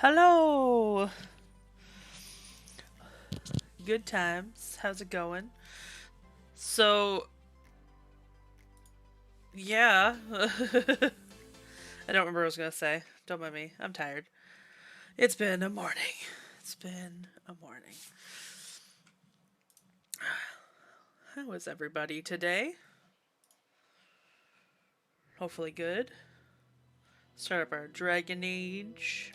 Hello! Good times. How's it going? So, yeah. I don't remember what I was gonna say. Don't mind me. I'm tired. It's been a morning. It's been a morning. How is everybody today? Hopefully good. Start up our Dragon Age.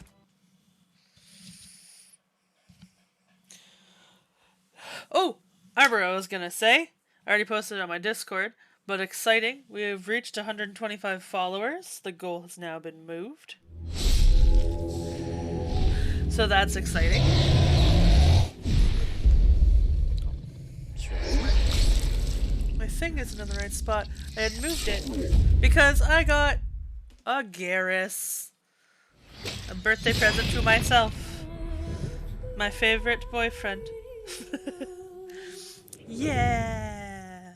Oh! I remember what I was gonna say. I already posted it on my Discord. But exciting. We have reached 125 followers. The goal has now been moved. So that's exciting. My thing isn't in the right spot. I had moved it because I got a Garrus. A birthday present to myself. My favorite boyfriend. Yeah.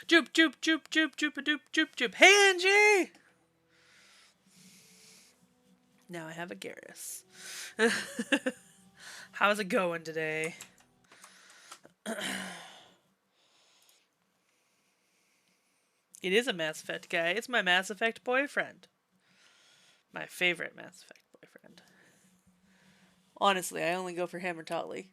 Joop, joop, joop, joop, joop, a doop, joop, joop. Hey, Angie! Now I have a Garrus. How's it going today? It is a Mass Effect guy. It's my Mass Effect boyfriend. My favorite Mass Effect boyfriend. Honestly, I only go for him or Tolly.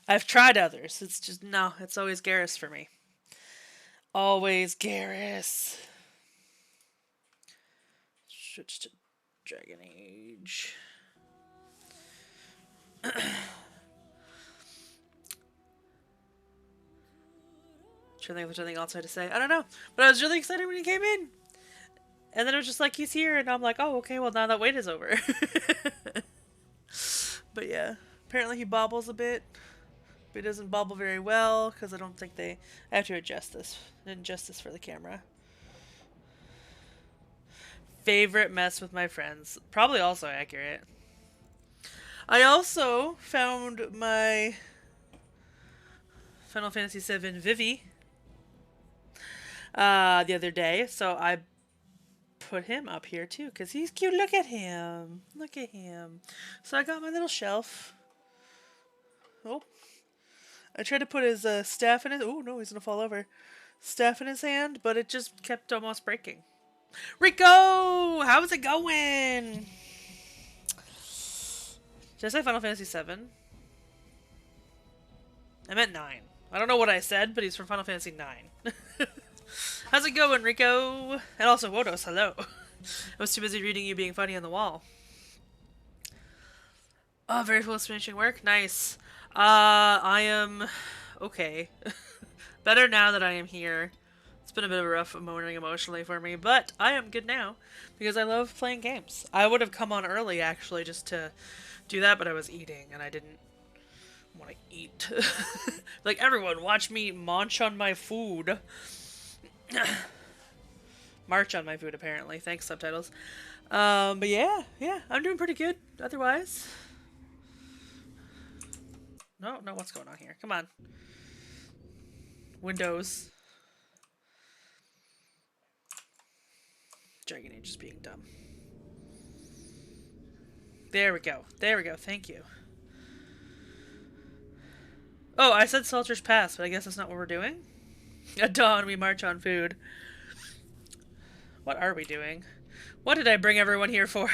I've tried others. It's just, no, it's always Garrus for me. Always Garrus. Switch to Dragon Age. Trying to think if there's anything else I had to say. I don't know. But I was really excited when he came in. And then it was just like, he's here. And I'm like, oh, okay, well, now that wait is over. But yeah. Apparently he bobbles a bit. But he doesn't bobble very well. Because I don't think I have to adjust this. For the camera. Favorite mess with my friends. Probably also accurate. I also found my Final Fantasy VII Vivi the other day, so I put him up here too because he's cute. Look at him. Look at him. So I got my little shelf. Oh, I tried to put his staff in his. Oh no, he's gonna fall over. Staff in his hand, but it just kept almost breaking. Rico, how's it going? Did I say Final Fantasy VII? I meant 9. I don't know what I said, but he's from Final Fantasy 9. How's it going, Rico? And also, Wodos, hello. I was too busy reading you being funny on the wall. Oh, very close to finishing work? Nice. I am okay. Better now that I am here. It's been a bit of a rough morning emotionally for me, but I am good now because I love playing games. I would have come on early, actually, just to do that, but I was eating, and I didn't want to eat. Like, everyone, watch me munch on my food. March on my food, apparently. Thanks, subtitles. But yeah, I'm doing pretty good, otherwise. No, what's going on here? Come on. Windows. Dragon Age is being dumb. There we go. Thank you. Oh, I said Sulcher's Pass, but I guess that's not what we're doing? At dawn, we march on food. What are we doing? What did I bring everyone here for?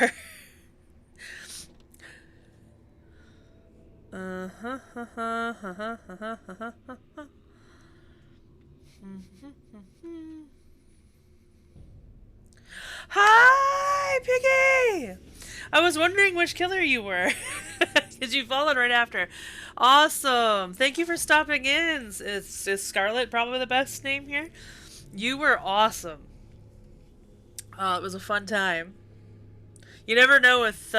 Hi, Piggy! I was wondering which killer you were. Because you followed right after. Awesome. Thank you for stopping in. Is Scarlet probably the best name here? You were awesome. It was a fun time. You never know with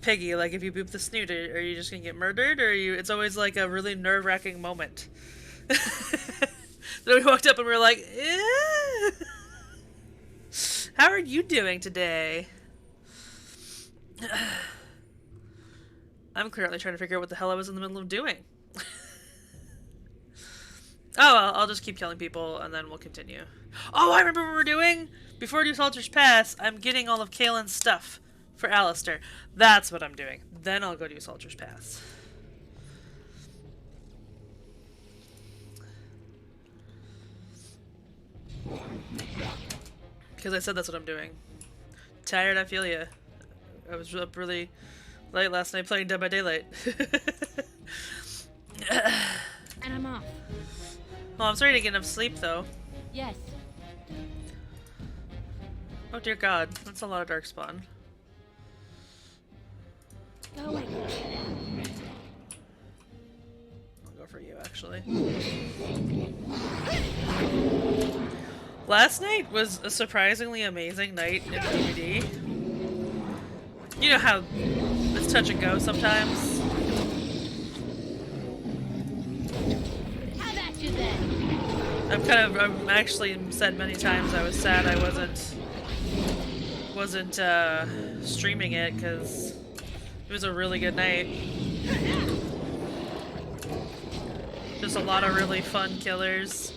Piggy, like if you boop the snoot, are you just gonna get murdered, or it's always like a really nerve-wracking moment. So we walked up and we were like, eh. How are you doing today? I'm currently trying to figure out what the hell I was in the middle of doing. Oh, well, I'll just keep killing people and then we'll continue. Oh, I remember what we're doing! before I do Sulcher's Pass, I'm getting all of Kaelin's stuff for Alistair. That's what I'm doing. Then I'll go do Sulcher's Pass. Because I said that's what I'm doing. Tired, I feel ya. I was up really late last night playing Dead by Daylight. And I'm off. Well, I'm sorry to get enough sleep, though. Yes. Oh dear god, that's a lot of Darkspawn. Going. I'll go for you, actually. Last night was a surprisingly amazing night in DVD. You know how it's touch and go sometimes? Have at you then. I've actually said many times I was sad I wasn't streaming it because it was a really good night. Just a lot of really fun killers.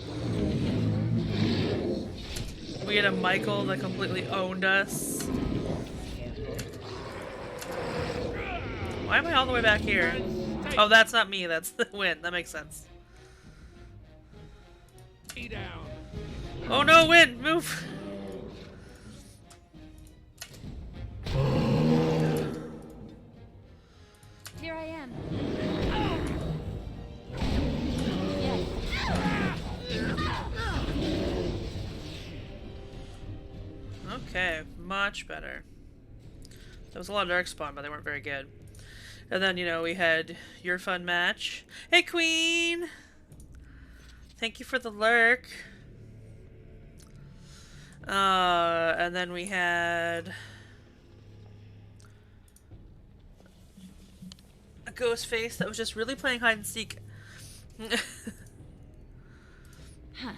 We had a Michael that completely owned us. Why am I all the way back here? Oh, that's not me, that's the Win. That makes sense. Oh no, Win! Move! Here I am. Yes. Okay, much better. There was a lot of Darkspawn, but they weren't very good. And then, you know, we had your fun match. Hey, Queen! Thank you for the lurk. And then we had a ghost face that was just really playing hide and seek. Huh.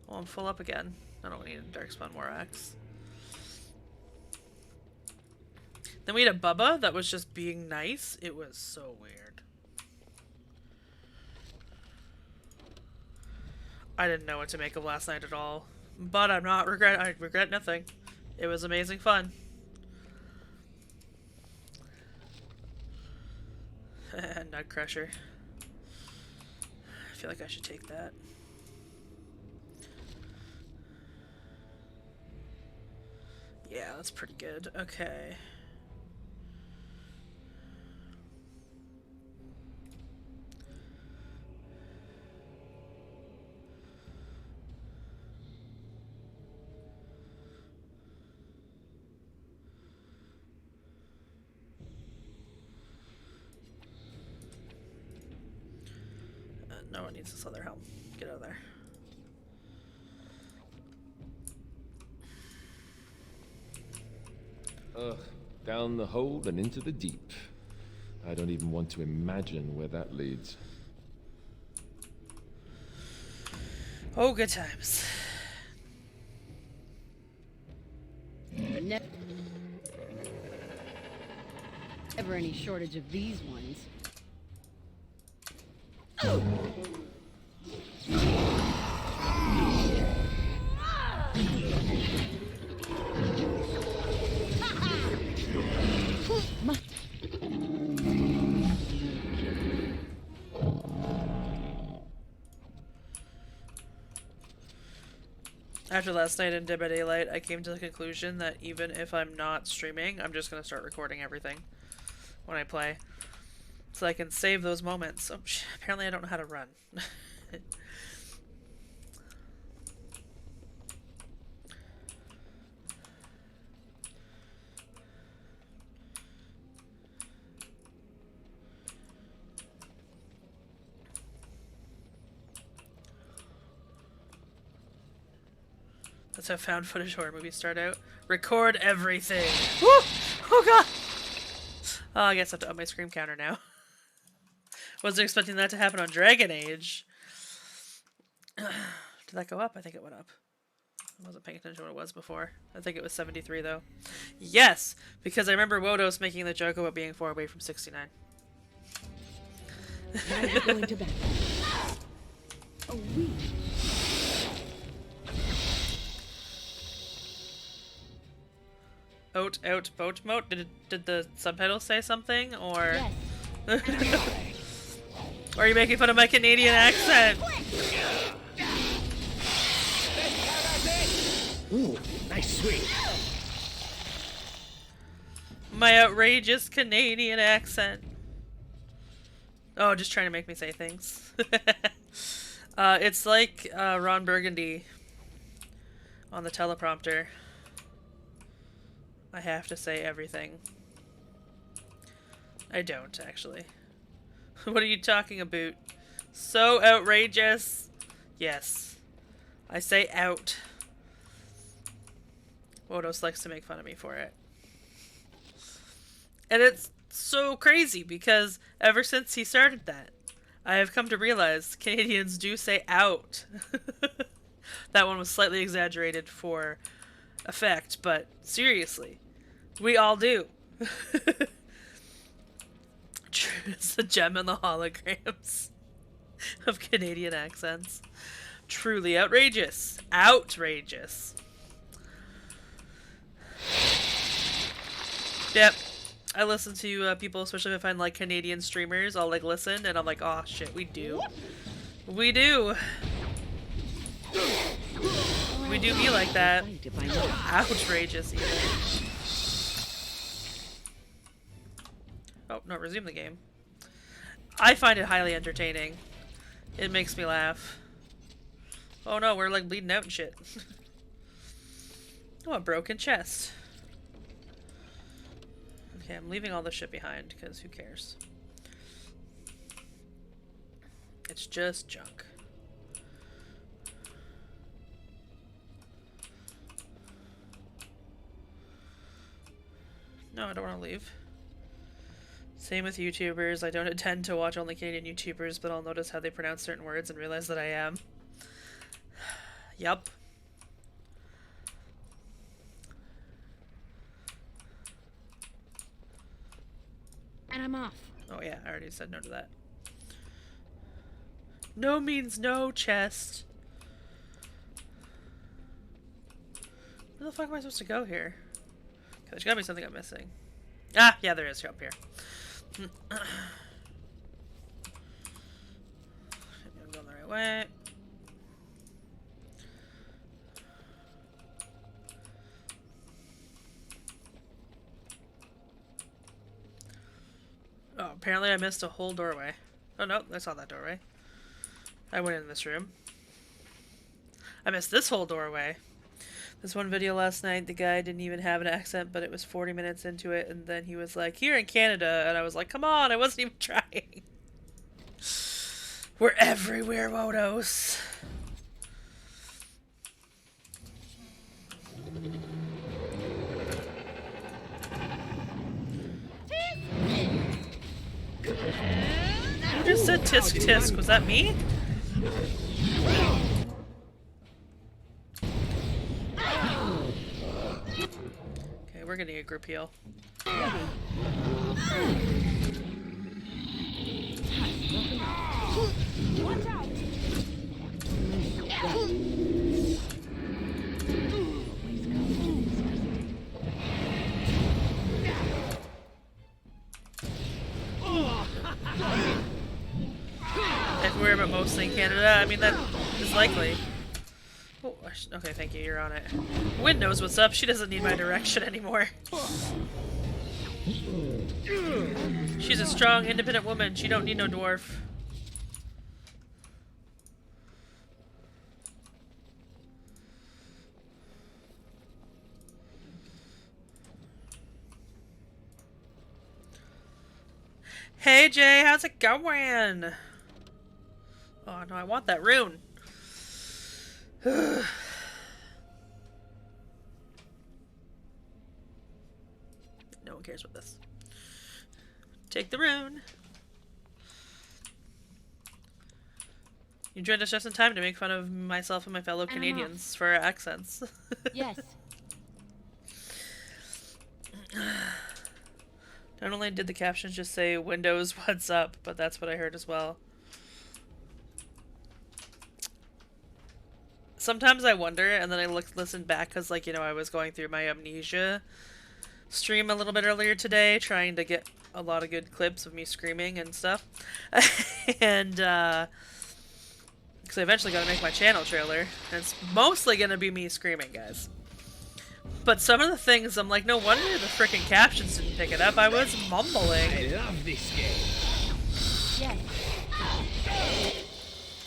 Well, I'm full up again. I don't need a Darkspawn more axe. Then we had a Bubba that was just being nice. It was so weird. I didn't know what to make of last night at all. But I regret nothing. It was amazing fun. Nut Crusher. I feel like I should take that. Yeah, that's pretty good. Okay. No one needs this other helm. Get out of there. Down the hold and into the deep. I don't even want to imagine where that leads. Oh, good times. Never any shortage of these ones. After last night in Dead by Daylight, I came to the conclusion that even if I'm not streaming, I'm just going to start recording everything when I play. So I can save those moments. Oh, apparently I don't know how to run. That's how found footage horror movies start out. Record everything. Woo! Oh god! Oh, I guess I have to up my scream counter now. Wasn't expecting that to happen on Dragon Age. Did that go up? I think it went up. I wasn't paying attention to what it was before. I think it was 73 though. Yes! Because I remember Wodos making the joke about being 4 away from 69. Now we're going to bed. Oh, we. Out, boat moat? Did the subtitle say something, or... Yes. Or are you making fun of my Canadian accent? Ooh, nice swing. My outrageous Canadian accent. Oh, just trying to make me say things. It's like Ron Burgundy on the teleprompter. I have to say everything. I don't, actually. What are you talking about? So outrageous. Yes. I say out. Wodos likes to make fun of me for it. And it's so crazy because ever since he started that, I have come to realize Canadians do say out. That one was slightly exaggerated for effect, but seriously, we all do. It's the gem in the holograms of Canadian accents. Truly outrageous. Outrageous. Yep. I listen to people, especially if I find like Canadian streamers, I'll like listen and I'm like, oh shit, we do. We do. We do be like that. Outrageous even. Oh, no, resume the game. I find it highly entertaining. It makes me laugh. Oh no, we're like bleeding out and shit. Oh, a broken chest. Okay, I'm leaving all this shit behind, because who cares? It's just junk. No, I don't want to leave. Same with YouTubers. I don't intend to watch only Canadian YouTubers, but I'll notice how they pronounce certain words and realize that I am. Yup. And I'm off. Oh yeah, I already said no to that. No means no, chest. Where the fuck am I supposed to go here? Okay, there's gotta be something I'm missing. Ah, yeah, there is. Up here. I'm going the right way. Oh, apparently I missed a whole doorway. Oh no, I saw that doorway. I went in this room. I missed this whole doorway. This one video last night, the guy didn't even have an accent, but it was 40 minutes into it, and then he was like, here in Canada, and I was like, come on, I wasn't even trying. We're everywhere, Wodos. Who just said tisk tisk? Was that me? Okay, we're getting a group heal. Watch out. Everywhere but mostly in Canada. I mean, that is likely. Oh, okay, thank you. You're on it. Wind knows what's up. She doesn't need my direction anymore. She's a strong, independent woman. She don't need no dwarf. Hey Jay, how's it going? Oh no, I want that rune. No one cares about this. Take the rune. You joined us just in time to make fun of myself and my fellow Canadians for our accents. Yes. Not only did the captions just say Windows, what's up, but that's what I heard as well. Sometimes I wonder, and then I listen back because, like, you know, I was going through my amnesia. stream a little bit earlier today, trying to get a lot of good clips of me screaming and stuff. And, because I eventually got to make my channel trailer. And it's mostly going to be me screaming, guys. But some of the things, I'm like, no wonder the freaking captions didn't pick it up. I was mumbling. I love this game. Yes.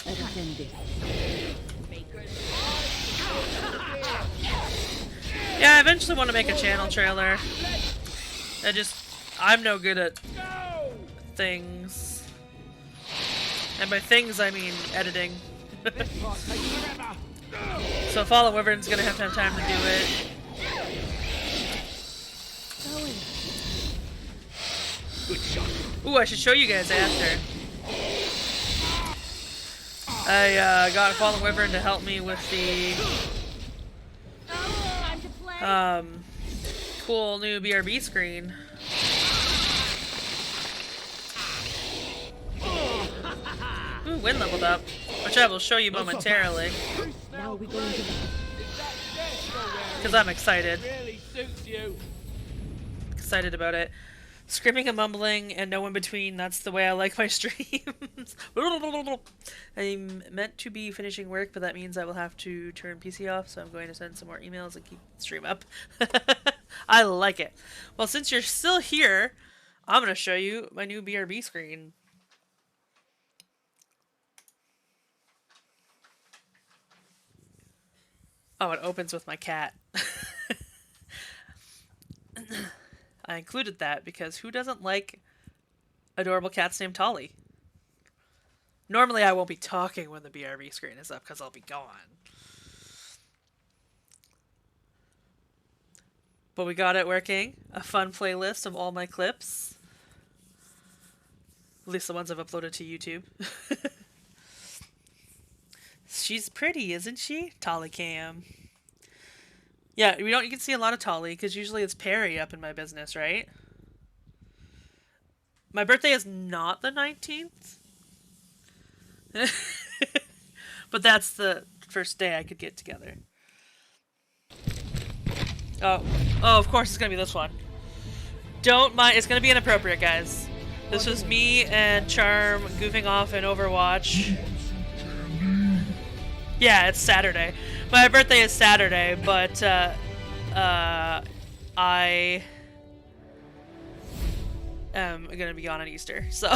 Let us end this. Yeah, I eventually want to make a channel trailer. I'm no good at things. And by things, I mean editing. So Fallen Wyvern's gonna have to have time to do it. Good shot. Ooh, I should show you guys after. I got Fallen Wyvern to help me with the Time to play. cool new BRB screen. Ooh, wind leveled up, which I will show you momentarily, Now we're going to because I'm excited. Really suits you. Excited about it. Screaming and mumbling and no in between, that's the way I like my streams. I'm meant to be finishing work, but that means I will have to turn PC off, so I'm going to send some more emails and keep the stream up. I like it. Well, since you're still here, I'm going to show you my new BRB screen. Oh, it opens with my cat. I included that because who doesn't like adorable cats named Tolly? Normally I won't be talking when the BRB screen is up because I'll be gone. But we got it working. A fun playlist of all my clips. At least the ones I've uploaded to YouTube. She's pretty, isn't she? Tolly Cam. Yeah, you can see a lot of Tolly, because usually it's Perry up in my business, right? My birthday is not the 19th. But that's the first day I could get together. Oh, of course it's gonna be this one. Don't mind, it's gonna be inappropriate, guys. This was me and Charm goofing off in Overwatch. Yeah, it's Saturday. My birthday is Saturday, but I am gonna be gone on Easter. So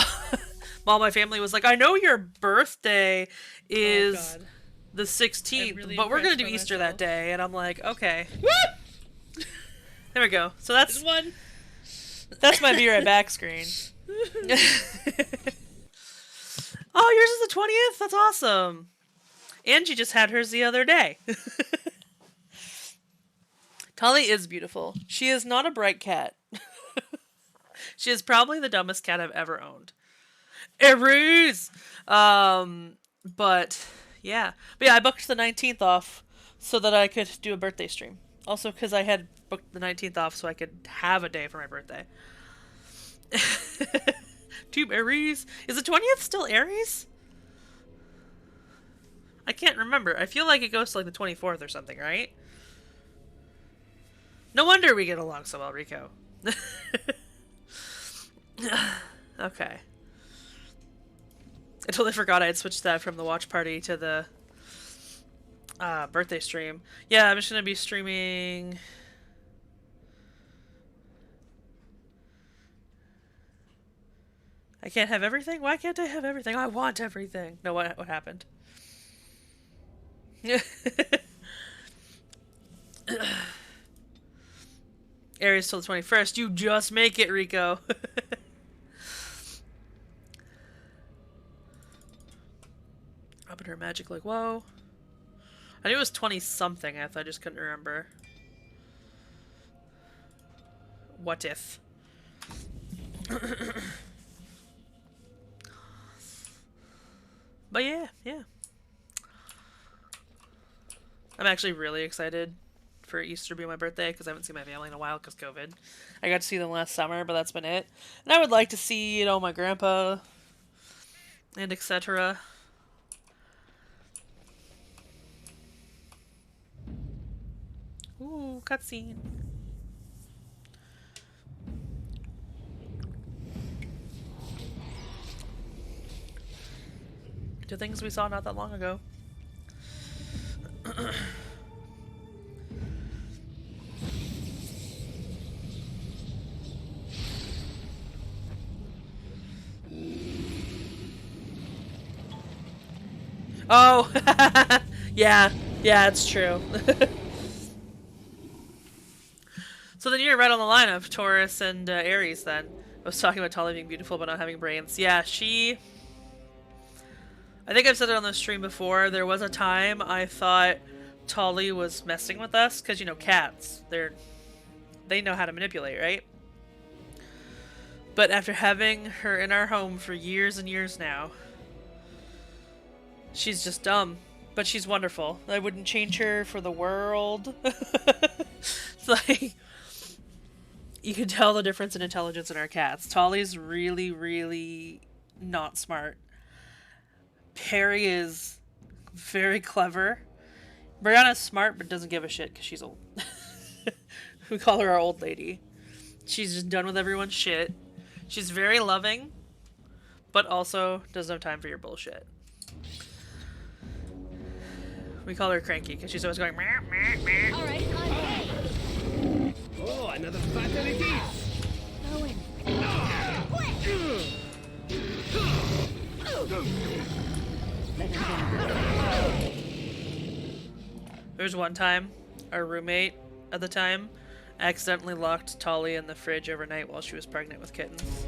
all my family was like, I know your birthday is the 16th, really but we're gonna impressed do by Easter myself. that day. And I'm like, okay. There we go. So that's my Be Right Back screen. Oh, yours is the 20th? That's awesome. Angie just had hers the other day. Tolly is beautiful. She is not a bright cat. She is probably the dumbest cat I've ever owned. Aries! But yeah, I booked the 19th off so that I could do a birthday stream. Also because I had booked the 19th off so I could have a day for my birthday. Team Aries. Is the 20th still Aries? I can't remember. I feel like it goes to like the 24th or something, right? No wonder we get along so well, Rico. Okay. I totally forgot I had switched that from the watch party to the birthday stream. Yeah, I'm just gonna be streaming. I can't have everything? Why can't I have everything? I want everything. No, what happened? Aries till the 21st. You just make it, Rico. Up in her magic like, whoa. I knew it was 20-something. I just couldn't remember. What if? But yeah. I'm actually really excited for Easter to be my birthday because I haven't seen my family in a while because COVID. I got to see them last summer, but that's been it. And I would like to see, my grandpa and etc. Ooh, cutscene. To things we saw not that long ago. Oh! Yeah. Yeah, it's true. So then you're right on the line of Taurus and Aries then. I was talking about Tali being beautiful but not having brains. Yeah, she... I think I've said it on the stream before. There was a time I thought Tali was messing with us, because, you know, cats. They know how to manipulate, right? But after having her in our home for years and years now, she's just dumb. But she's wonderful. I wouldn't change her for the world. It's like... You can tell the difference in intelligence in our cats. Tali's really, really not smart. Perry is very clever. Brianna's smart but doesn't give a shit because she's old. We call her our old lady. She's just done with everyone's shit. She's very loving, but also doesn't have time for your bullshit. We call her cranky because she's always going meh, meh, meh. All right, on way. Oh, another battle it is. Going. Let us end this. There's one time, our roommate at the time accidentally locked Tali in the fridge overnight while she was pregnant with kittens.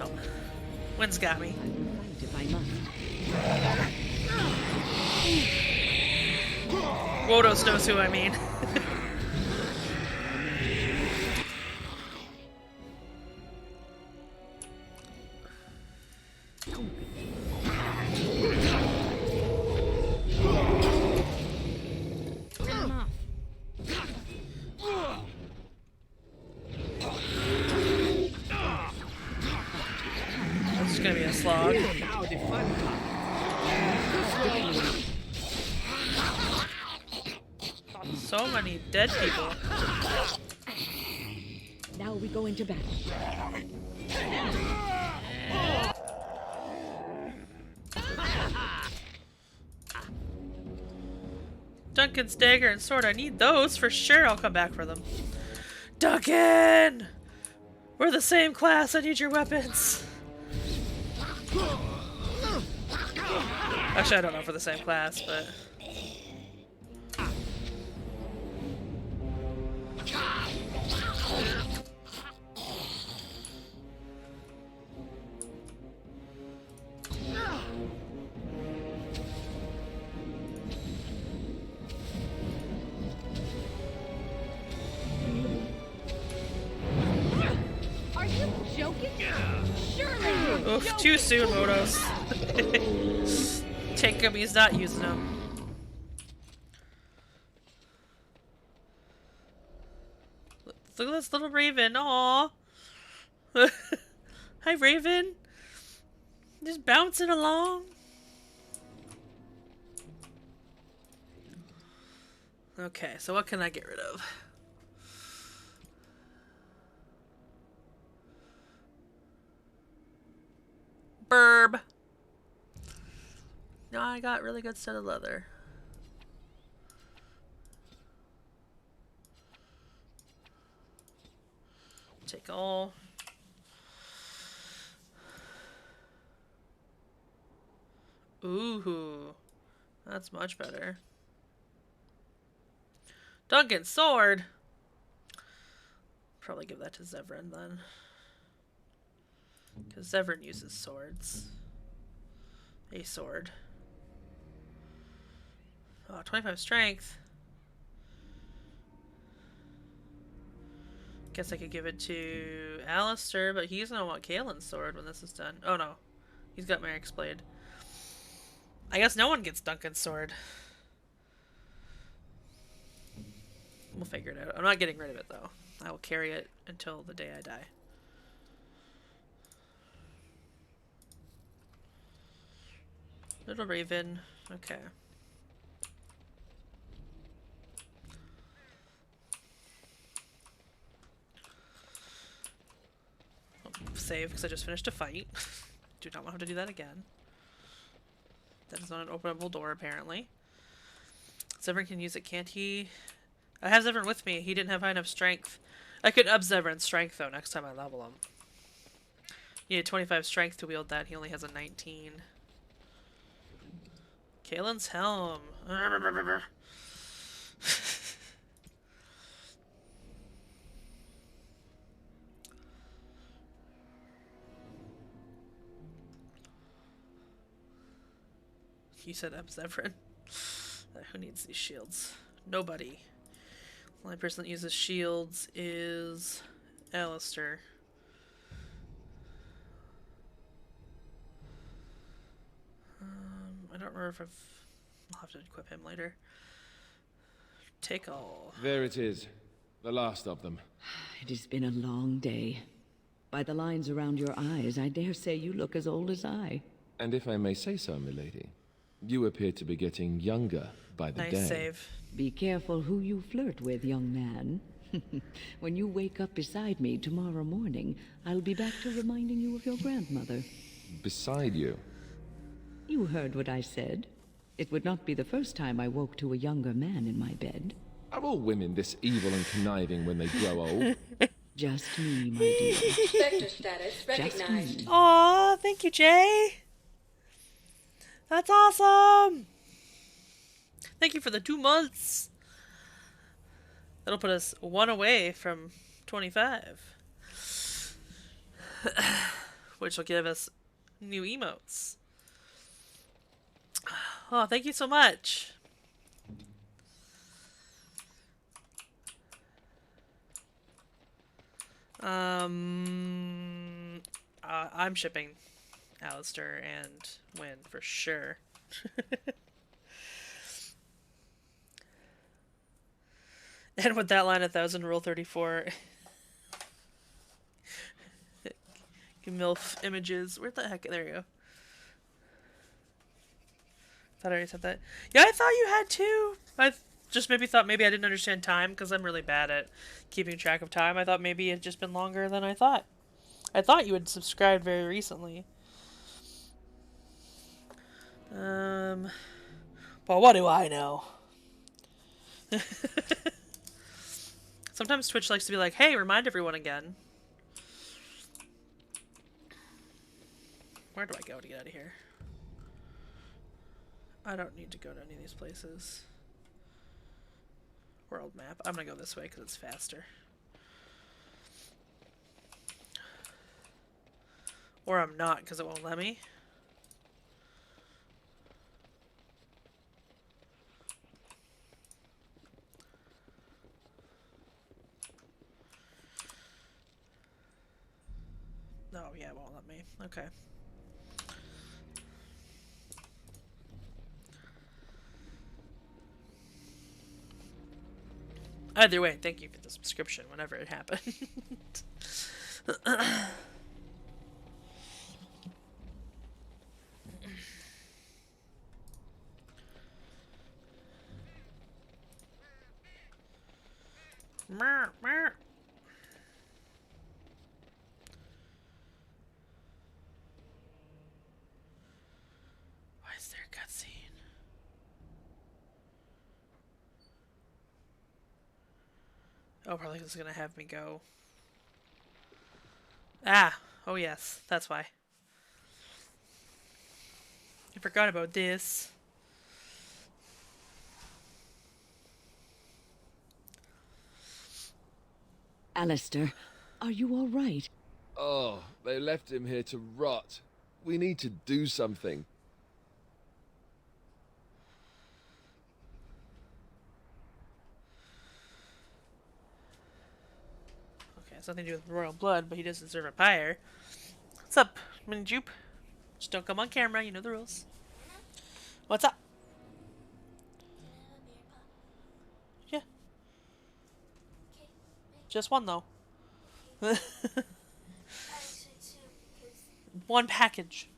Oh. Wind's got me. I will fight if I must. Wodos knows who I mean. Turn off. This is gonna be a slog. Now the fun comes. So many dead people. Now we go into battle. Duncan's dagger and sword. I need those for sure. I'll come back for them. Duncan! We're the same class. I need your weapons. Actually, I don't know if we're the same class, but... Are you joking? Surely you're Oof, joking. too soon, Motos. Take him, he's not using them. Look at this little raven. Aww. Hi, Raven. Just bouncing along. Okay, so what can I get rid of? Burb. No, I got really good set of leather. Take all. Ooh, that's much better. Duncan's sword. Probably give that to Zevran then. Because Zevran uses swords. A sword. Oh, 25 strength. Guess I could give it to Alistair, but he's gonna want Kaelin's sword when this is done. Oh no. He's got Merrick's blade. I guess no one gets Duncan's sword. We'll figure it out. I'm not getting rid of it though. I will carry it until the day I die. Little Raven. Okay. save because I just finished a fight. Do not want to have to do that again. That is not an openable door, apparently. Zevran can use it, can't he? I have Zevran with me. He didn't have high enough strength. I could up Zevran's strength, though, next time I level him. He had 25 strength to wield that. He only has a 19. Kalen's helm. You said up Zevran. Who needs these shields? Nobody. The only person that uses shields is Alistair. I don't remember if I'll have to equip him later. Take all. There it is. The last of them. It has been a long day. By the lines around your eyes, I dare say you look as old as I. And if I may say so, milady, you appear to be getting younger by the Nice day. save. Be careful who you flirt with, young man. When you wake up beside me tomorrow morning, I'll be back to reminding you of your grandmother. Beside you? You heard what I said. It would not be the first time I woke to a younger man in my bed. Are all women this evil and conniving when they grow old? Just me, my dear. Sector status Just recognized. me. Aw, thank you, Jay. That's awesome. Thank you for the 2 months. That'll put us 1 away from 25. Which will give us new emotes. Oh, thank you so much. I'm shipping Alistair and Wynn for sure. And with that line 1,000, rule 34. MILF images. Where the heck? There you go. Thought I already said that. Yeah, I thought you had too. I just maybe thought maybe I didn't understand time because I'm really bad at keeping track of time. I thought maybe it had just been longer than I thought. I thought you had subscribed very recently. But what do I know? Sometimes Twitch likes to be like, hey, remind everyone again. Where do I go to get out of here? I don't need to go to any of these places. World map. I'm gonna go this way because it's faster. Or I'm not because it won't let me. No, yeah, it won't let me. Okay. Either way, thank you for the subscription whenever it happened. Meow, meow. Why is there a cutscene? Oh, probably this is gonna have me go. Ah! Oh yes, that's why. I forgot about this. Alistair, are you all right? Oh, they left him here to rot. We need to do something. Okay, it's nothing to do with royal blood, but he does deserve a pyre. What's up, Mini Jupe? Just don't come on camera, you know the rules. What's up? Yeah. Just one, though. One package.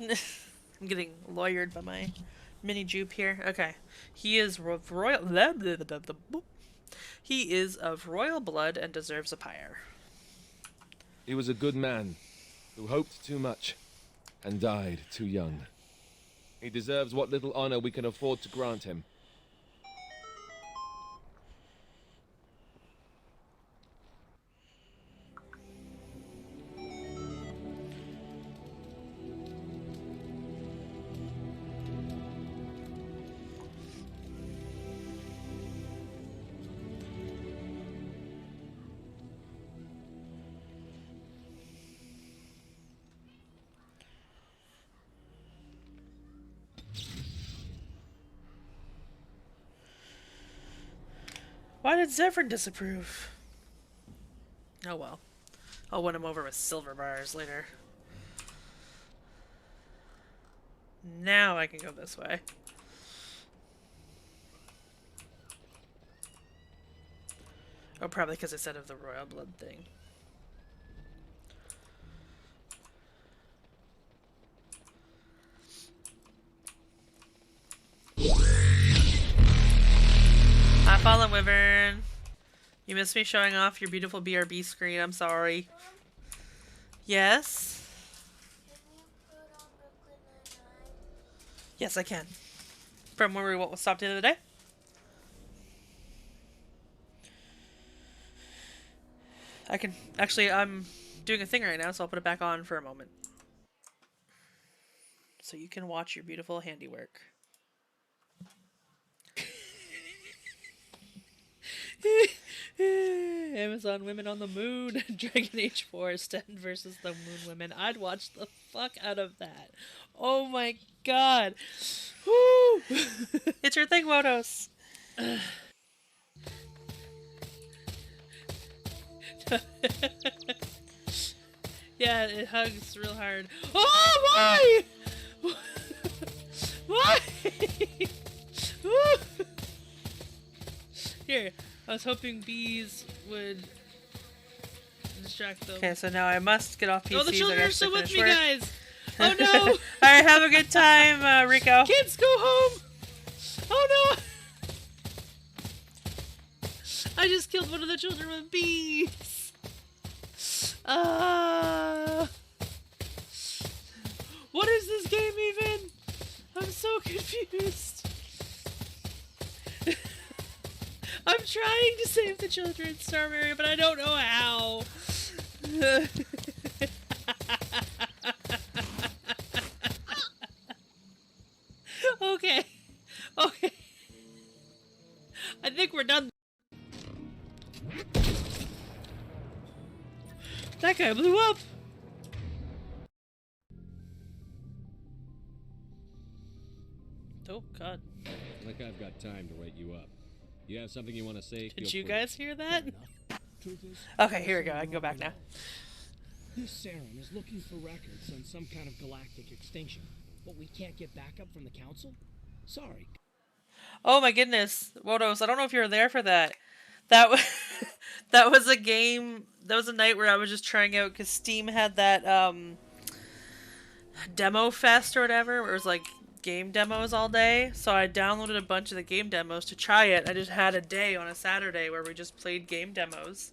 I'm getting lawyered by my Mini Jupe here. Okay. He is of royal... He is of royal blood and deserves a pyre. He was a good man who hoped too much and died too young. He deserves what little honor we can afford to grant him. Why did Zephyr disapprove? Oh well. I'll win him over with silver bars later. Now I can go this way. Oh, probably because I said of the royal blood thing. Hi, Fallen Wyvern. You missed me showing off your beautiful BRB screen. I'm sorry. Yes? Yes, I can. From where we stopped the other day? I can... Actually, I'm doing a thing right now, so I'll put it back on for a moment. So you can watch your beautiful handiwork. Amazon Women on the Moon, Dragon Age 4, Sten versus the Moon Women. I'd watch the fuck out of that. Oh my god. Woo! It's your thing, Wodos. Yeah, it hugs real hard. Oh, why? Why? Here, I was hoping bees would distract them. Okay, so now I must get off PC. Oh, the children are still with me, guys! Oh no! Alright, have a good time, Rico. Kids, go home! Oh no! I just killed one of the children with bees! What is this game even? I'm so confused. I'm trying to save the children, Starberry, but I don't know how. Okay. Okay. I think we're done. That guy blew up. Oh, God. Like I've got time to wake you up. You have something you want to say? Did you guys hear that? Truth is, Okay, here we go. I can go back now. this serum is looking for records on some kind of galactic extinction. But we can't get backup from the council? Sorry. Oh my goodness, Wodos, I don't know if you were there for that. That was that was a game. That was a night where I was just trying out because Steam had that demo fest or whatever, where it was like game demos all day. So I downloaded a bunch of the game demos to try it. I just had a day on a Saturday where we just played game demos.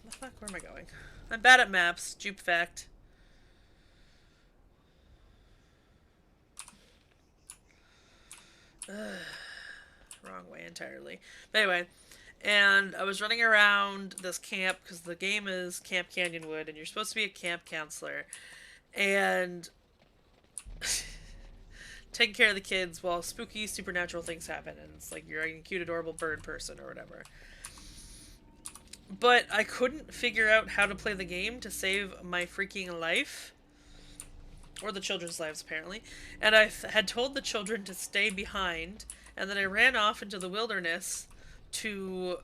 The fuck? Where am I going? I'm bad at maps. Jupe fact. Wrong way entirely. But anyway, and I was running around this camp because the game is Camp Canyonwood, and you're supposed to be a camp counselor, and taking care of the kids while spooky supernatural things happen, and it's like you're a cute, adorable bird person or whatever. But I couldn't figure out how to play the game to save my freaking life. Or the children's lives, apparently. And I had told the children to stay behind, and then I ran off into the wilderness to...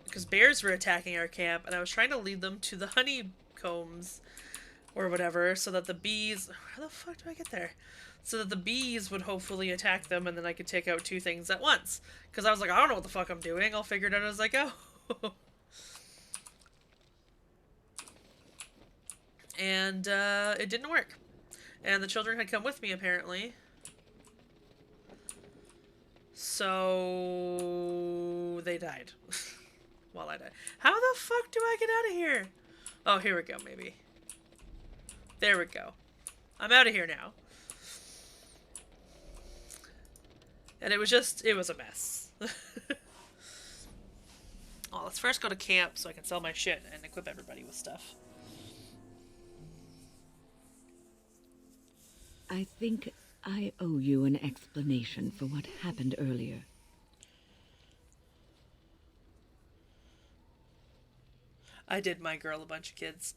because bears were attacking our camp, and I was trying to lead them to the honeycombs, or whatever, so that the bees... How the fuck do I get there? So that the bees would hopefully attack them, and then I could take out two things at once. Because I was like, I don't know what the fuck I'm doing, I'll figure it out as I go. And it didn't work. And the children had come with me, apparently. So they died. While I died. How the fuck do I get out of here? Oh, here we go, maybe. There we go. I'm out of here now. And it was a mess. Oh, let's first go to camp so I can sell my shit and equip everybody with stuff. I think I owe you an explanation for what happened earlier. I did my girl a bunch of kids.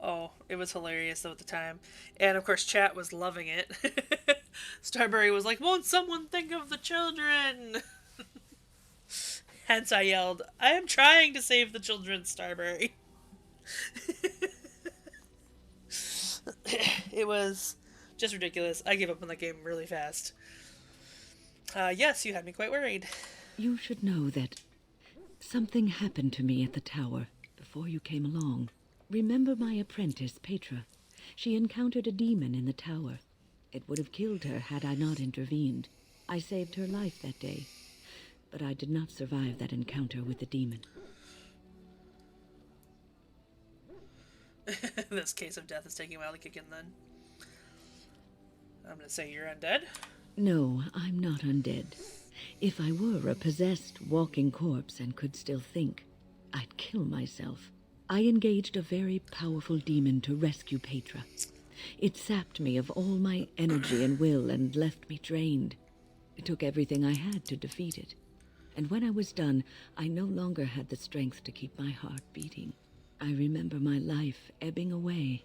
Oh, it was hilarious though at the time. And of course chat was loving it. Starberry was like, "Won't someone think of the children?" Hence I yelled, "I am trying to save the children, Starberry." It was just ridiculous. I gave up on that game really fast. Yes, you had me quite worried. You should know that something happened to me at the tower before you came along. Remember my apprentice, Petra? She encountered a demon in the tower. It would have killed her had I not intervened. I saved her life that day, but I did not survive that encounter with the demon. This case of death is taking a while to kick in then. I'm gonna say you're undead. No, I'm not undead. If I were a possessed walking corpse and could still think, I'd kill myself. I engaged a very powerful demon to rescue Petra. It sapped me of all my energy and will and left me drained. It took everything I had to defeat it. And when I was done, I no longer had the strength to keep my heart beating. I remember my life ebbing away.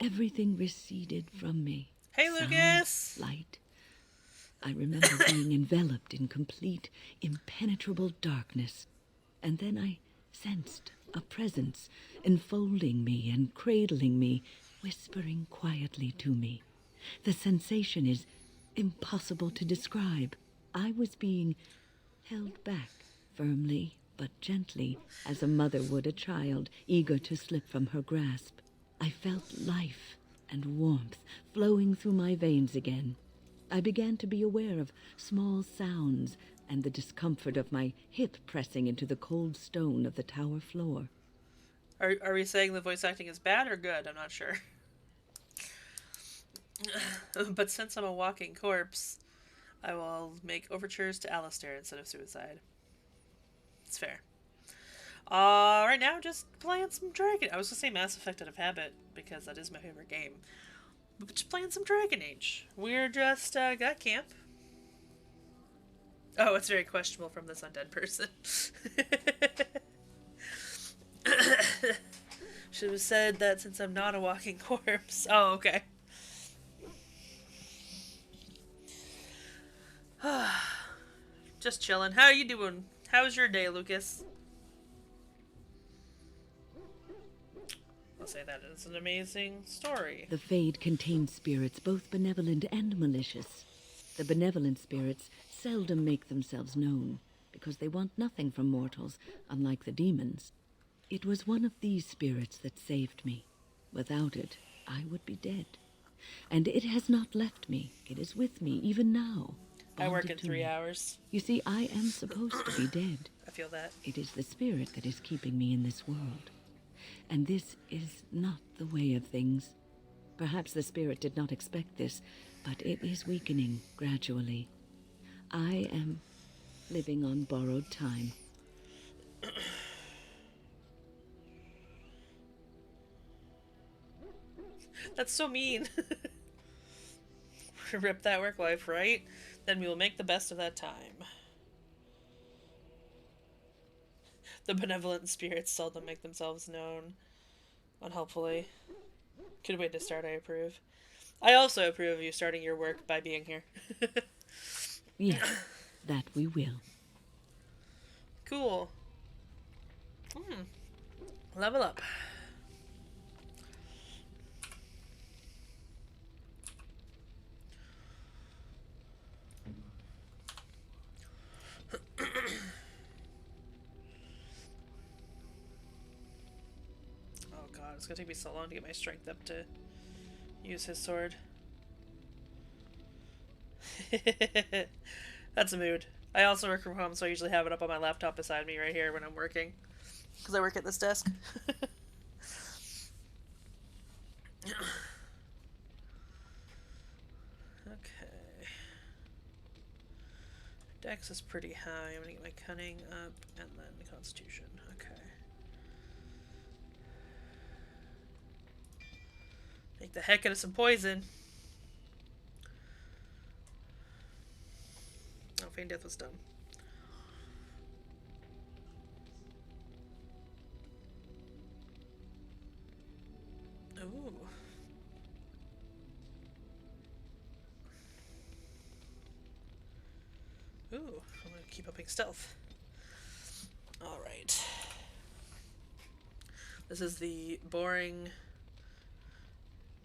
Everything receded from me. Hey, Sound, Lucas! light. I remember being enveloped in complete, impenetrable darkness. And then I sensed a presence enfolding me and cradling me, whispering quietly to me. The sensation is impossible to describe. I was being held back firmly but gently, as a mother would a child eager to slip from her grasp. I felt life and warmth flowing through my veins again. I began to be aware of small sounds and the discomfort of my hip pressing into the cold stone of the tower floor. Are we saying the voice acting is bad or good? I'm not sure. But since I'm a walking corpse, I will make overtures to Alistair instead of suicide. It's fair. Right now, just playing some Dragon. I was gonna say Mass Effect out of habit because that is my favorite game. But just playing some Dragon Age. We're just got camp. Oh, it's very questionable from this undead person. Should have said that since I'm not a walking corpse. Oh, okay. Just chilling. How are you doing? How's your day, Lucas? I'll say that is an amazing story. The Fade contains spirits both benevolent and malicious. The benevolent spirits seldom make themselves known, because they want nothing from mortals, unlike the demons. It was one of these spirits that saved me. Without it, I would be dead. And it has not left me. It is with me, even now. I work in bonded to 3 me. hours. You see, I am supposed to be dead. I feel that. It is the spirit that is keeping me in this world. And this is not the way of things. Perhaps the spirit did not expect this, but it is weakening gradually. I am living on borrowed time. That's so mean. Rip that work life, right? Then we will make the best of that time. The benevolent spirits seldom make themselves known. Unhelpfully. Good way to start, I approve. I also approve of you starting your work by being here. Yes, that we will. Cool. Level up. Oh god, it's gonna take me so long to get my strength up to use his sword. That's a mood. I also work from home, so I usually have it up on my laptop beside me right here when I'm working. Because I work at this desk. Okay. Dex is pretty high. I'm gonna get my cunning up and then the constitution. Okay. Make the heck out of some poison. Oh, Feign Death was done. Ooh. Ooh, I'm gonna keep upping stealth. Alright. This is the boring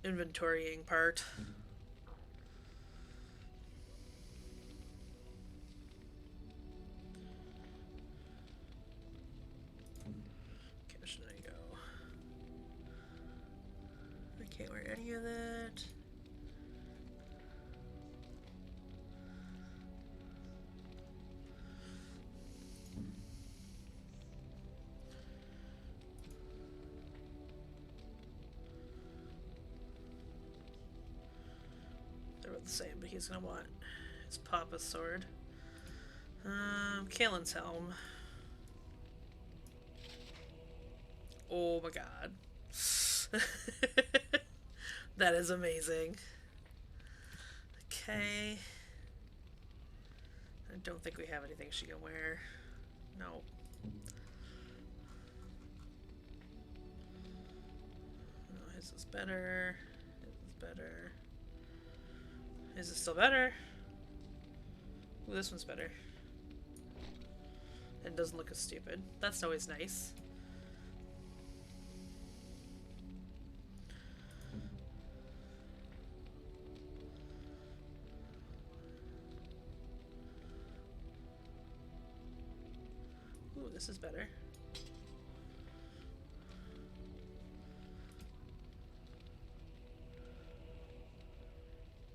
inventorying part. Okay, where should I go? I can't wear any of that. They're both the same, but he's gonna want his Papa's sword. Kalen's helm. Oh my god. That is amazing. Okay. I don't think we have anything she can wear. No. Oh, his is better. His is better. His is still better. Ooh, this one's better. And doesn't look as stupid. That's always nice. Ooh, this is better.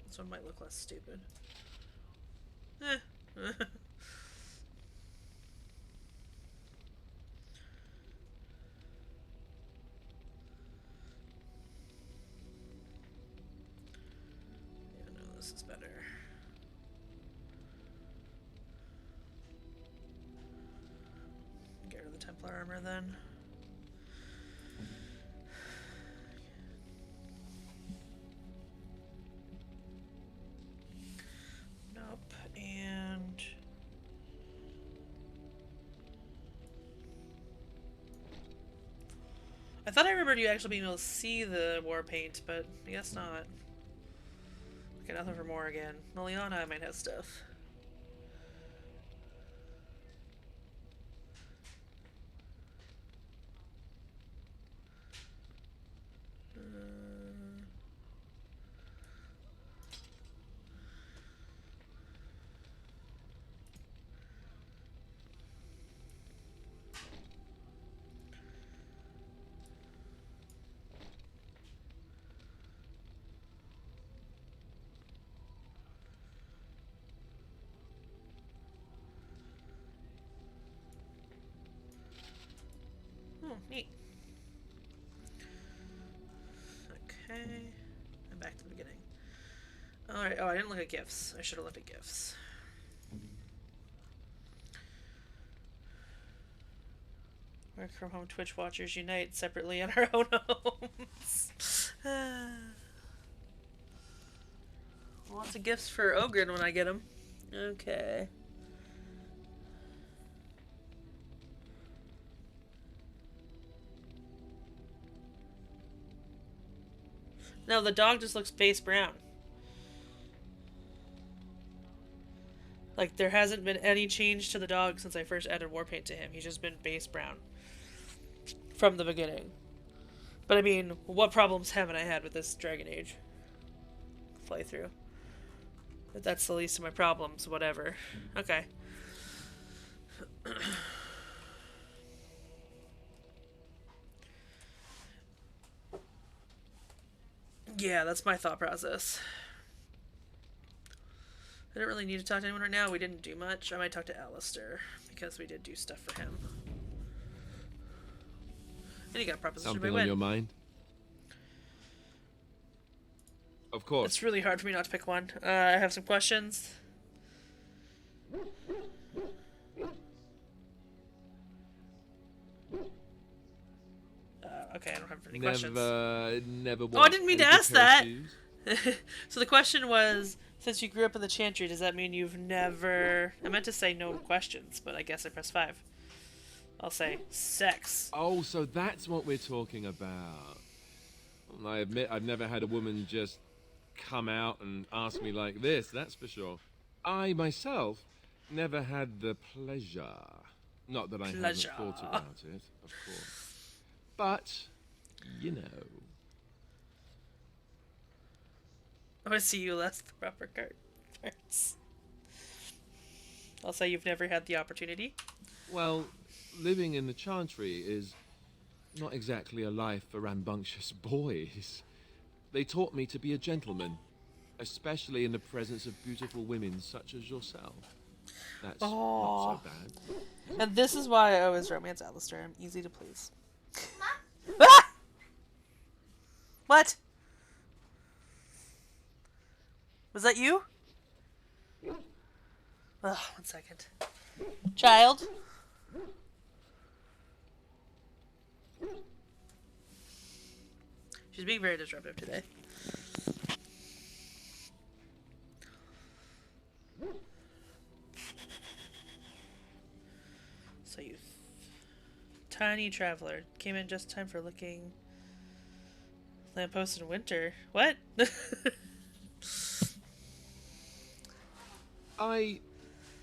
This one might look less stupid. Eh. Yeah, no, this is better. Get rid of the Templar armor then. Nope, and I thought I remembered you actually being able to see the war paint, but I guess not. Okay, nothing for more again. Liliana, I might have stuff. Oh, neat. Okay. I'm back to the beginning. Alright, oh, I didn't look at gifts. I should have looked at gifts. Work from home Twitch watchers unite separately in our own homes. Lots of gifts for Ogren when I get them. Okay. No, the dog just looks base brown. Like, there hasn't been any change to the dog since I first added war paint to him. He's just been base brown. From the beginning. But I mean, what problems haven't I had with this Dragon Age playthrough? If that's the least of my problems, whatever. Okay. Yeah, that's my thought process. I don't really need to talk to anyone right now. We didn't do much. I might talk to Alistair, because we did do stuff for him. And he got proposition Something by on your mind? Of course. It's really hard for me not to pick one. I have some questions. Okay, I don't have any questions. Never. Oh, I didn't mean to ask that! Shoes. So the question was, since you grew up in the Chantry, does that mean you've never... I meant to say no questions, but I guess I pressed 5. I'll say sex. Oh, so that's what we're talking about. I admit I've never had a woman just come out and ask me like this, that's for sure. I myself never had the pleasure. Not that I haven't thought about it, of course. But, you know. I want to see you less the proper cards. I'll say you've never had the opportunity. Well, living in the Chantry is not exactly a life for rambunctious boys. They taught me to be a gentleman, especially in the presence of beautiful women such as yourself. That's not so bad. And this is why I always romance Alistair. I'm easy to please. Ah! What? Was that you? Oh, 1 second. Child? She's being very disruptive today. So you... Tiny traveler. Came in just in time for looking... Lamppost in winter. What?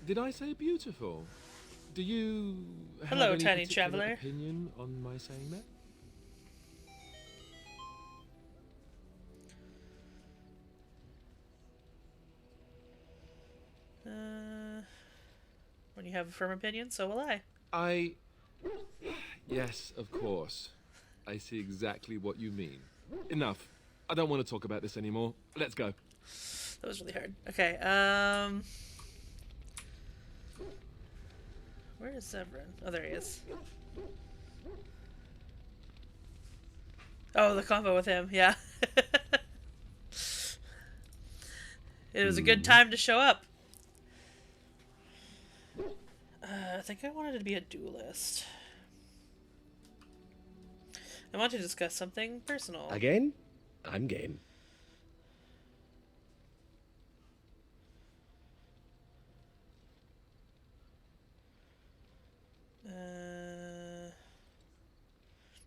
Did I say beautiful? Do you have Hello, any tiny particular traveler. opinion on my saying that? When you have a firm opinion, so will I. Yes, of course. I see exactly what you mean. Enough. I don't want to talk about this anymore. Let's go. That was really hard. Okay, where is Severin? Oh, there he is. Oh, the combo with him, yeah. It was a good time to show up. I think I wanted to be a duelist. I want to discuss something personal. Again? I'm game.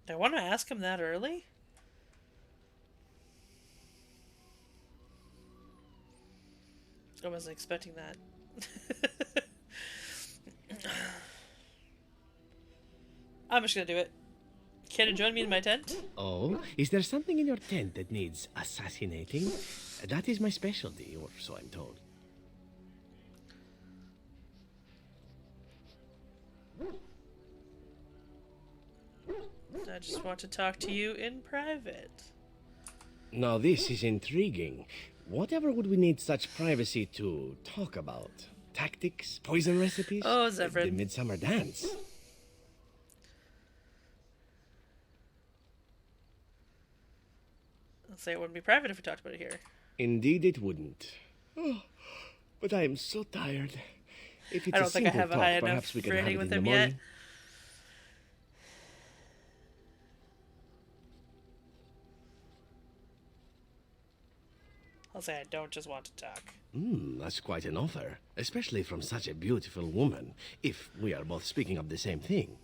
Do I want to ask him that early? I wasn't expecting that. I'm just gonna do it. Care to join me in my tent? Oh, is there something in your tent that needs assassinating? That is my specialty, or so I'm told. I just want to talk to you in private. Now this is intriguing. Whatever would we need such privacy to talk about? Tactics? Poison recipes? Oh, Zephyr. The Midsummer Dance? I'll say it wouldn't be private if we talked about it here. Indeed it wouldn't. Oh, but I am so tired. If it's I don't a think I simple have a talk, high enough perhaps we can have rating it with in him the yet. morning. I'll say I don't just want to talk. That's quite an offer, especially from such a beautiful woman, if we are both speaking of the same thing.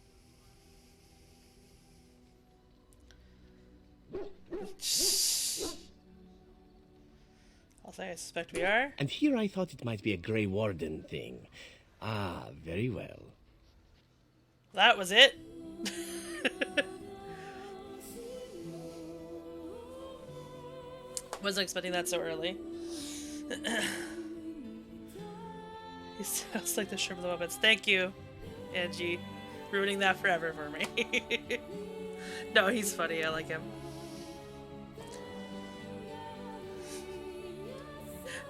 I'll say I suspect we are. And here I thought it might be a Grey Warden thing. Ah, very well. That was it. Wasn't expecting that so early. He sounds like the shrimp of the moments. Thank you, Angie. Ruining that forever for me. No, he's funny. I like him.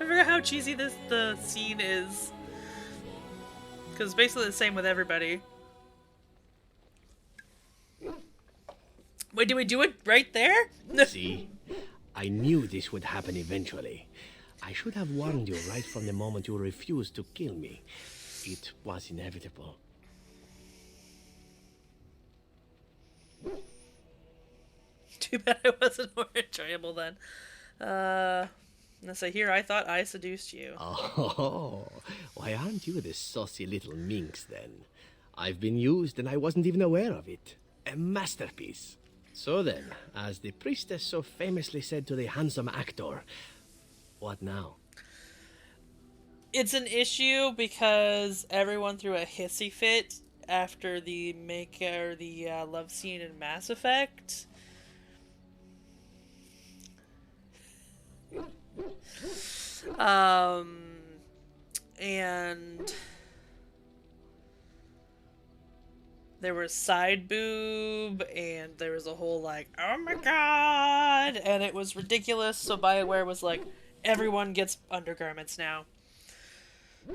I forgot how cheesy the scene is. Because it's basically the same with everybody. Wait, did we do it right there? See? I knew this would happen eventually. I should have warned you right from the moment you refused to kill me. It was inevitable. Too bad it wasn't more enjoyable then. Unless I hear I thought I seduced you. Oh, why aren't you the saucy little minx then? I've been used and I wasn't even aware of it. A masterpiece. So then, as the priestess so famously said to the handsome actor, what now? It's an issue because everyone threw a hissy fit after the love scene in Mass Effect. And there was side boob, and there was a whole like, oh my god, and it was ridiculous. So BioWare was like, everyone gets undergarments now.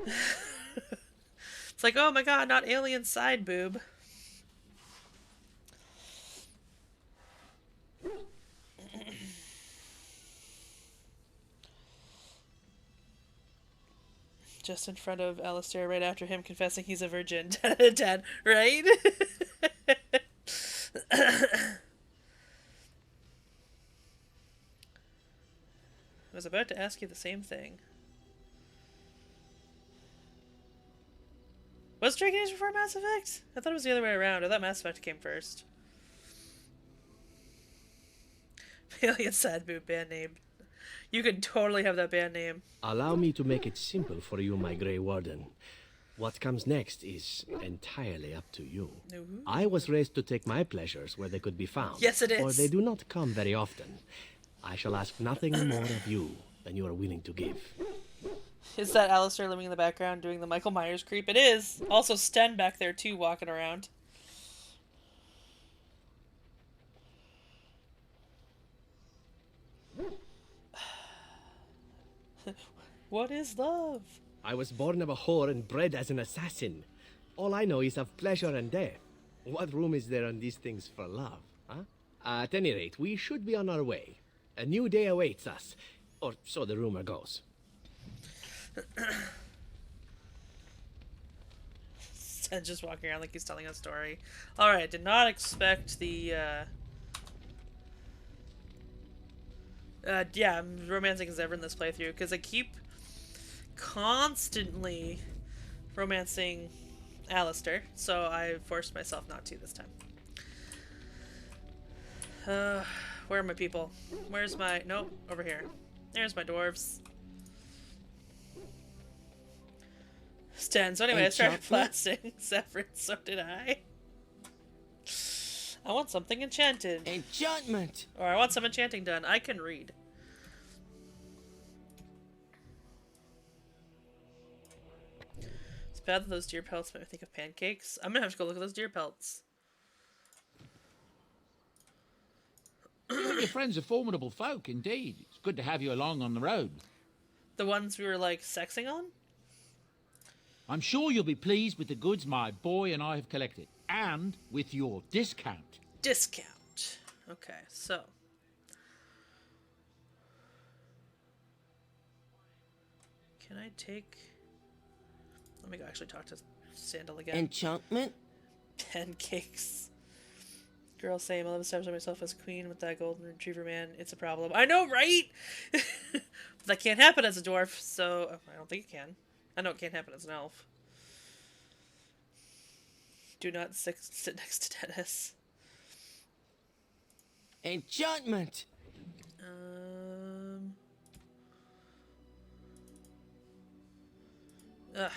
It's like, oh my god, not alien side boob. Just in front of Alistair right after him confessing he's a virgin. 10 out of 10, right? I was about to ask you the same thing. Was Dragon Age before Mass Effect? I thought it was the other way around. I thought Mass Effect came first. Alien Sad Boob band name. You could totally have that band name. Allow me to make it simple for you, my Grey Warden. What comes next is entirely up to you. Ooh. I was raised to take my pleasures where they could be found. Yes, it For is. they do not come very often. I shall ask nothing more of you than you are willing to give. Is that Alistair living in the background doing the Michael Myers creep? It is. Also Sten back there too, walking around. What is love? I was born of a whore and bred as an assassin. All I know is of pleasure and death. What room is there on these things for love, huh? At any rate, we should be on our way. A new day awaits us. Or so the rumor goes. Sten just walking around like he's telling a story. Alright, did not expect the, yeah, I'm romancing as ever in this playthrough, because I keep constantly romancing Alistair, so I forced myself not to this time. Where are my people? Where's my... Nope, over here. There's my dwarves. Sten, so anyway, I started blasting Zephyr, so did I. I want something enchanted. Enchantment! Or I want some enchanting done. I can read. It's bad that those deer pelts make me think of pancakes. I'm gonna have to go look at those deer pelts. You and your friends are formidable folk, indeed. It's good to have you along on the road. The ones we were, like, sexing on? I'm sure you'll be pleased with the goods my boy and I have collected, and with your discount. Discount. Okay, so. Can I take... Let me go actually talk to Sandal again. Enchantment? Pancakes. Girl saying 11 steps on myself as queen with that golden retriever man. It's a problem. I know, right? But that can't happen as a dwarf, so... I don't think it can. I know it can't happen as an elf. Do not sit next to Dennis. Enchantment! Ugh.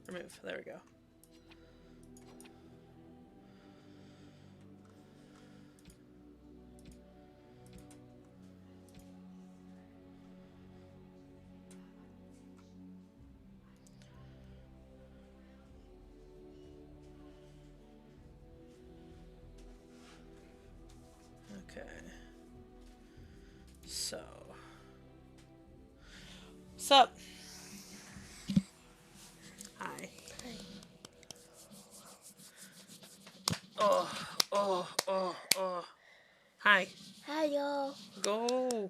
Remove. There we go. Okay. So. What's up? Hi. Oh. Hi. Hello. Go.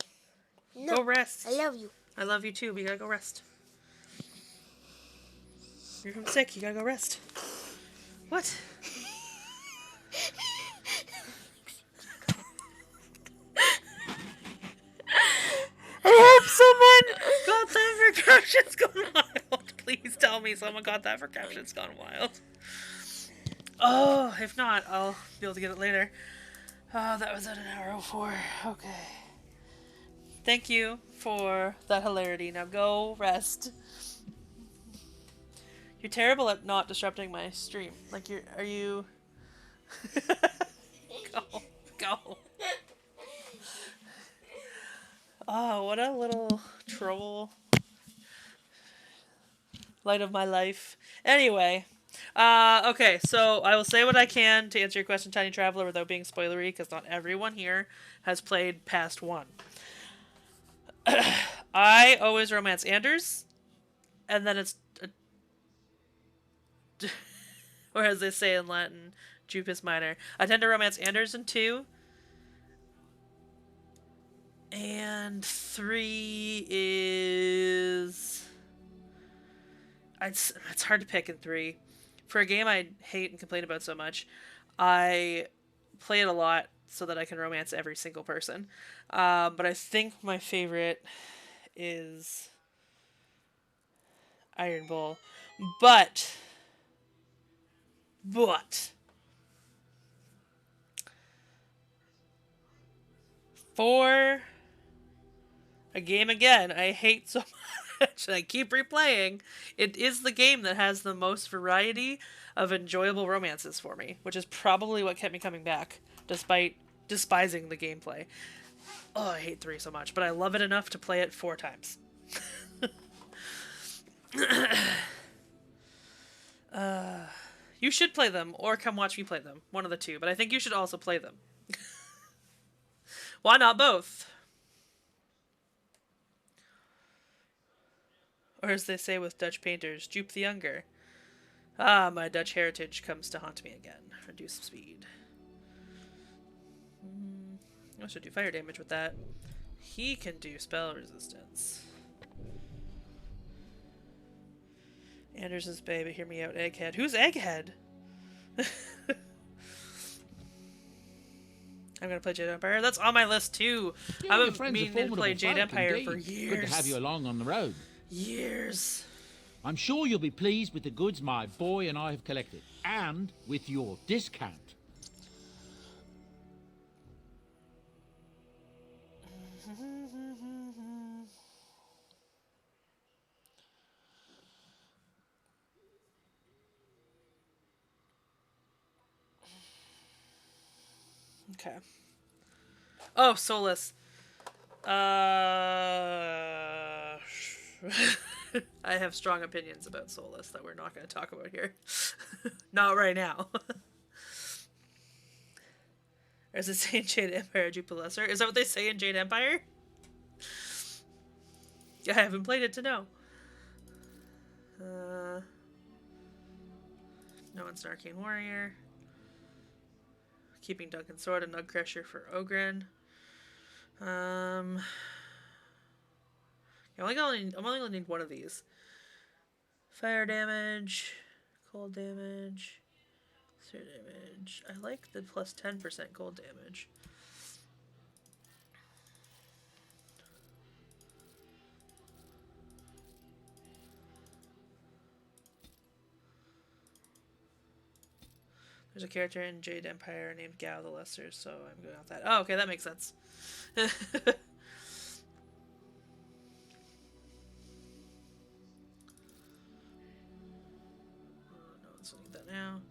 No, Go rest. I love you. I love you too, but you gotta go rest. You're sick, you gotta go rest. What? I hope someone got that for Captions Gone Wild. Please tell me someone got that for Captions Gone Wild. Oh, if not, I'll be able to get it later. Oh, that was at an hour 04. Okay. Thank you for that hilarity. Now go rest. You're terrible at not disrupting my stream. Like, are you... Go. Oh, what a little troll. Light of my life. Anyway. Okay, so I will say what I can to answer your question, Tiny Traveler, without being spoilery, because not everyone here has played past 1. I always romance Anders, and then it's... or as they say in Latin, Jupus Minor. I tend to romance Anders in 2, and 3 is... It's hard to pick in 3. For a game I hate and complain about so much, I play it a lot so that I can romance every single person. But I think my favorite is Iron Bull. But for a game again I hate so much and I keep replaying, it is the game that has the most variety of enjoyable romances for me, which is probably what kept me coming back, despite despising the gameplay. Oh, I hate 3 so much, but I love it enough to play it 4 times. You should play them, or come watch me play them. One of the two, but I think you should also play them. Why not both? Or as they say with Dutch painters, Jupe the Younger. Ah, my Dutch heritage comes to haunt me again. Reduce speed. I should do fire damage with that. He can do spell resistance. Anderson's baby, hear me out, Egghead. Who's Egghead? I'm gonna play Jade Empire. That's on my list too. Yeah, I've your been friend's a meaning to formidable play Jade folk, Empire indeed. for years. Good to have you along on the road. Years. I'm sure you'll be pleased with the goods my boy and I have collected, and with your discount. Okay. Oh, Solus. I have strong opinions about Solus that we're not going to talk about here. Not right now. Or is it say in Jade Empire, Jupe Lesser? Is that what they say in Jade Empire? I haven't played it to know. No one's an Arcane Warrior. Keeping Duncan's Sword and Nugcrusher for Ogren. I'm only gonna need one of these. Fire damage, cold damage, seer damage. I like the plus 10% cold damage. There's a character in Jade Empire named Gao the Lesser, so I'm going with that. Oh, okay, that makes sense. No one's need that now.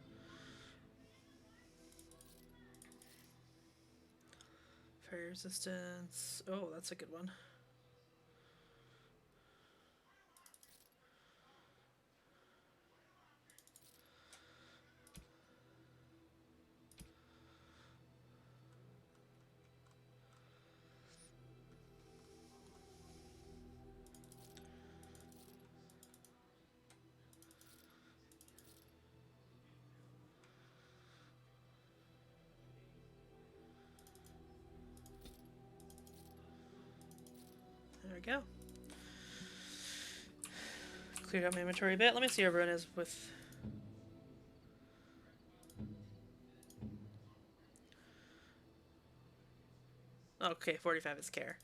Fire resistance. Oh, that's a good one. we go. Cleared out my inventory a bit. Let me see where everyone is with... Okay, 45 is care.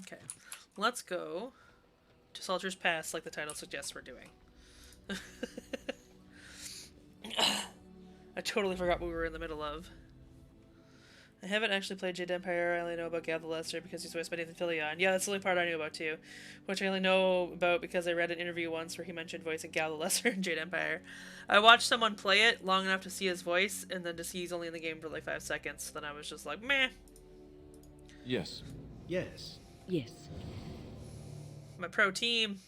Okay, let's go to Sulcher's Pass like the title suggests we're doing. I totally forgot what we were in the middle of. I haven't actually played Jade Empire. I only know about Gav the Lesser because he's voiced by Nathan Fillion. Yeah, that's the only part I knew about too. Which I only know about because I read an interview once where he mentioned voicing Gav the Lesser in Jade Empire. I watched someone play it long enough to see his voice, and then to see he's only in the game for like 5 seconds. Then I was just like, meh. Yes. Yes. Yes. My pro team.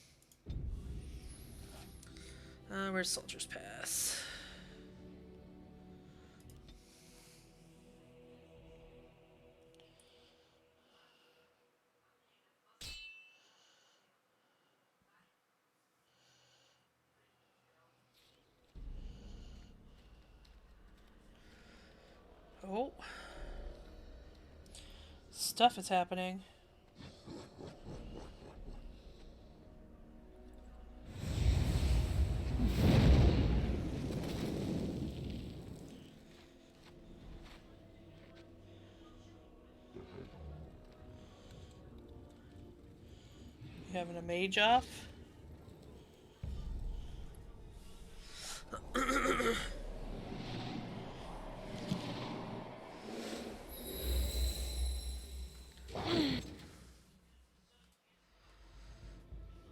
Where's Soldier's Pass? Oh. Stuff is happening. You having a mage off?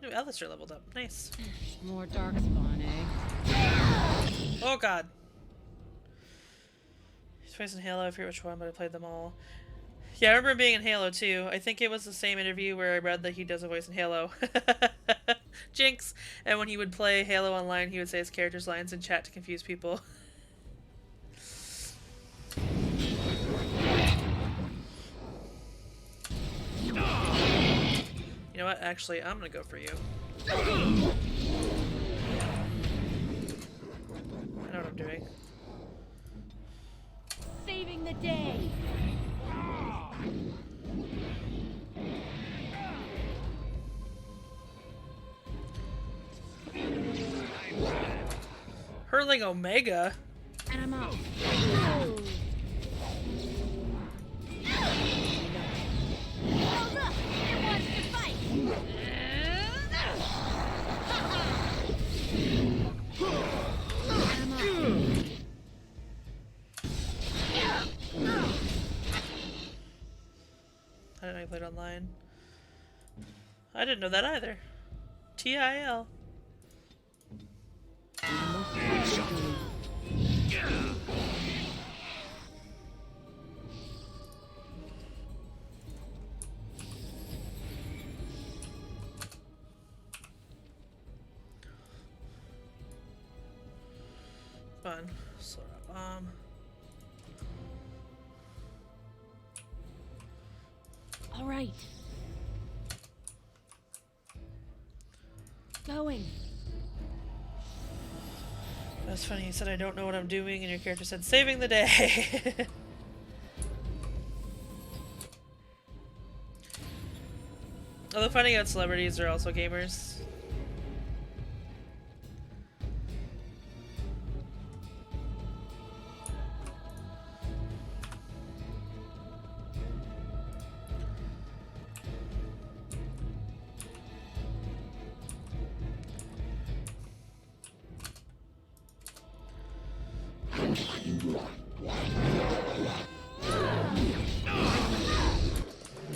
Ooh, Alistair leveled up. Nice. More dark spawning. Oh god. He's facing Halo. I forget which one, but I played them all. Yeah, I remember him being in Halo too. I think it was the same interview where I read that he does a voice in Halo. Jinx! And when he would play Halo online, he would say his character's lines in chat to confuse people. You know what? Actually, I'm gonna go for you. I know what I'm doing. Saving the day. Hurling Omega? And I'm out. Oh, look! It wants to fight! And I'm out. I didn't know you played online. I didn't know that either. TIL. Fun. Slow up bomb. All right. Going. That's funny, you said I don't know what I'm doing, and your character said, saving the day! Although finding out celebrities are also gamers.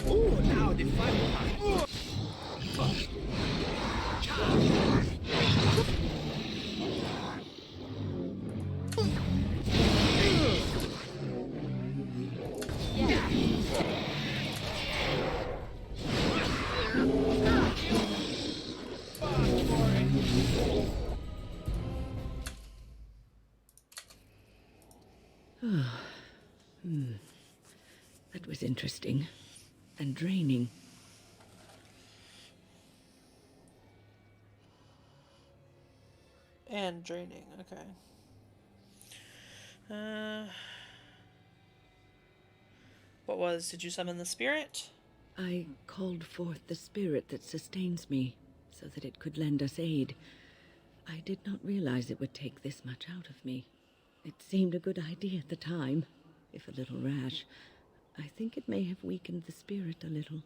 Oh, now the fun part. That was interesting. And draining. And draining, okay. Did you summon the spirit? I called forth the spirit that sustains me, so that it could lend us aid. I did not realize it would take this much out of me. It seemed a good idea at the time, if a little rash. I think it may have weakened the spirit a little.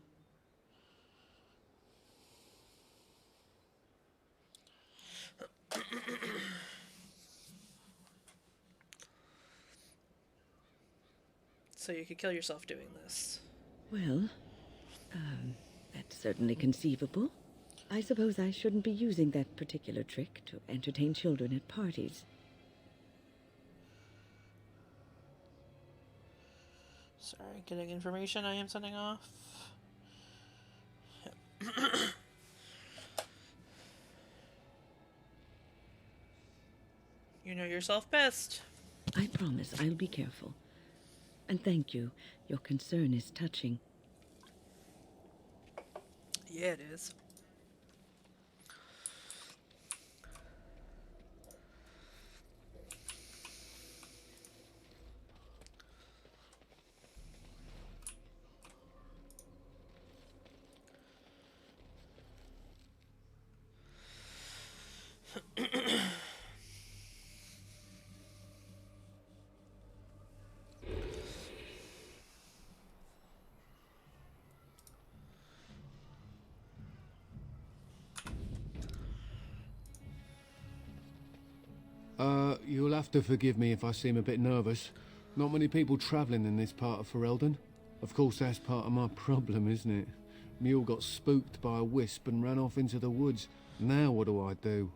So you could kill yourself doing this. Well, that's certainly conceivable. I suppose I shouldn't be using that particular trick to entertain children at parties. Sorry, getting information I am sending off. You know yourself best. I promise I'll be careful. And thank you. Your concern is touching. Yeah, it is. You'll have to forgive me if I seem a bit nervous. Not many people travelling in this part of Ferelden. Of course, that's part of my problem, isn't it? Mule got spooked by a wisp and ran off into the woods. Now what do I do?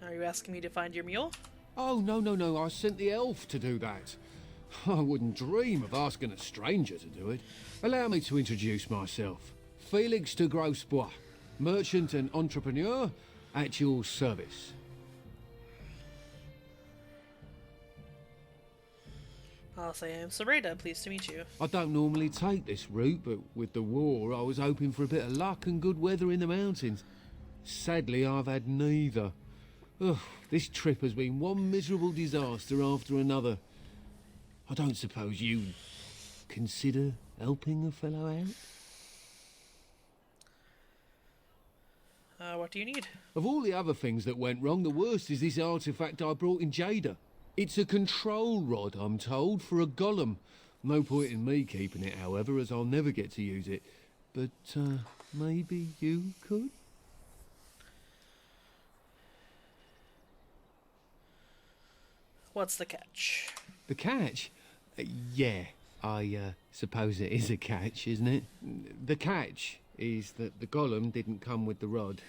Are you asking me to find your mule? Oh, no, I sent the elf to do that. I wouldn't dream of asking a stranger to do it. Allow me to introduce myself. Felix de Grosbois, merchant and entrepreneur at your service. I'll say I'm Serena, pleased to meet you. I don't normally take this route, but with the war, I was hoping for a bit of luck and good weather in the mountains. Sadly, I've had neither. Ugh, this trip has been one miserable disaster after another. I don't suppose you'd consider helping a fellow out? What do you need? Of all the other things that went wrong, the worst is this artifact I brought in Jada. It's a control rod, I'm told, for a golem. No point in me keeping it, however, as I'll never get to use it. But, maybe you could? What's the catch? The catch? Yeah, I suppose it is a catch, isn't it? The catch is that the golem didn't come with the rod.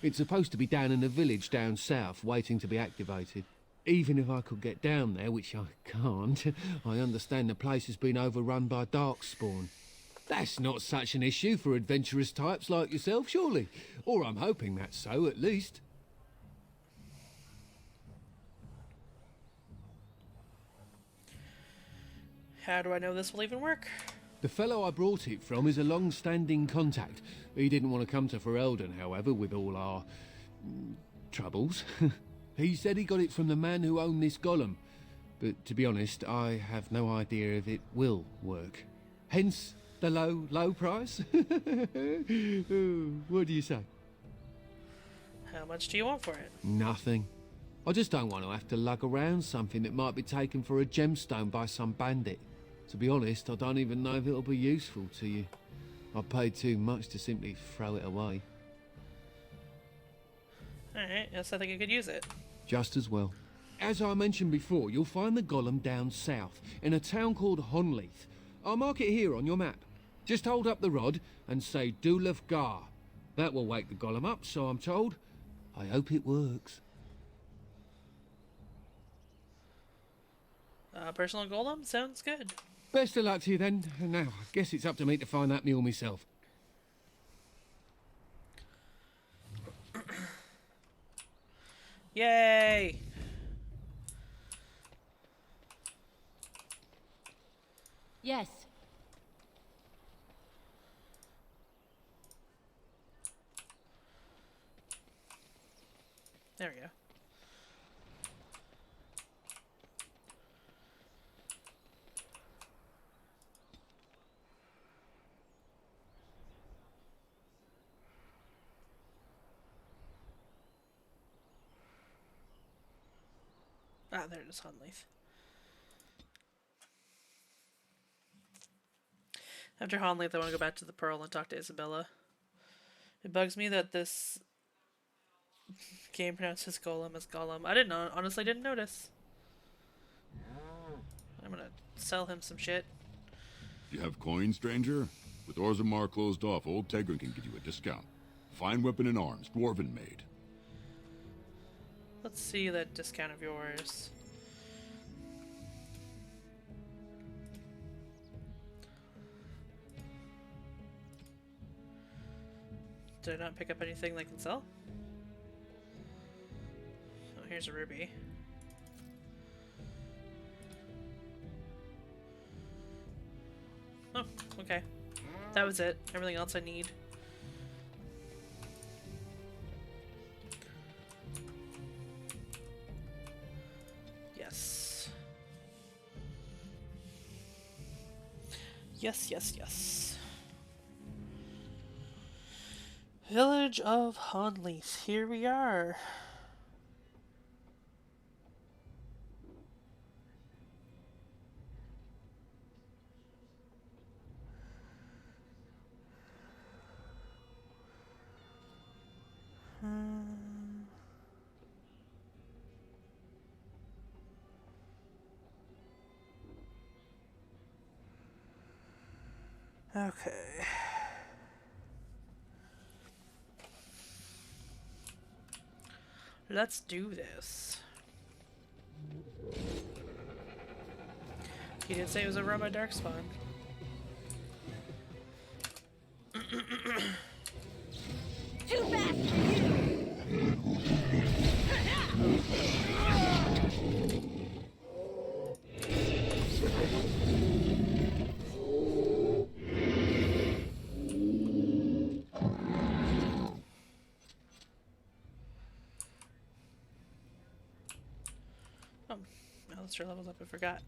It's supposed to be down in a village down south, waiting to be activated. Even if I could get down there, which I can't, I understand the place has been overrun by darkspawn. That's not such an issue for adventurous types like yourself, surely? Or I'm hoping that's so, at least. How do I know this will even work? The fellow I brought it from is a long-standing contact. He didn't want to come to Ferelden, however, with all our troubles. He said he got it from the man who owned this golem. But to be honest, I have no idea if it will work. Hence the low price. Ooh, what do you say? How much do you want for it? Nothing. I just don't want to have to lug around something that might be taken for a gemstone by some bandit. To be honest, I don't even know if it'll be useful to you. I paid too much to simply throw it away. Alright, yes, I think I could use it. Just as well. As I mentioned before, you'll find the golem down south, in a town called Honleith. I'll mark it here on your map. Just hold up the rod and say Dulaf Gar. That will wake the golem up, so I'm told. I hope it works. Personal golem? Sounds good. Best of luck to you then. Now, I guess it's up to me to find that mule myself. Yay! Yes. There we go. Ah, there it is, Honleith. After Honleith, I want to go back to the Pearl and talk to Isabella. It bugs me that this game pronounces Golem as Gollum. I didn't know. Honestly, didn't notice. I'm gonna sell him some shit. You have coin, stranger? With Orzammar closed off, old Tegrin can give you a discount. Fine weapon and arms, dwarven made. Let's see that discount of yours. Did I not pick up anything they can sell? Oh, here's a ruby. Oh, okay. That was it. Everything else I need. Yes. Yes, yes, yes. Village of Honleith. Here we are. Okay. Let's do this. He did say it was a Roma Darkspawn. Too fast for you! Oh, Alistair levels up, I forgot.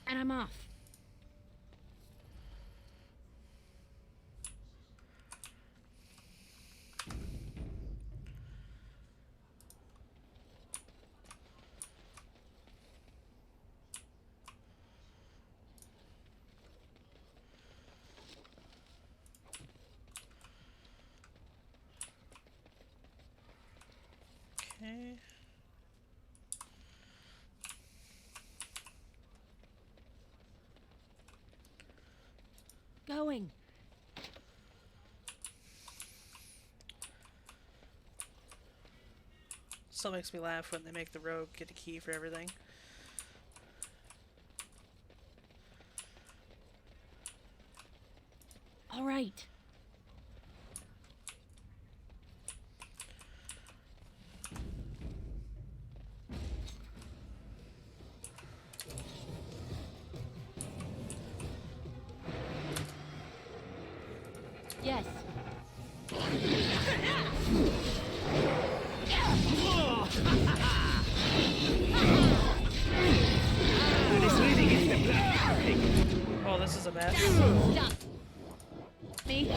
And I'm off. Okay. Going. Still makes me laugh when they make the rogue get a key for everything. All right. Yes. This really gets the blood. This is a mess. Stop. Me.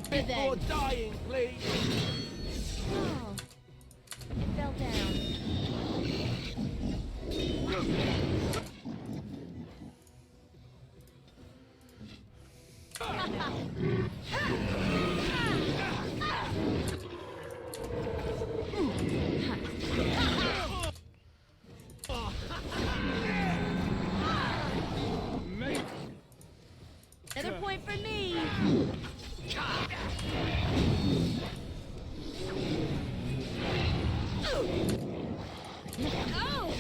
Before dying, please. Oh, it fell down. Another point for me. Oh!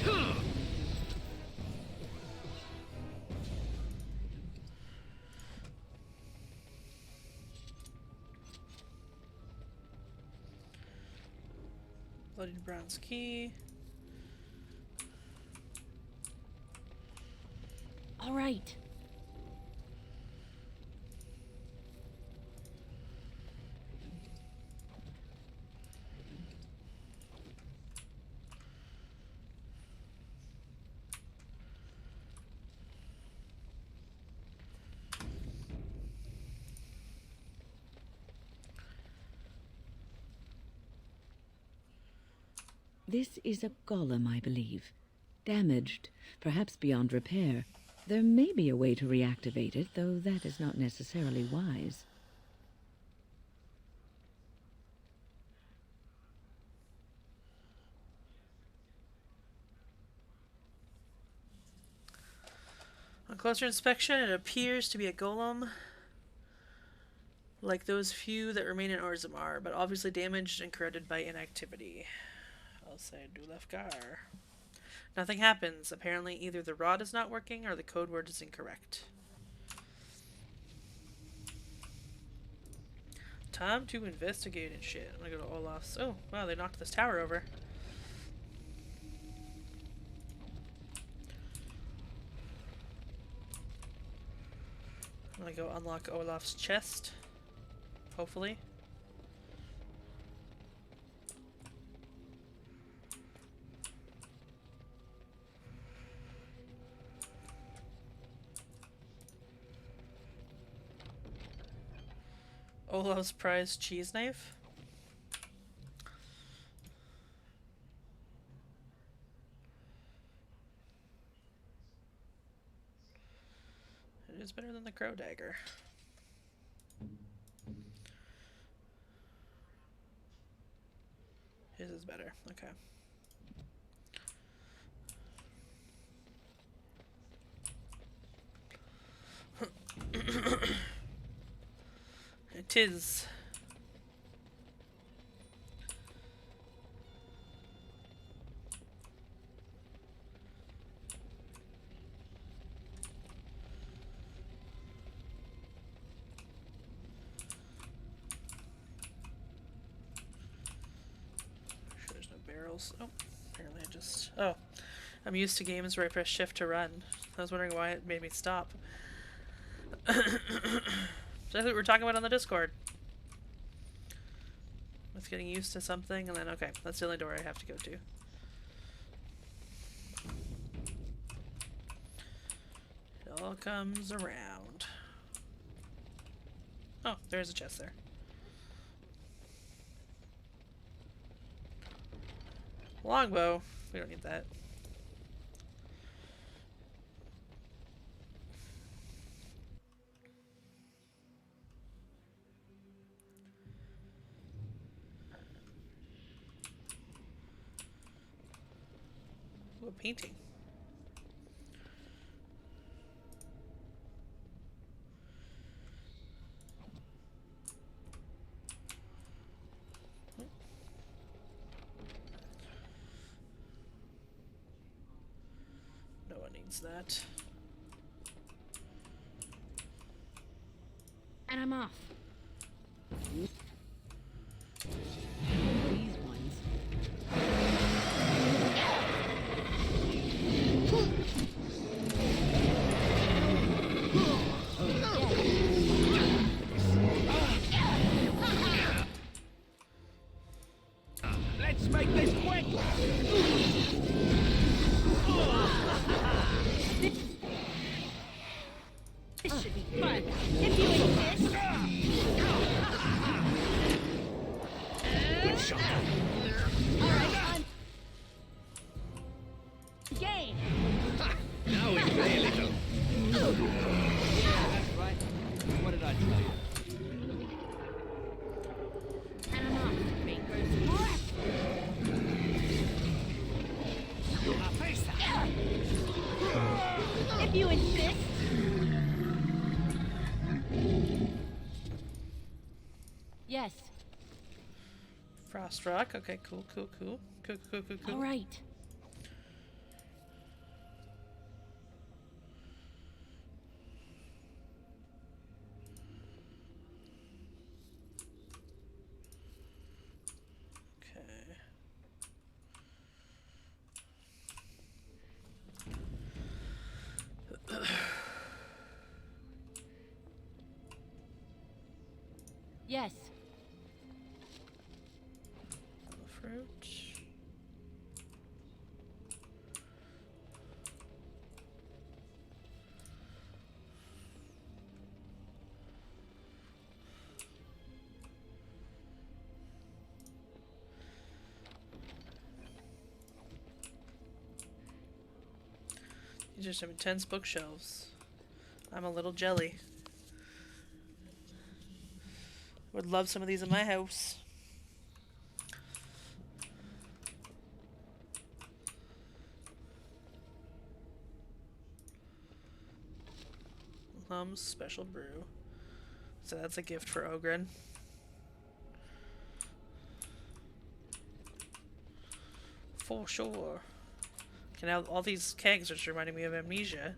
Bloody bronze key. All right. This is a golem, I believe. Damaged, perhaps beyond repair. There may be a way to reactivate it, though that is not necessarily wise. On closer inspection, it appears to be a golem, like those few that remain in Orzammar, but obviously damaged and corroded by inactivity. I'll say Dulefgar. Nothing happens. Apparently either the rod is not working or the code word is incorrect. Time to investigate and shit. I'm gonna go to Olaf's. Oh, wow, they knocked this tower over. I'm gonna go unlock Olaf's chest. Hopefully. Olaf's prized cheese knife. It is better than the crow dagger. His is better. Okay. It is. Sure there's no barrels. Oh, apparently I just... Oh, I'm used to games where I press shift to run. I was wondering why it made me stop. That's what we were talking about on the Discord. With getting used to something, and then, okay, that's the only door I have to go to. It all comes around. Oh, there's a chest there. Longbow. We don't need that. Ooh, a painting. No one needs that. And I'm off. These ones. Yes. Game. Now we play a little. That's right. What did I tell you? If you insist. Yes. Frost rock. Okay, cool, cool, cool. Cool, cool, cool, cool. All right. Okay. Yes. Fruit. These are some intense bookshelves. I'm a little jelly. Would love some of these in my house. Special brew. So that's a gift for Ogren. For sure. Okay, now all these kegs are just reminding me of amnesia.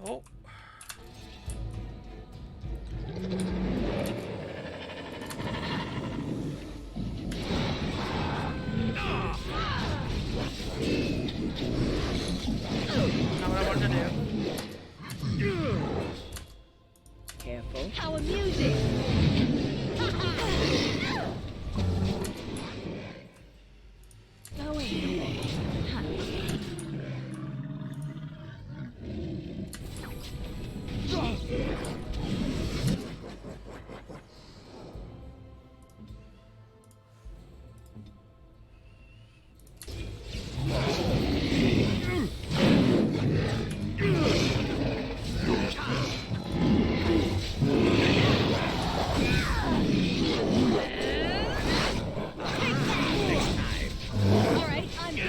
Oh. Not what I wanted to do. Careful. How amusing! Going. All right, I'm good.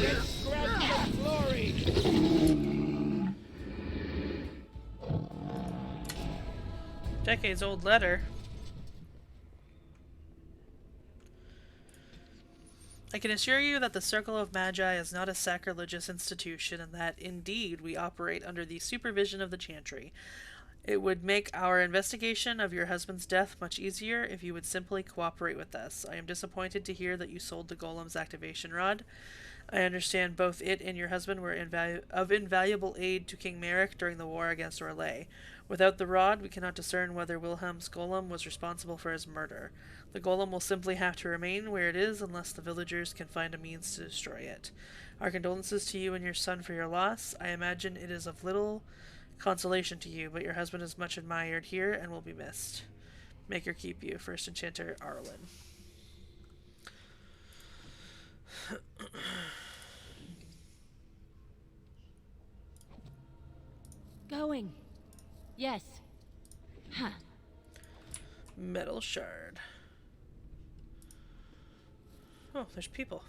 Let's grab some glory. Decades old letter. I can assure you that the Circle of Magi is not a sacrilegious institution and that, indeed, we operate under the supervision of the Chantry. It would make our investigation of your husband's death much easier if you would simply cooperate with us. I am disappointed to hear that you sold the Golem's activation rod. I understand both it and your husband were of invaluable aid to King Merrick during the war against Orlais. Without the rod, we cannot discern whether Wilhelm's golem was responsible for his murder. The golem will simply have to remain where it is unless the villagers can find a means to destroy it. Our condolences to you and your son for your loss. I imagine it is of little consolation to you, but your husband is much admired here and will be missed. Maker keep you. First Enchanter, Arlen. Going. Yes. Huh. Metal shard. Oh, there's people.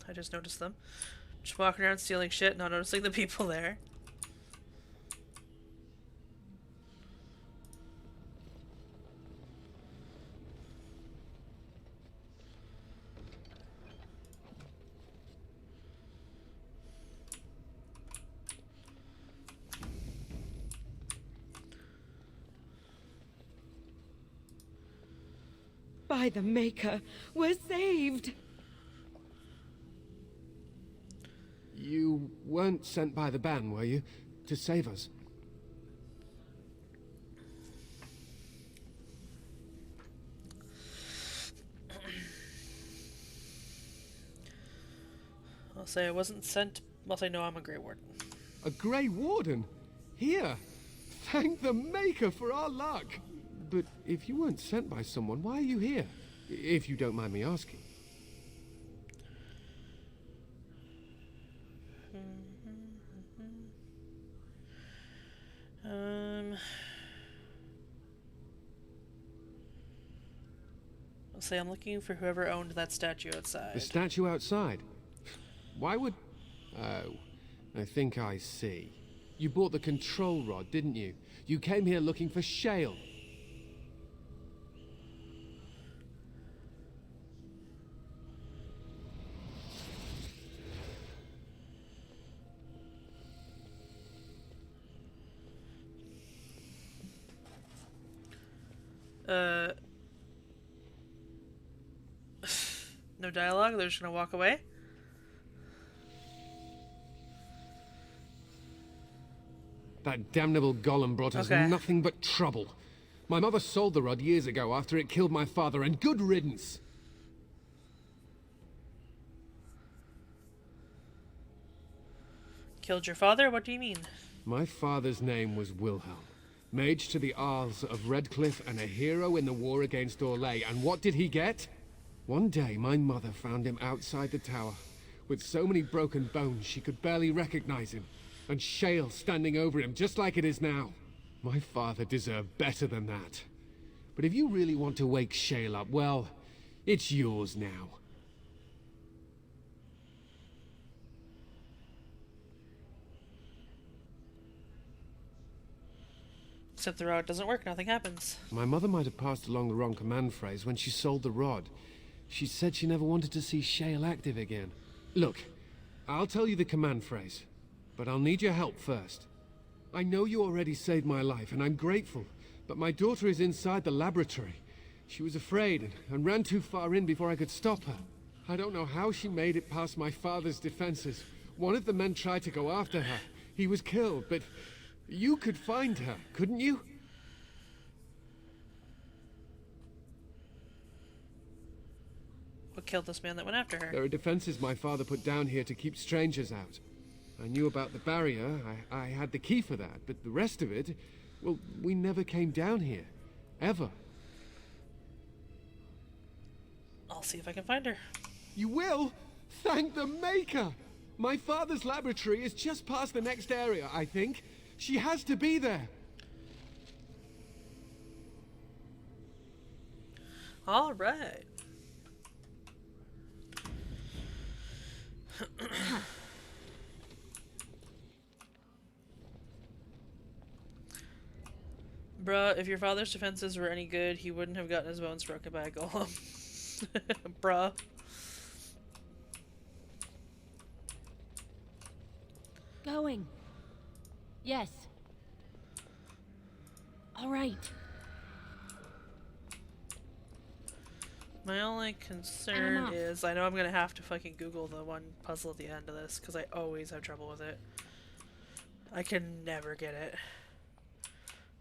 I just noticed them. Just walking around stealing shit, not noticing the people there. By the Maker, we're saved! You weren't sent by the ban, were you? To save us? I'll say I wasn't sent. I'll say no, I'm a Grey Warden. A Grey Warden? Here! Thank the Maker for our luck! But if you weren't sent by someone, why are you here? if you don't mind me asking. I'll say I'm looking for whoever owned that statue outside. The statue outside? Why would... Oh, I think I see. You bought the control rod, didn't you? You came here looking for shale. No dialogue, they're just gonna walk away? That damnable golem brought us nothing but trouble. My mother sold the rod years ago after it killed my father, and good riddance. Killed your father? What do you mean? My father's name was Wilhelm, mage to the Isles of Redcliffe and a hero in the war against Orlais. And what did he get? One day, my mother found him outside the tower, with so many broken bones she could barely recognize him, and shale standing over him just like it is now. My father deserved better than that. But if you really want to wake shale up, well, it's yours now. Except the rod doesn't work, nothing happens. My mother might have passed along the wrong command phrase when she sold the rod. She said she never wanted to see shale active again. Look, I'll tell you the command phrase, but I'll need your help first. I know you already saved my life, and I'm grateful, but my daughter is inside the laboratory. She was afraid and ran too far in before I could stop her. I don't know how she made it past my father's defenses. One of the men tried to go after her. He was killed, but you could find her, couldn't you? What killed this man that went after her? There are defenses my father put down here to keep strangers out. I knew about the barrier, I had the key for that, but the rest of it, well, we never came down here. Ever. I'll see if I can find her. You will? Thank the Maker! My father's laboratory is just past the next area, I think. She has to be there. All right. Bruh, if your father's defenses were any good, he wouldn't have gotten his bones broken by a golem. Bruh. Going. Yes. All right. My only concern is I know I'm gonna have to fucking Google the one puzzle at the end of this because I always have trouble with it. I can never get it.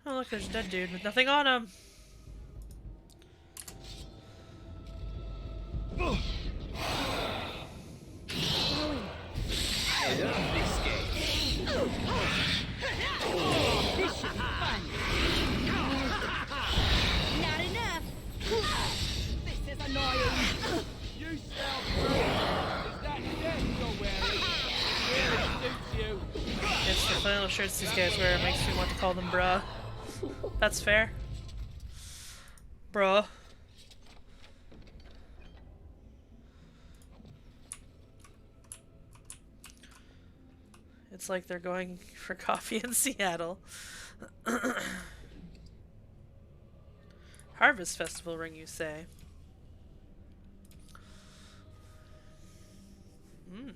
Oh look, there's a dead dude with nothing on him. Going. I love this game. This should be fun. Not enough. This is annoying. You smell fruit. Is that death you're wearing? Really suits you. It's the flannel shirts these guys wear. It makes me want to call them bruh. That's fair. Bruh. It's like they're going for coffee in Seattle. Harvest Festival ring, you say? Hmm.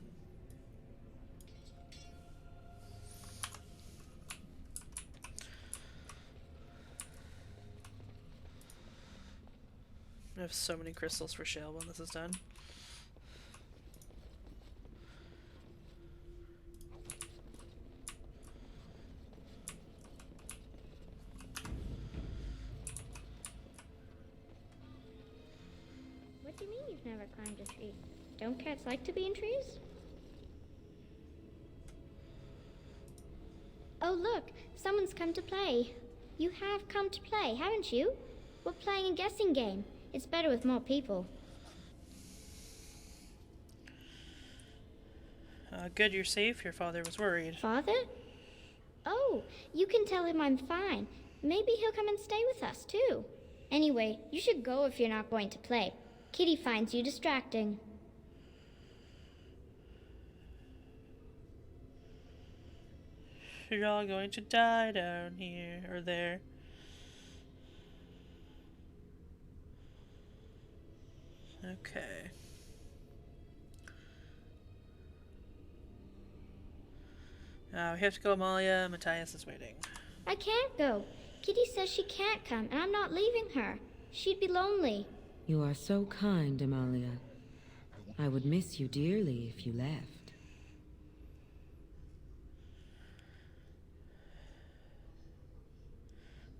I have so many crystals for shale when this is done. What do you mean you've never climbed a tree? Don't cats like to be in trees? Oh look, someone's come to play. You have come to play, haven't you? We're playing a guessing game. It's better with more people. Good, you're safe. Your father was worried. Father? Oh, you can tell him I'm fine. Maybe he'll come and stay with us, too. Anyway, you should go if you're not going to play. Kitty finds you distracting. You're all going to die down here or there. Okay. We have to go, Amalia. Matthias is waiting. I can't go. Kitty says she can't come, and I'm not leaving her. She'd be lonely. You are so kind, Amalia. I would miss you dearly if you left.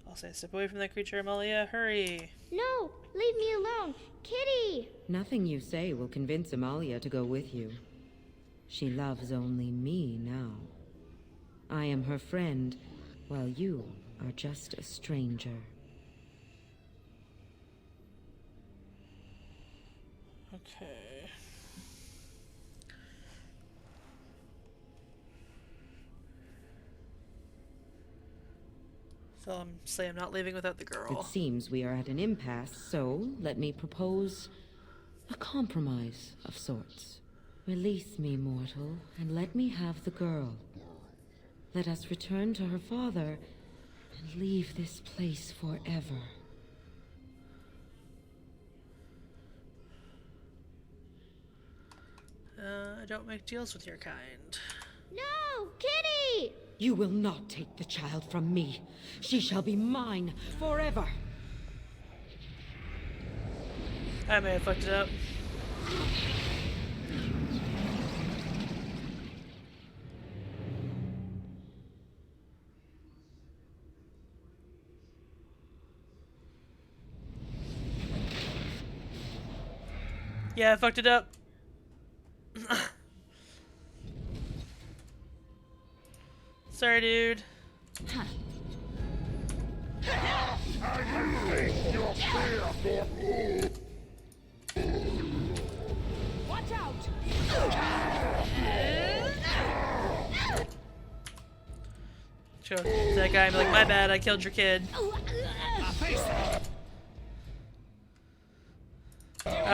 I'll say step away from that creature, Amalia. Hurry. No, leave me alone. Kitty! Nothing you say will convince Amalia to go with you. She loves only me now. I am her friend, while you are just a stranger. Okay. So I'm not leaving without the girl. It seems we are at an impasse, so let me propose a compromise of sorts. Release me, mortal, and let me have the girl. Let us return to her father and leave this place forever. I don't make deals with your kind. No! Kitty! You will not take the child from me. She shall be mine forever. I may have fucked it up. Yeah, I fucked it up. Sorry, dude. Watch out! Show that guy and be like, my bad, I killed your kid.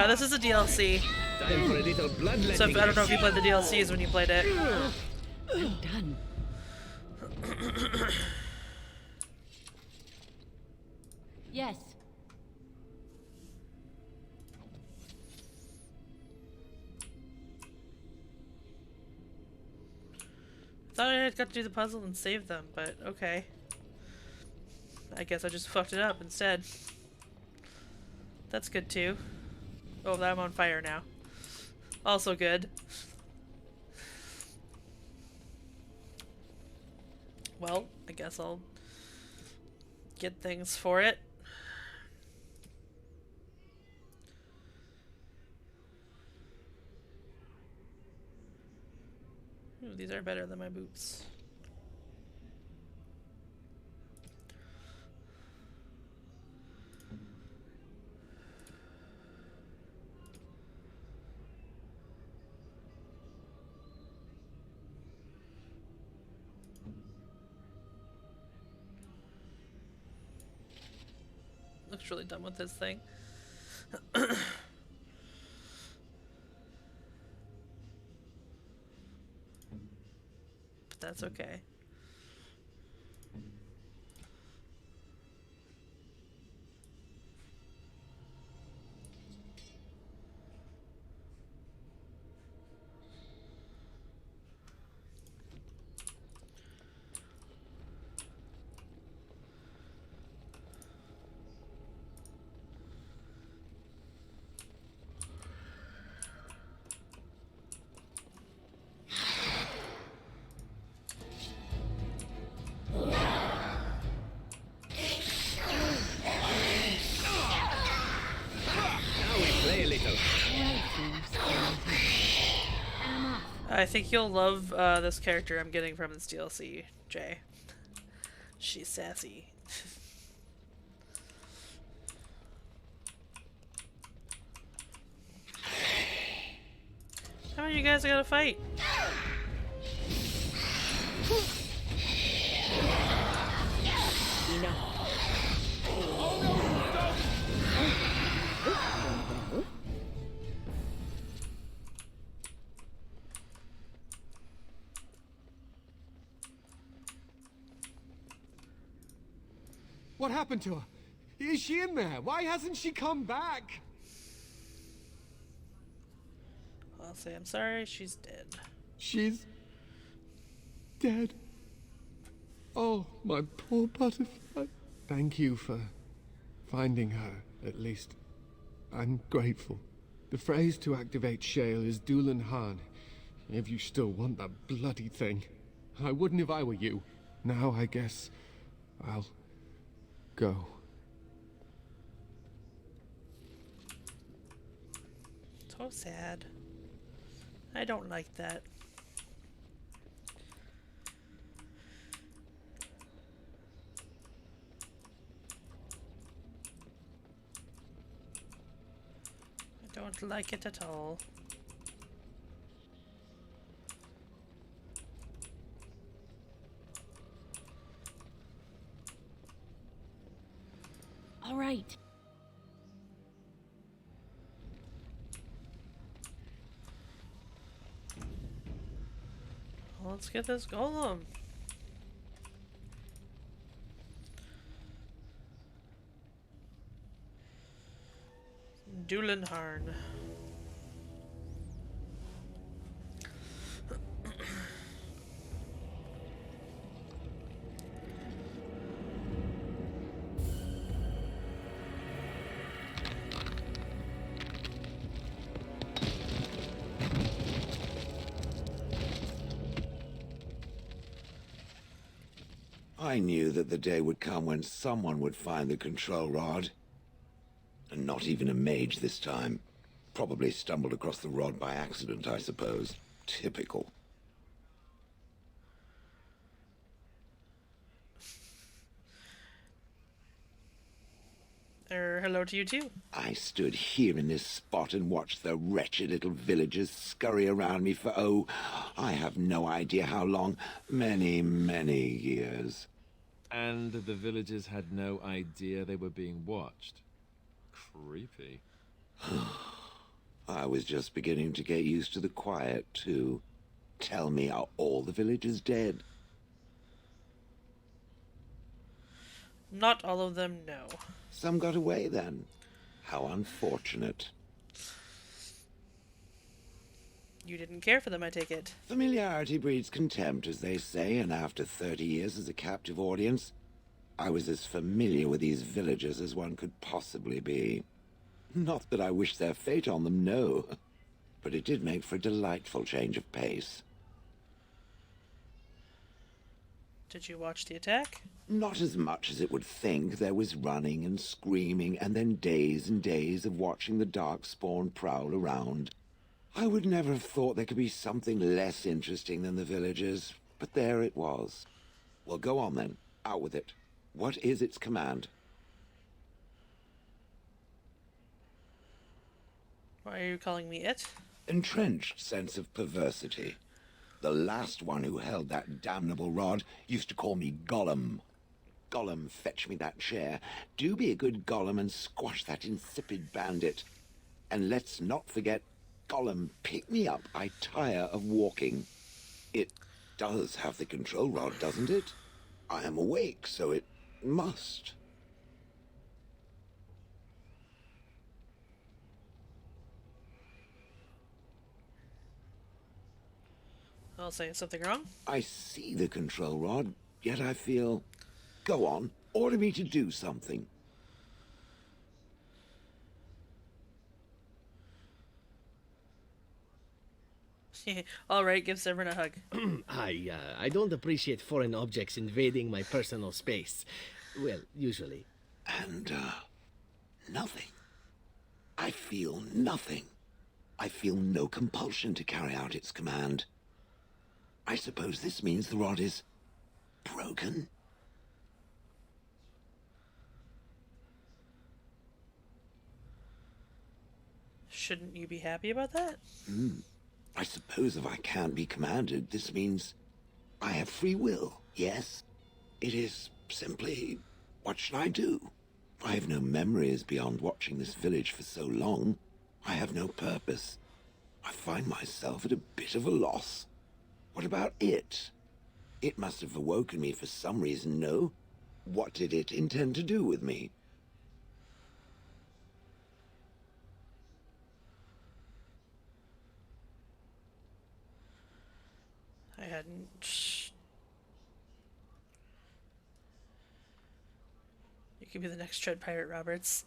This is a DLC. Time for a little bloodletting. So I don't know if you played the DLCs when you played it. I'm done. Yes. Thought I had got to do the puzzle and save them, but okay. I guess I just fucked it up instead. That's good too. Oh, I'm on fire now. Also good. Well, I guess I'll get things for it. Ooh, these are better than my boots. Looks really dumb with this thing. But that's okay. I think you'll love this character I'm getting from this DLC, Jay. She's sassy. on, you guys, I gotta fight. What happened to her? Is she in there? Why hasn't she come back? I'll say I'm sorry, she's dead. She's dead. Oh, my poor butterfly. Thank you for finding her, at least. I'm grateful. The phrase to activate Shale is Dulan Han, if you still want that bloody thing. I wouldn't if I were you. Now I guess I'll go. So sad. I don't like that. I don't like it at all. All right. Well, let's get this golem. Dulenharn. I knew that the day would come when someone would find the control rod. And not even a mage this time. Probably stumbled across the rod by accident, I suppose. Typical. Hello to you too. I stood here in this spot and watched the wretched little villagers scurry around me for, oh, I have no idea how long. Many, many years. And the villagers had no idea they were being watched. Creepy. I was just beginning to get used to the quiet, too. Tell me, are all the villagers dead? Not all of them, no. Some got away, then. How unfortunate. You didn't care for them, I take it. Familiarity breeds contempt, as they say, and after 30 years as a captive audience, I was as familiar with these villagers as one could possibly be. Not that I wish their fate on them, no. But it did make for a delightful change of pace. Did you watch the attack? Not as much as it would think. There was running and screaming, and then days and days of watching the darkspawn prowl around. I would never have thought there could be something less interesting than the villagers, but there it was. Well, go on then. Out with it. What is its command? Why are you calling me it? Entrenched sense of perversity. The last one who held that damnable rod used to call me Gollum. Gollum, fetch me that chair. Do be a good Gollum and squash that insipid bandit. And let's not forget, Gollum, pick me up. I tire of walking. It does have the control rod, doesn't it? I am awake, so it must. I'll say something wrong. I see the control rod, yet I feel... Go on, order me to do something. All right, give Severn a hug. I don't appreciate foreign objects invading my personal space. Well, usually. And, nothing. I feel nothing. I feel no compulsion to carry out its command. I suppose this means the rod is broken? Shouldn't you be happy about that? I suppose if I can't be commanded, this means I have free will, yes? It is simply, what should I do? I have no memories beyond watching this village for so long. I have no purpose. I find myself at a bit of a loss. What about it? It must have awoken me for some reason, no? What did it intend to do with me? I hadn't... You could be the next Dread Pirate Roberts.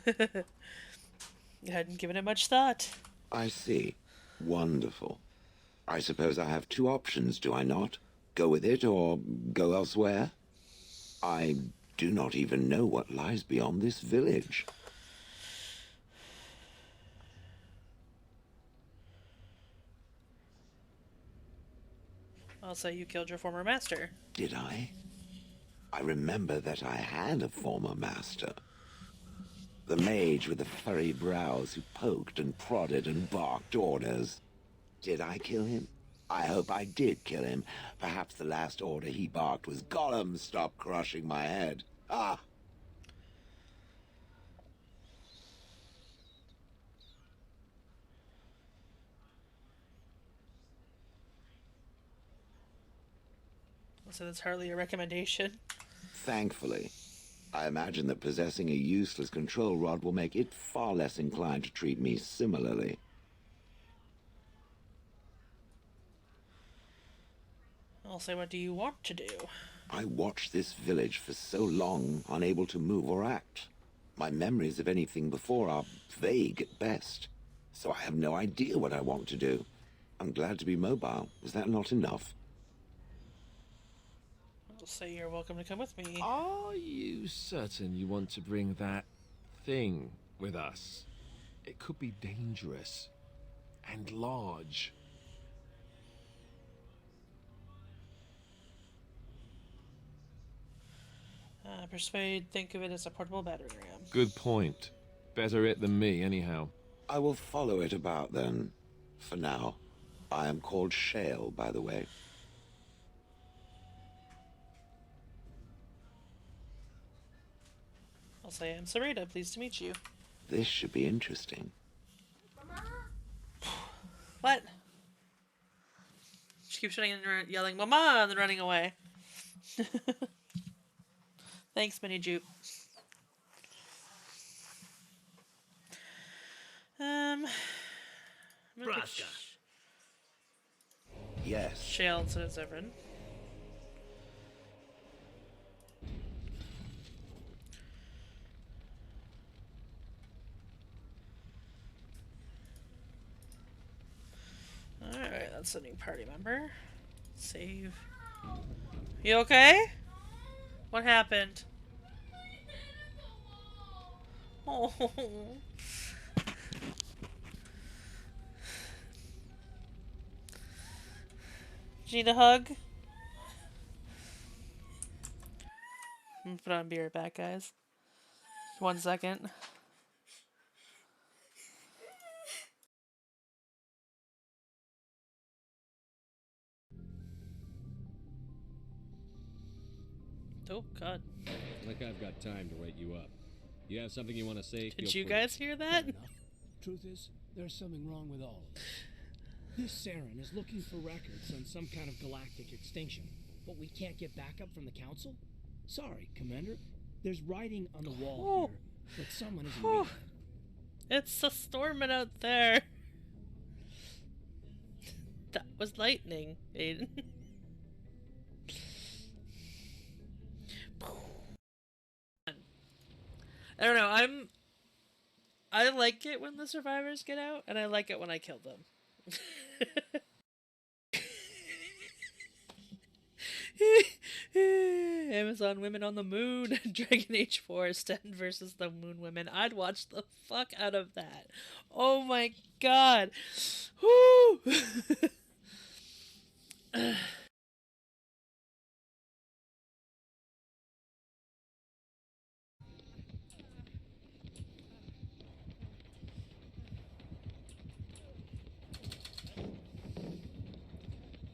You hadn't given it much thought. I see. Wonderful. I suppose I have two options, do I not? Go with it or go elsewhere? I do not even know what lies beyond this village. I'll say you killed your former master. Did I? I remember that I had a former master. The mage with the furry brows who poked and prodded and barked orders. Did I kill him? I hope I did kill him. Perhaps the last order he barked was, "Gollum, stop crushing my head." Ah! So that's hardly a recommendation. Thankfully. I imagine that possessing a useless control rod will make it far less inclined to treat me similarly. I'll say, what do you want to do? I watched this village for so long, unable to move or act. My memories of anything before are vague at best, so I have no idea what I want to do. I'm glad to be mobile. Is that not enough? I'll say you're welcome to come with me. Are you certain you want to bring that thing with us? It could be dangerous and large. Persuade, think of it as a portable battering ram. Good point. Better it than me, anyhow. I will follow it about then. For now. I am called Shale, by the way. I'll say I'm Sarita, pleased to meet you. This should be interesting. What? She keeps running and yelling, "Mama!" and then running away. Thanks, Mini Jupe. Braska. Yes. Shale instead of Zevran. Alright, that's a new party member. Save. You okay? What happened? Oh. Do you need a hug? I'm gonna put on beer back, guys. 1 second. Oh, God. Like I've got time to write you up. You have something you want to say? Did you guys hear that? Fair enough. Truth is, there's something wrong with all of this. This Saren is looking for records on some kind of galactic extinction, but we can't get backup from the Council? Sorry, Commander. There's writing on the wall here, but someone isn't reading it. It's a storming out there. That was lightning, Aiden. I don't know, I like it when the survivors get out, and I like it when I kill them. Amazon Women on the Moon, Dragon Age 4 Sten versus the Moon Women. I'd watch the fuck out of that. Oh my god. Woo!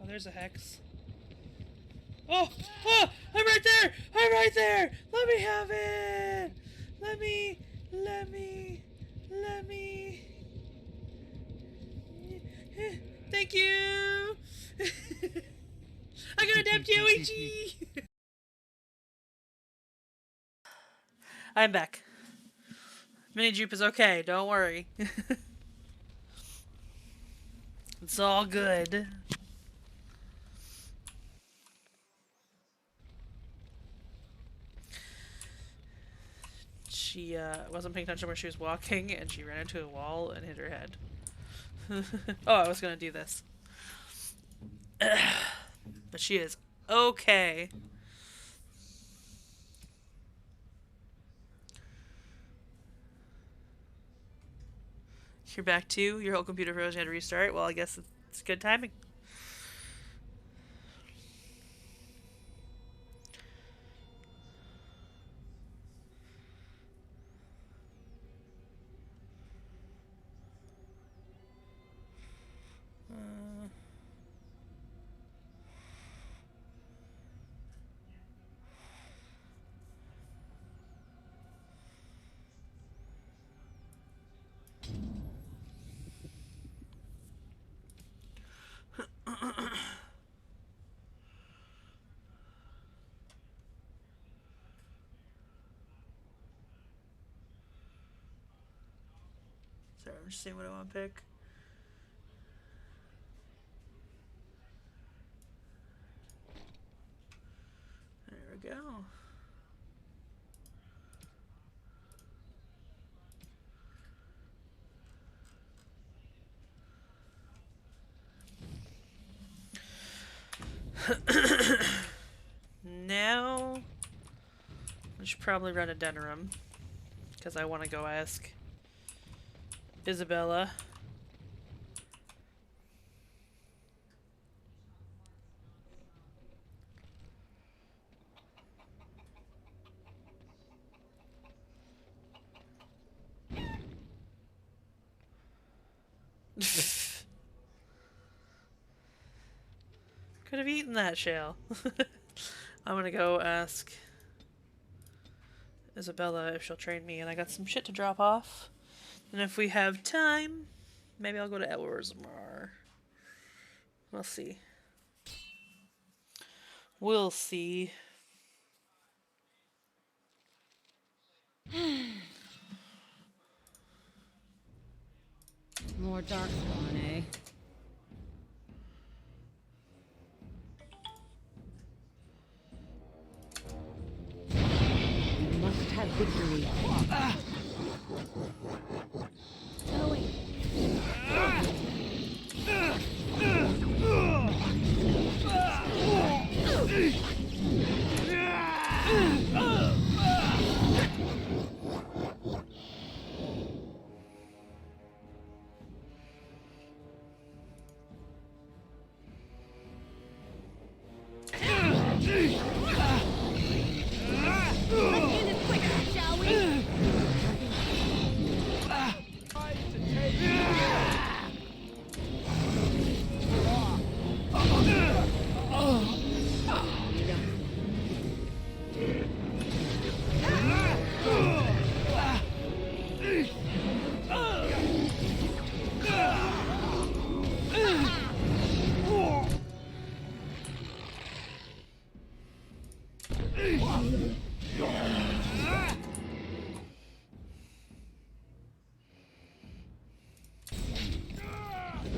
Oh, there's a hex. Oh! Oh! I'm right there! I'm right there! Let me have it! Let me... Thank you! I got a damn Yoichi! I'm back. Mini Jupe is okay, don't worry. It's all good. She wasn't paying attention where she was walking and she ran into a wall and hit her head. Oh, I was gonna do this. But she is okay. You're back too? Your whole computer froze, you had to restart? Well, I guess it's good timing. Sorry, I'm just seeing what I want to pick. There we go. Now, I should probably run a Denerim, because I want to go ask Isabella. Could have eaten that shell. I'm gonna go ask Isabella if she'll train me, and I got some shit to drop off. And if we have time, maybe I'll go to Elwormar. We'll see. We'll see. More darkspawn, eh? We must have victory. Going.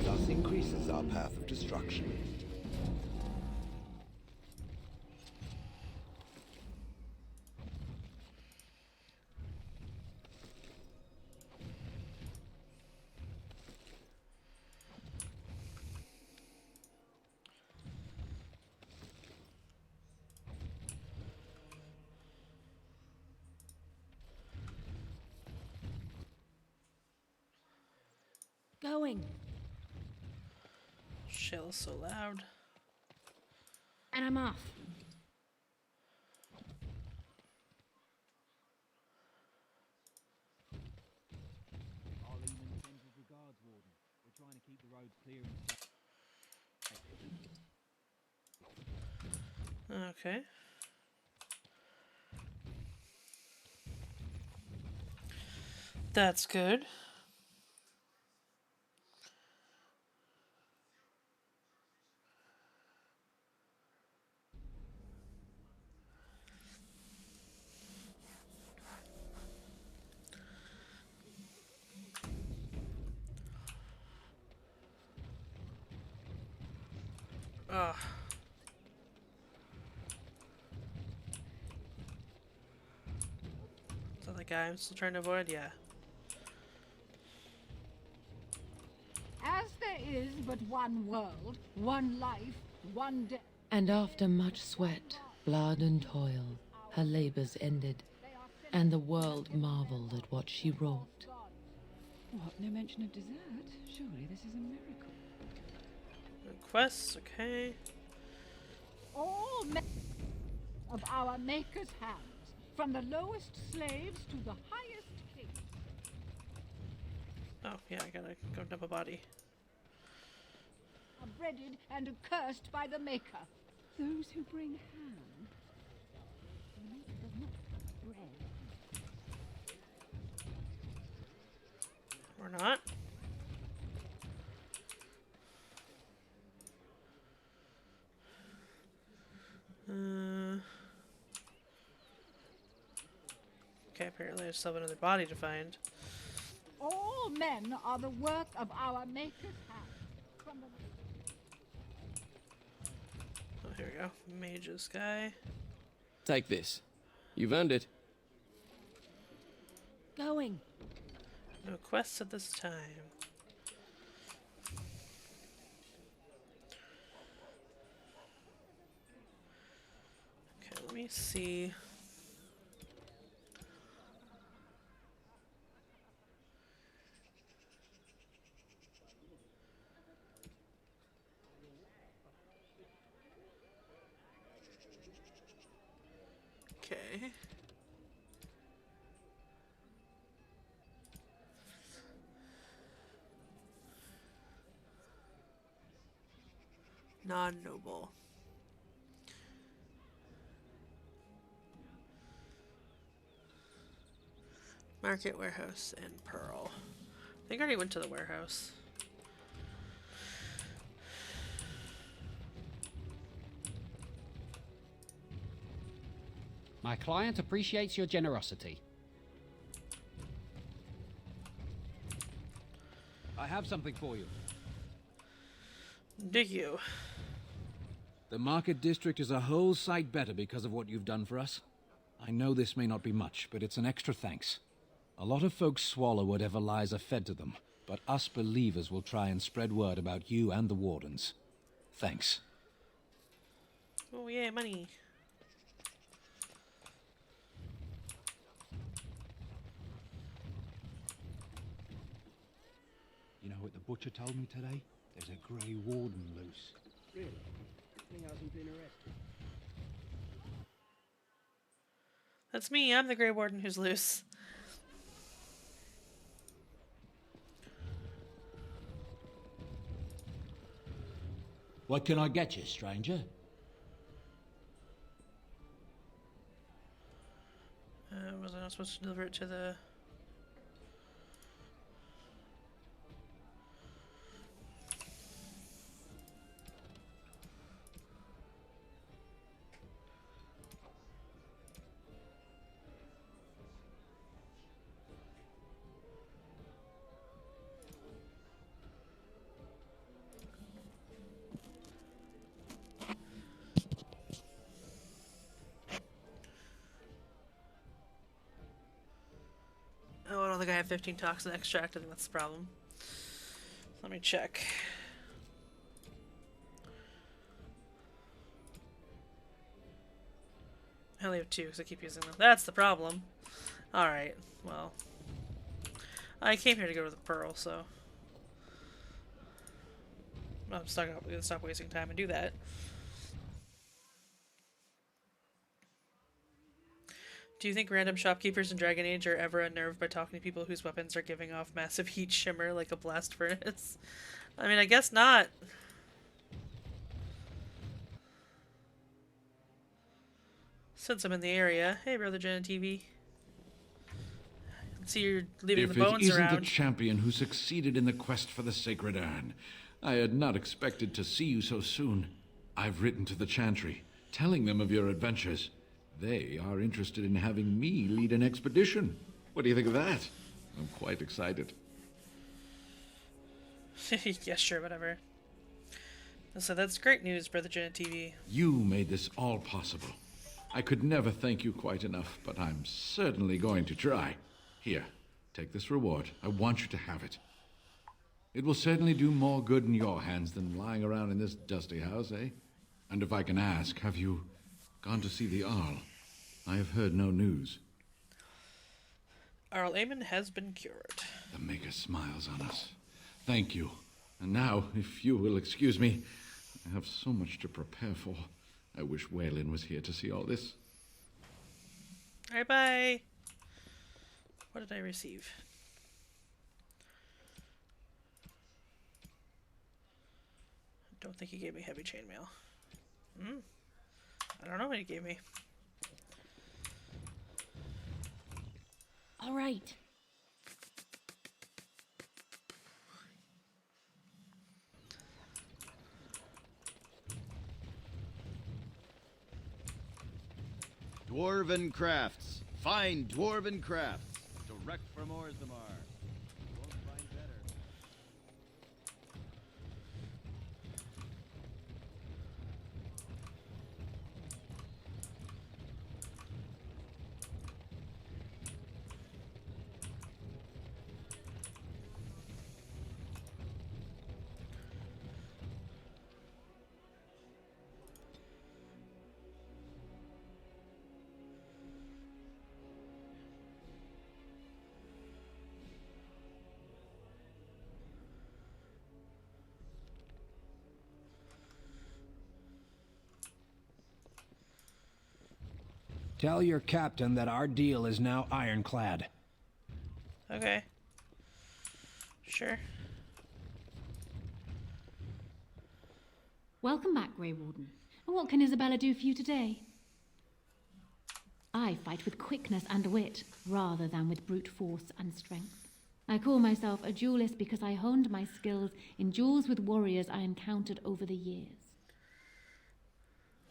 Thus increases our path of destruction. Going. Shell is so loud. And I'm off. Arlene and sends us the guards warden. We're trying to keep the roads clear and safe. Okay. That's good. Ugh. Is that the guy I'm still trying to avoid? Yeah. As there is but one world, one life, one death. And after much sweat, blood, and toil, her labors ended, and the world marveled at what she wrought. What? No mention of dessert? Surely this is a miracle. Quests, okay. All men of our Maker's hands, from the lowest slaves to the highest kings. Oh, yeah, I gotta go dump a body. Are breaded and accursed by the Maker. Those who bring ham. The Maker does not bread. Or not. Okay, apparently I still have another body to find. All men are the work of our Maker's hand. From the... Oh, here we go. Mage's guy. Take this. You've earned it. Going. No quests at this time. Okay, let me see. Okay. Non-noble. Market, warehouse, and pearl. I think I already went to the warehouse. My client appreciates your generosity. I have something for you. Do you? The market district is a whole sight better because of what you've done for us. I know this may not be much, but it's an extra thanks. A lot of folks swallow whatever lies are fed to them, but us believers will try and spread word about you and the wardens. Thanks. Oh yeah, money. You know what the butcher told me today? There's a grey warden loose. Really? He hasn't been arrested. That's me, I'm the Grey Warden who's loose. What can I get you, stranger? Was I not supposed to deliver it to the... Oh, I don't think I have 15 toxin extract. I think that's the problem. Let me check. I only have 2 because I keep using them. That's the problem. Alright, well. I came here to go to the Pearl, so... I'm gonna stop wasting time and do that. Do you think random shopkeepers in Dragon Age are ever unnerved by talking to people whose weapons are giving off massive heat shimmer like a blast furnace? I mean, I guess not. Since I'm in the area. Hey, Brother Jen TV. See, you're leaving If the bones it isn't around. the champion who succeeded in the quest for the sacred urn, I had not expected to see you so soon. I've written to the Chantry, telling them of your adventures. They are interested in having me lead an expedition. What do you think of that? I'm quite excited. Yeah, sure, whatever. So that's great news, Brother Jen TV. You made this all possible. I could never thank you quite enough, but I'm certainly going to try. Here, take this reward. I want you to have it. It will certainly do more good in your hands than lying around in this dusty house, eh? And if I can ask, have you gone to see the Arl? I have heard no news. Arl Aemon has been cured. The Maker smiles on us. Thank you. And now, if you will excuse me, I have so much to prepare for. I wish Waylon was here to see all this. Alright, bye. What did I receive? I don't think he gave me heavy chainmail. I don't know what he gave me. All right. Dwarven crafts. Fine dwarven crafts. Direct from Orzammar. You won't find better. Tell your captain that our deal is now ironclad. Okay. Sure. Welcome back, Grey Warden. And what can Isabella do for you today? I fight with quickness and wit, rather than with brute force and strength. I call myself a duelist because I honed my skills in duels with warriors I encountered over the years.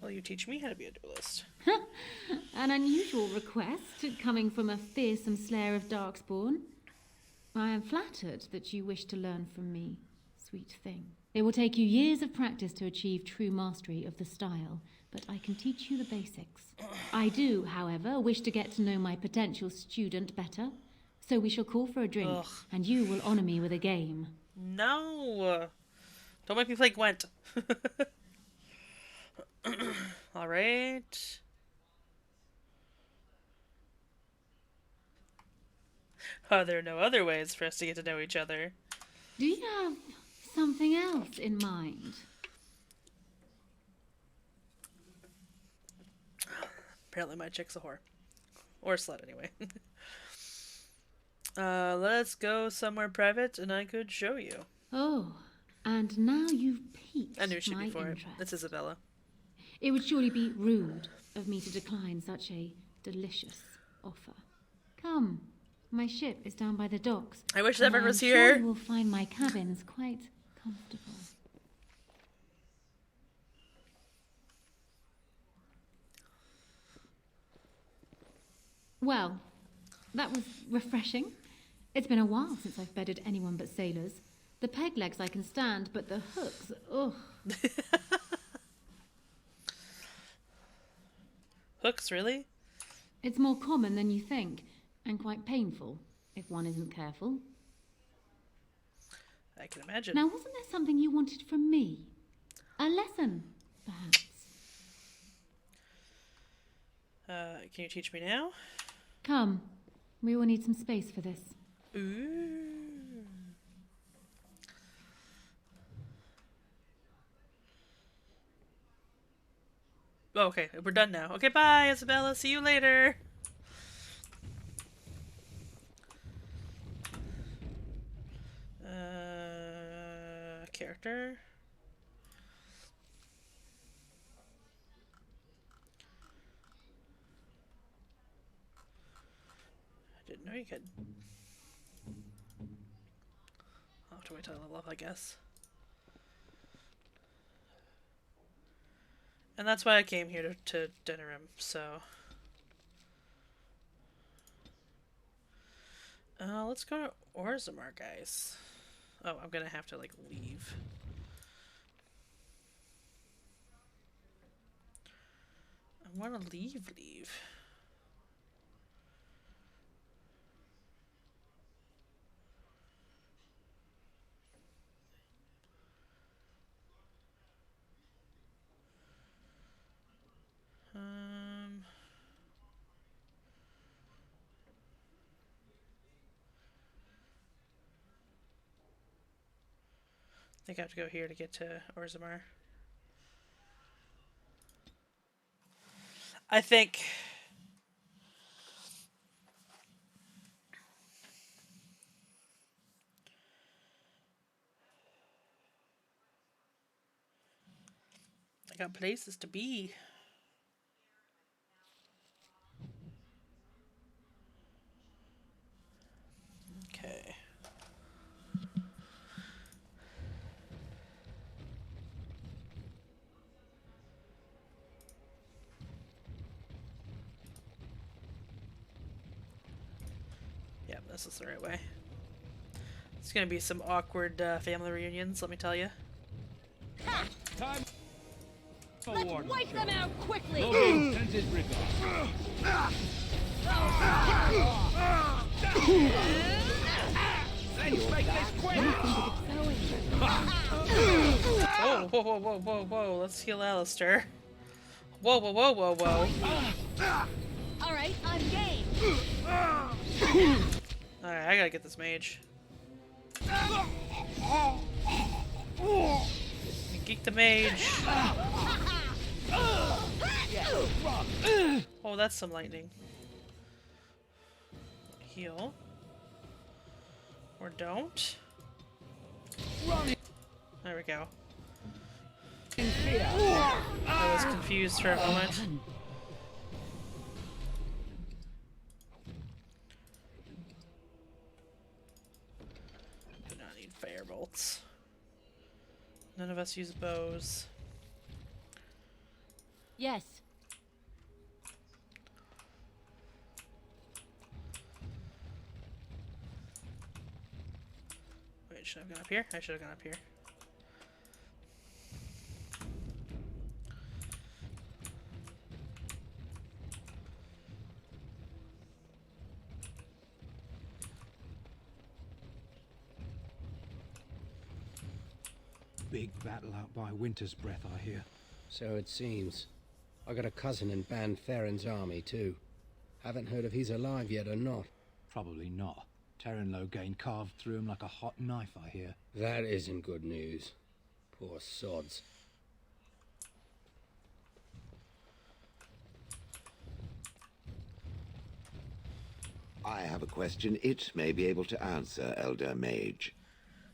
Well, you teach me how to be a duelist. An unusual request, coming from a fearsome slayer of darkspawn. I am flattered that you wish to learn from me, sweet thing. It will take you years of practice to achieve true mastery of the style, but I can teach you the basics. I do, however, wish to get to know my potential student better, so we shall call for a drink, and you will honor me with a game. No! Don't make me play Gwent. Alright. Are there no other ways for us to get to know each other? Do you have something else in mind? Apparently my chick's a whore. Or a slut, anyway. Let's go somewhere private and I could show you. Oh, and now you've piqued I knew she'd my be for interest. it. It's Isabella. It would surely be rude of me to decline such a delicious offer. Come, my ship is down by the docks. I wish and everyone was I'm here. Sure you will find my cabins quite comfortable. Well, that was refreshing. It's been a while since I've bedded anyone but sailors. The peg legs I can stand, but the hooks, ugh. Hooks, really? It's more common than you think, and quite painful, if one isn't careful. I can imagine. Now, wasn't there something you wanted from me? A lesson, perhaps? Can you teach me now? Come, we will need some space for this. Ooh. Oh, okay, we're done now. Okay, bye, Isabella. See you later. Character. Very good. I'll have to wait till I level up, I guess. And that's why I came here to Denerim, so... let's go to Orzammar, guys. Oh, I'm gonna have to, like, leave. I wanna leave. I think I have to go here to get to Orzammar. I think... I got places to be. Okay. Yep, this is the right way. It's gonna be some awkward family reunions, let me tell you. Time. Let's wipe them out quickly! Logan sends his regards. Let's make this quick! Whoa, whoa, whoa, whoa, whoa, whoa. Let's heal Alistair. Whoa, whoa, whoa, whoa, whoa. Alright, I'm game! Alright, I gotta get this mage. Geek the mage. Oh, that's some lightning. Heal. Or don't. There we go. I was confused for a moment. Do not need firebolts. None of us use bows. Yes. Wait, should I have gone up here? I should have gone up here. Big battle out by Winter's Breath, I hear. So it seems. I got a cousin in Ban Theron's army, too. Haven't heard if he's alive yet or not. Probably not. Terran Loghain carved through him like a hot knife, I hear. That isn't good news. Poor sods. I have a question it may be able to answer, Elder Mage.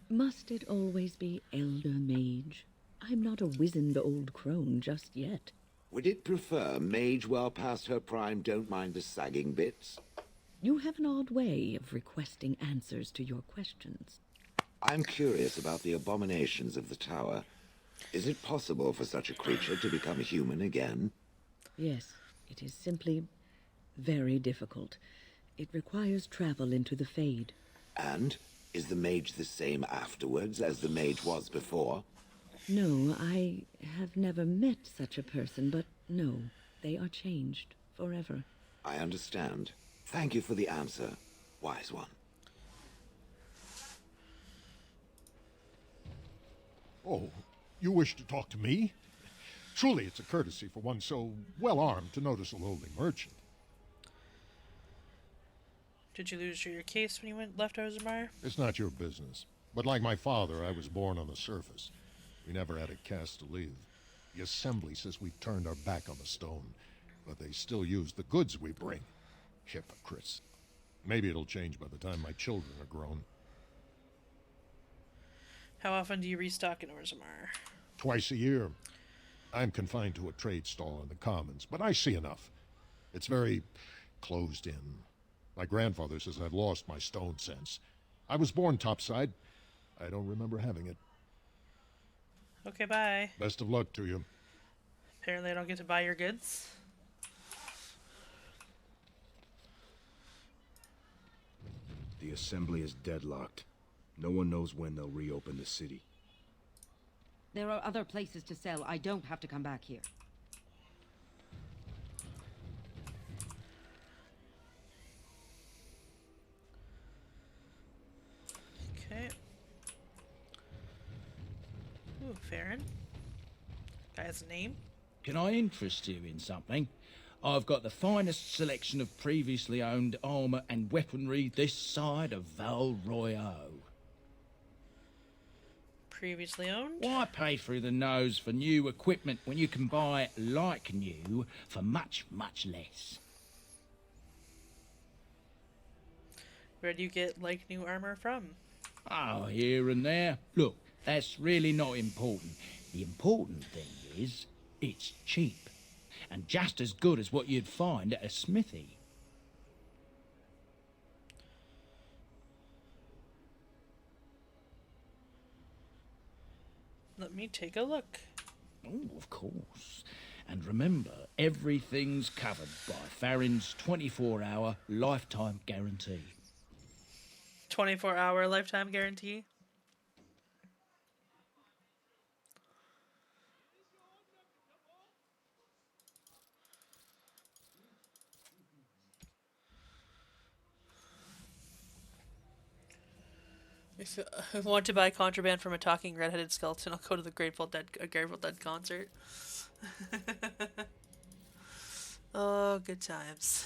Must it always be Elder Mage? I'm not a wizened old crone just yet. Would it prefer mage well past her prime don't mind the sagging bits? You have an odd way of requesting answers to your questions. I'm curious about the abominations of the tower. Is it possible for such a creature to become human again? Yes, it is simply very difficult. It requires travel into the Fade. And is the mage the same afterwards as the mage was before? No, I have never met such a person, but no, they are changed forever. I understand. Thank you for the answer, wise one. Oh, you wish to talk to me? Truly, it's a courtesy for one so well-armed to notice a lowly merchant. Did you lose your case when you left Orzammar? It's not your business. But like my father, I was born on the surface. We never had a caste to leave. The Assembly says we turned our back on the stone, but they still use the goods we bring. Hypocrites. Maybe it'll change by the time my children are grown. How often do you restock in Orzammar? Twice a year. I'm confined to a trade stall in the Commons, but I see enough. It's very closed in. My grandfather says I've lost my stone sense. I was born topside. I don't remember having it. Okay, bye. Best of luck to you. Apparently I don't get to buy your goods. The assembly is deadlocked. No one knows when they'll reopen the city. There are other places to sell. I don't have to come back here. Okay. Ooh, Farron. Guy has a name. Can I interest you in something? I've got the finest selection of previously owned armour and weaponry this side of Val Royale. Previously owned? Why pay through the nose for new equipment when you can buy like new for much, much less? Where do you get like new armor from? Oh, here and there. Look, that's really not important. The important thing is, it's cheap. And just as good as what you'd find at a smithy. Let me take a look. Oh, of course. And remember, everything's covered by Farron's 24-hour lifetime guarantee. 24-hour lifetime guarantee? If I want to buy contraband from a talking red-headed skeleton, I'll go to the Grateful Dead concert. Oh, good times.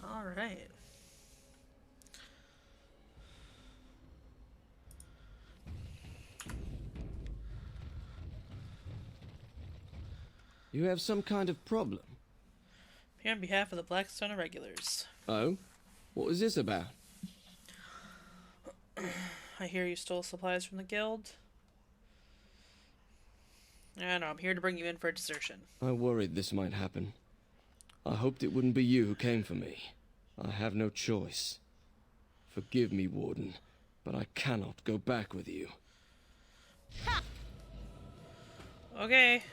All right. You have some kind of problem? Here on behalf of the Blackstone Irregulars. Oh? What was this about? I hear you stole supplies from the guild. I know, I'm here to bring you in for a desertion. I worried this might happen. I hoped it wouldn't be you who came for me. I have no choice. Forgive me, Warden, but I cannot go back with you. Okay.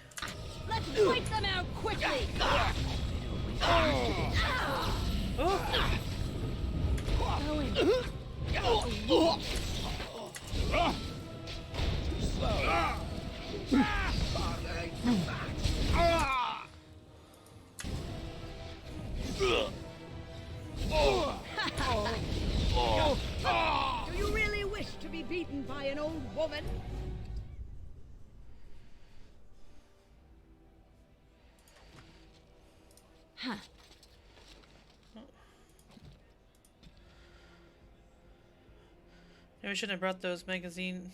Let's wipe them out quickly! Do you really wish to be beaten by an old woman? Huh. Maybe I shouldn't have brought those magazine.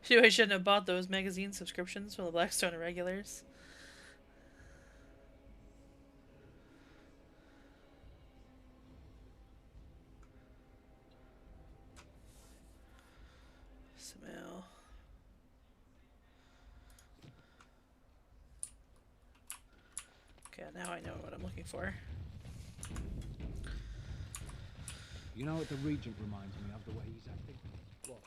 Maybe I shouldn't have bought those magazine subscriptions from the Blackstone Irregulars. Smell. Okay, now I know what I'm looking for. You know what the Regent reminds me of, the way he's acting? What?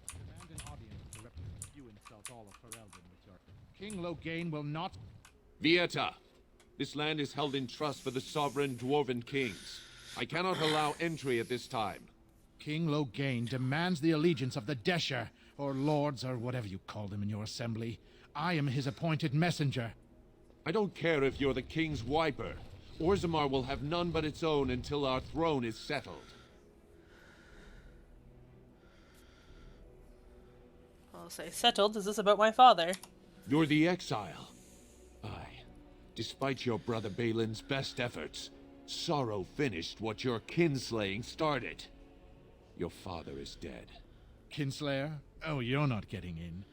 Demand an audience to represent you insult all of Ferelden with your... King Loghain will not... Vieta, this land is held in trust for the sovereign dwarven kings. I cannot allow entry at this time. King Loghain demands the allegiance of the Desher, or lords, or whatever you call them in your assembly. I am his appointed messenger. I don't care if you're the king's wiper. Orzammar will have none but its own until our throne is settled. Well, I'll say, settled. Is this about my father? You're the exile. Aye. Despite your brother Balin's best efforts, sorrow finished what your kinslaying started. Your father is dead. Kinslayer? Oh, you're not getting in.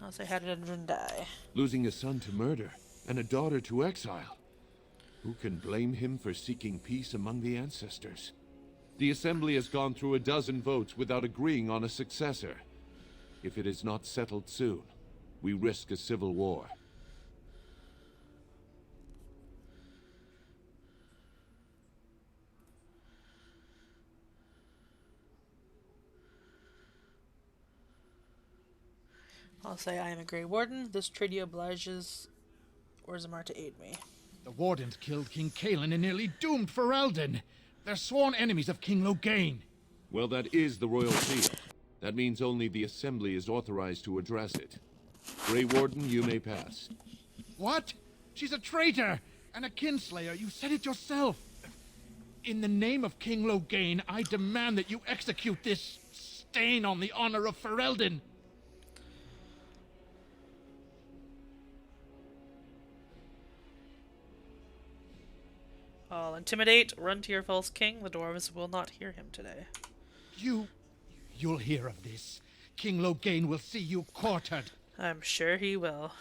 I'll say, how did everyone die? Losing a son to murder and a daughter to exile. Who can blame him for seeking peace among the ancestors? The Assembly has gone through a dozen votes without agreeing on a successor. If it is not settled soon, we risk a civil war. I'll say, I am a Grey Warden. This treaty obliges Orzammar to aid me. The Wardens killed King Cailan and nearly doomed Ferelden. They're sworn enemies of King Loghain. Well, that is the royal seal. That means only the Assembly is authorized to address it. Grey Warden, you may pass. What? She's a traitor and a kinslayer. You said it yourself. In the name of King Loghain, I demand that you execute this stain on the honor of Ferelden. I'll intimidate, run to your false king. The dwarves will not hear him today. You'll hear of this. King Loghain will see you quartered. I'm sure he will.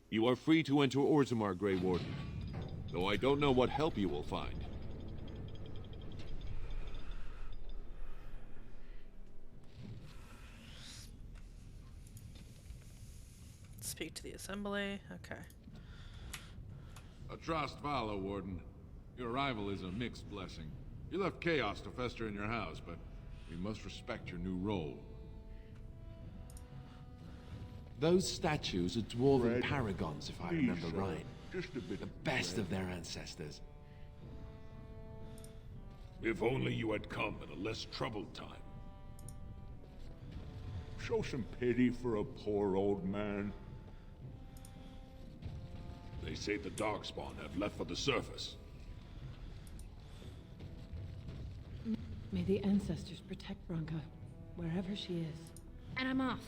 You are free to enter Orzammar, Grey Warden. Though I don't know what help you will find. Speak to the Assembly. Okay. Atrast Vala, Warden. Your arrival is a mixed blessing. You left chaos to fester in your house, but we must respect your new role. Those statues are dwarven paragons, if I please, remember sir. right. Just a bit The of best bread. of their ancestors. If only you had come at a less troubled time. Show some pity for a poor old man. They say the Darkspawn have left for the surface. May the ancestors protect Branka, wherever she is. And I'm off.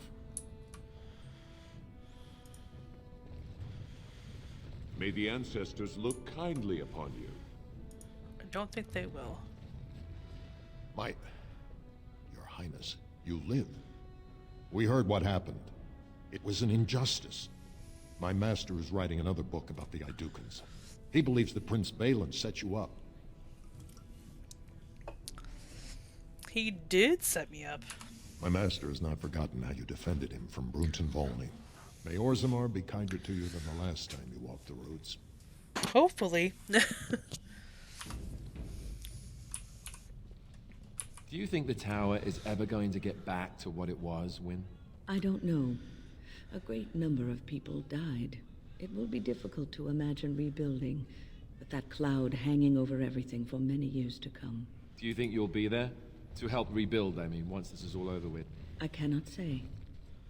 May the ancestors look kindly upon you. I don't think they will. Your Highness, you live. We heard what happened. It was an injustice. My master is writing another book about the Idukans. He believes that Prince Balin set you up. He did set me up. My master has not forgotten how you defended him from Brunton Volney. May Orzammar be kinder to you than the last time you walked the roads. Hopefully. Do you think the tower is ever going to get back to what it was, Wyn? I don't know. A great number of people died. It will be difficult to imagine rebuilding, with that cloud hanging over everything for many years to come. Do you think you'll be there? To help rebuild, I mean, once this is all over with. I cannot say.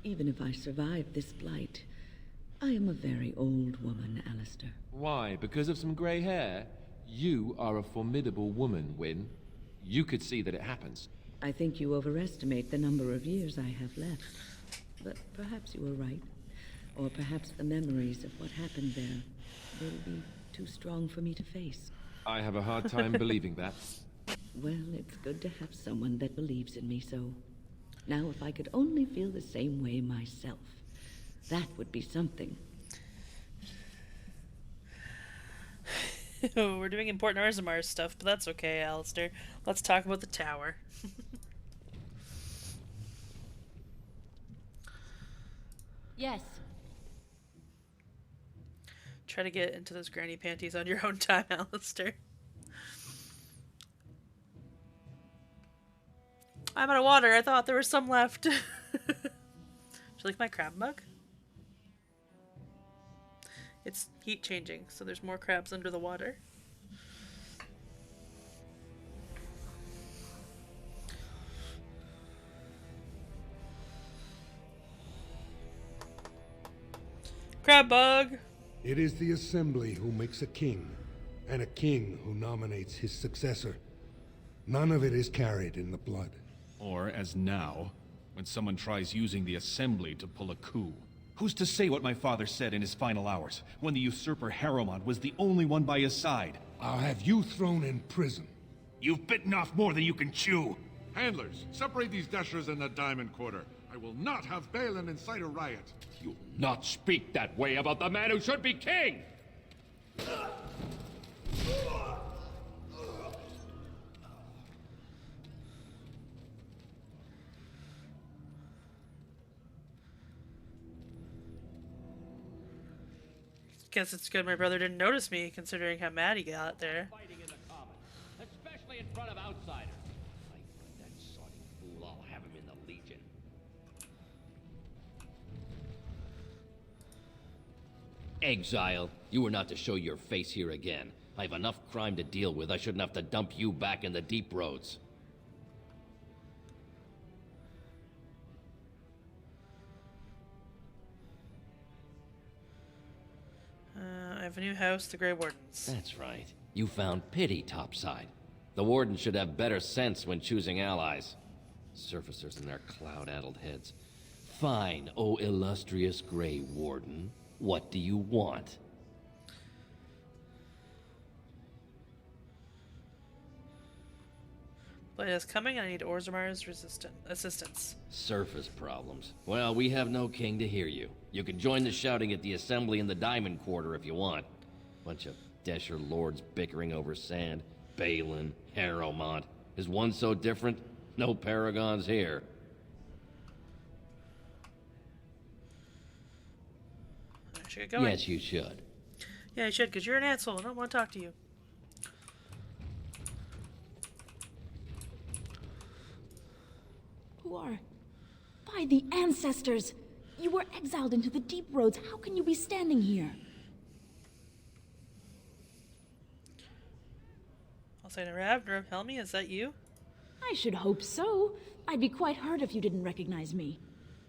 Even if I survive this blight, I am a very old woman, Alistair. Why? Because of some grey hair? You are a formidable woman, Wyn. You could see that it happens. I think you overestimate the number of years I have left. But perhaps you were right. Or perhaps the memories of what happened there will be too strong for me to face. I have a hard time believing that. Well, it's good to have someone that believes in me so. Now, if I could only feel the same way myself, that would be something. We're doing important Orzammar stuff, but that's okay, Alistair. Let's talk about the tower. Yes. Try to get into those granny panties on your own time, Alistair. I'm out of water. I thought there was some left. Do you like my crab mug? It's heat changing, so there's more crabs under the water. Crab bug! It is the Assembly who makes a king, and a king who nominates his successor. None of it is carried in the blood. Or, as now, when someone tries using the Assembly to pull a coup. Who's to say what my father said in his final hours, when the usurper Harrowmont was the only one by his side? I'll have you thrown in prison. You've bitten off more than you can chew! Handlers, separate these dashers in the Diamond Quarter. I will not have Balin incite a riot. You'll not speak that way about the man who should be king! Guess it's good my brother didn't notice me, considering how mad he got there. Fighting in the common, especially in front of outsiders. I find that soddy fool, I'll have him in the Legion. Exile, you were not to show your face here again. I have enough crime to deal with. I shouldn't have to dump you back in the deep roads. I have a new house, the Grey Wardens. That's right. You found pity topside. The Wardens should have better sense when choosing allies. Surfacers in their cloud-addled heads. Fine, O illustrious Grey Warden. What do you want? Blade is coming, and I need Orzamar's assistance. Surface problems. Well, we have no king to hear you. You can join the shouting at the Assembly in the Diamond Quarter if you want. Bunch of Desher lords bickering over sand. Balin, Harrowmont. Is one so different? No paragons here. I should get going. Yes, you should. Yeah, you should, because you're an asshole. I don't want to talk to you. Who are? By the ancestors! You were exiled into the deep roads. How can you be standing here? I'll say to Rav, Helmi, is that you? I should hope so. I'd be quite hurt if you didn't recognize me.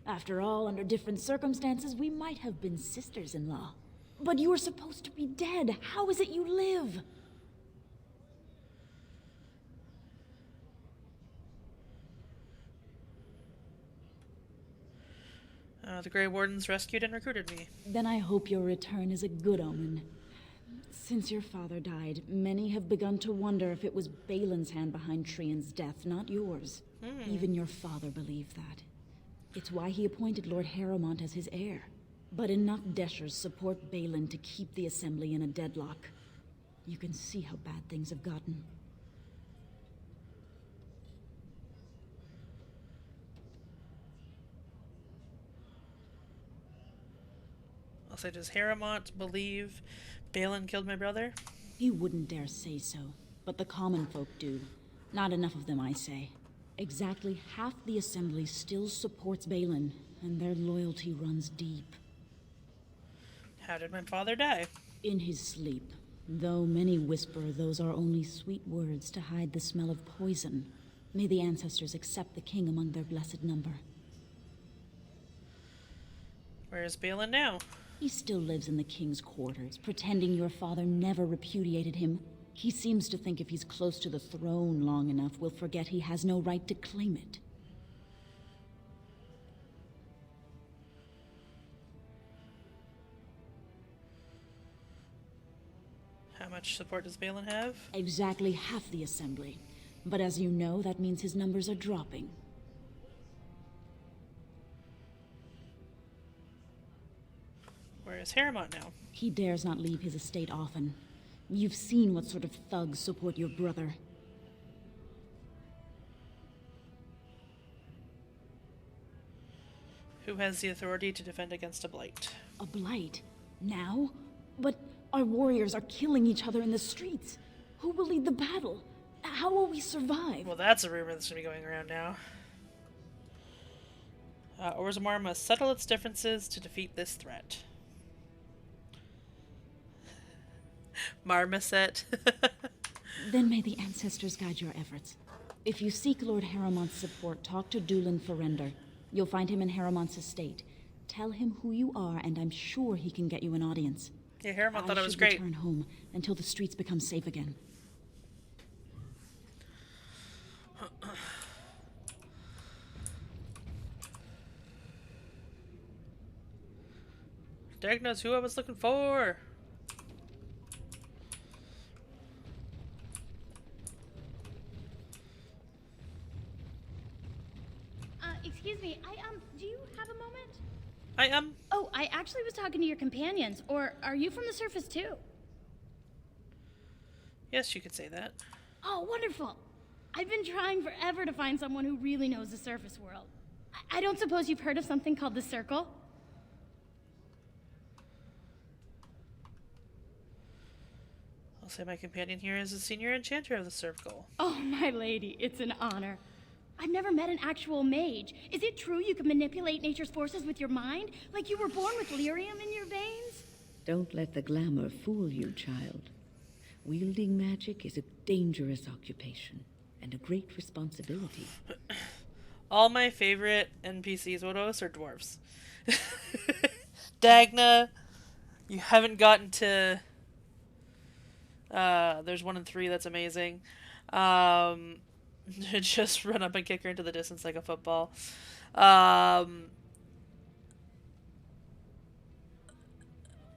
After all, under different circumstances, we might have been sisters-in-law. But you were supposed to be dead. How is it you live? The Grey Wardens rescued and recruited me. Then I hope your return is a good omen. Since your father died, many have begun to wonder if it was Balin's hand behind Trian's death, not yours. Even your father believed that. It's why he appointed Lord Harrowmont as his heir. But enough Deshers support Balin to keep the Assembly in a deadlock. You can see how bad things have gotten. I'll say, does Harrowmont believe Balin killed my brother? He wouldn't dare say so, but the common folk do. Not enough of them, I say. Exactly half the Assembly still supports Balin, and their loyalty runs deep. How did my father die? In his sleep, though many whisper those are only sweet words to hide the smell of poison. May the ancestors accept the king among their blessed number. Where is Balin now? He still lives in the king's quarters, pretending your father never repudiated him. He seems to think if he's close to the throne long enough, we'll forget he has no right to claim it. How much support does Balin have? Exactly half the Assembly. But as you know, that means his numbers are dropping. Where is Harrowmont now? He dares not leave his estate often. You've seen what sort of thugs support your brother. Who has the authority to defend against a blight? A blight? Now? But our warriors are killing each other in the streets. Who will lead the battle? How will we survive? Well, that's a rumor that's gonna be going around now. Orzammar must settle its differences to defeat this threat. Marmoset. Then may the ancestors guide your efforts. If you seek Lord Harrowmont's support, talk to Dulin Ferrender. You'll find him in Harrowmont's estate. Tell him who you are, and I'm sure he can get you an audience. Yeah, Harrowmont thought it was I great. should return home until the streets become safe again. Dagna's who I was looking for. Excuse me, do you have a moment? Oh, I actually was talking to your companions, or are you from the surface too? Yes, you could say that. Oh, wonderful. I've been trying forever to find someone who really knows the surface world. I don't suppose you've heard of something called the Circle? I'll say my companion here is a senior enchanter of the Circle. Oh, my lady, it's an honor. I've never met an actual mage. Is it true you can manipulate nature's forces with your mind? Like you were born with lyrium in your veins? Don't let the glamour fool you, child. Wielding magic is a dangerous occupation and a great responsibility. All my favorite NPCs, Wodos, are dwarves. Dagna, you haven't gotten to... there's 1 in 3 that's amazing. Just run up and kick her into the distance like a football. I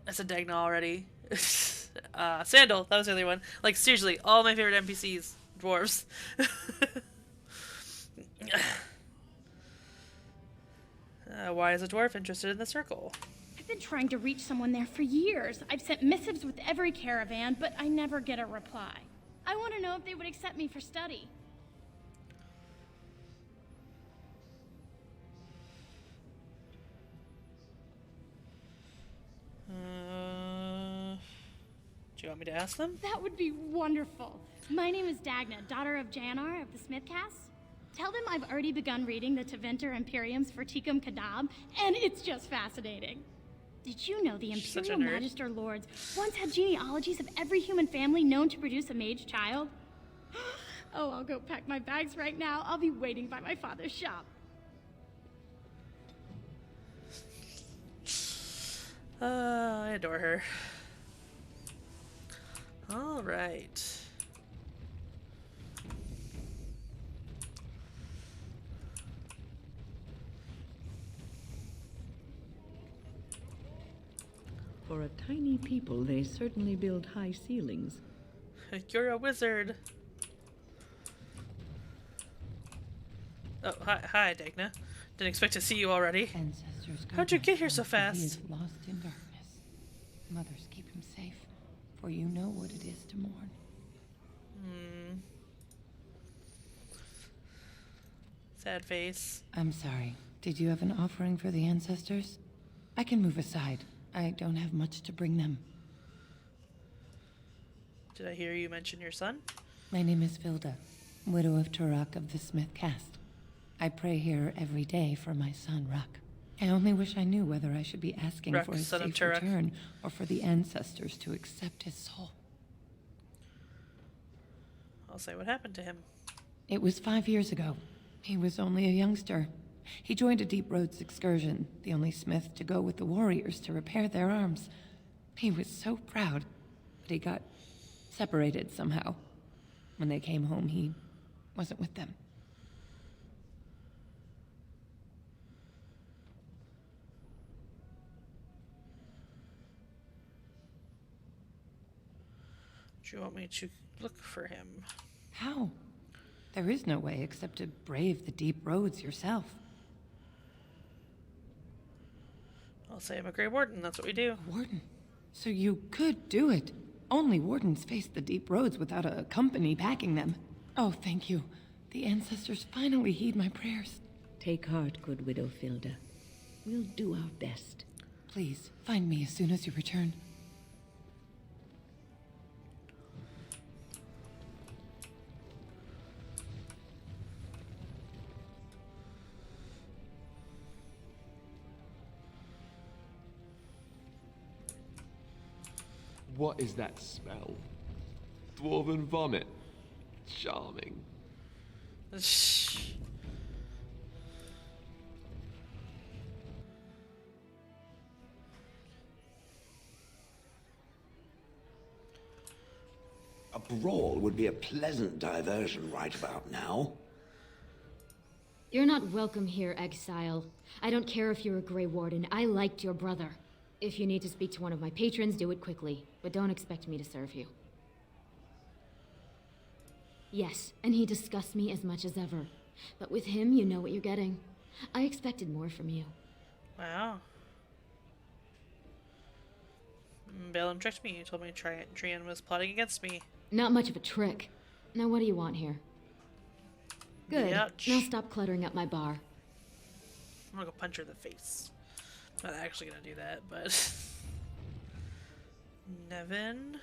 said Dagna already. Sandal, that was the other one. Like, seriously, all my favorite NPCs, dwarves. Why is a dwarf interested in the Circle? I've been trying to reach someone there for years. I've sent missives with every caravan, but I never get a reply. I want to know if they would accept me for study. Do you want me to ask them? That would be wonderful. My name is Dagna, daughter of Janar of the Smithcast. Tell them I've already begun reading the Teventer Imperiums for Tikum Kadab, and it's just fascinating. Did you know the Imperial Magister Lords once had genealogies of every human family known to produce a mage child? Oh, I'll go pack my bags right now. I'll be waiting by my father's shop. I adore her. All right. For a tiny people, they certainly build high ceilings. You're a wizard. Oh, hi, Dagna. Didn't expect to see you already. How'd you get here so fast? He is lost in darkness. Mothers, keep him safe, for you know what it is to mourn. Sad face. I'm sorry. Did you have an offering for the ancestors? I can move aside. I don't have much to bring them. Did I hear you mention your son? My name is Vilda, widow of Turak of the Smith caste. I pray here every day for my son, Ruck. I only wish I knew whether I should be asking Ruck, for his son of safe Turak. return or for the ancestors to accept his soul. I'll say what happened to him. It was 5 years ago. He was only a youngster. He joined a Deep Roads excursion, the only smith to go with the warriors to repair their arms. He was so proud, but he got separated somehow. When they came home, he wasn't with them. Do you want me to look for him? How? There is no way except to brave the deep roads yourself. I'll say I'm a Grey Warden, that's what we do. Warden? So you could do it. Only wardens face the deep roads without a company backing them. Oh, thank you. The ancestors finally heed my prayers. Take heart, good widow Filda. We'll do our best. Please, find me as soon as you return. What is that smell? Dwarven vomit. Charming. A brawl would be a pleasant diversion right about now. You're not welcome here, exile. I don't care if you're a Grey Warden. I liked your brother. If you need to speak to one of my patrons, do it quickly. But don't expect me to serve you. Yes, and he disgusts me as much as ever. But with him, you know what you're getting. I expected more from you. Wow. Balin tricked me. You told me Trian was plotting against me. Not much of a trick. Now what do you want here? Good. Yatch. Now stop cluttering up my bar. I'm gonna go punch her in the face. I'm not actually gonna do that, but... Nevin?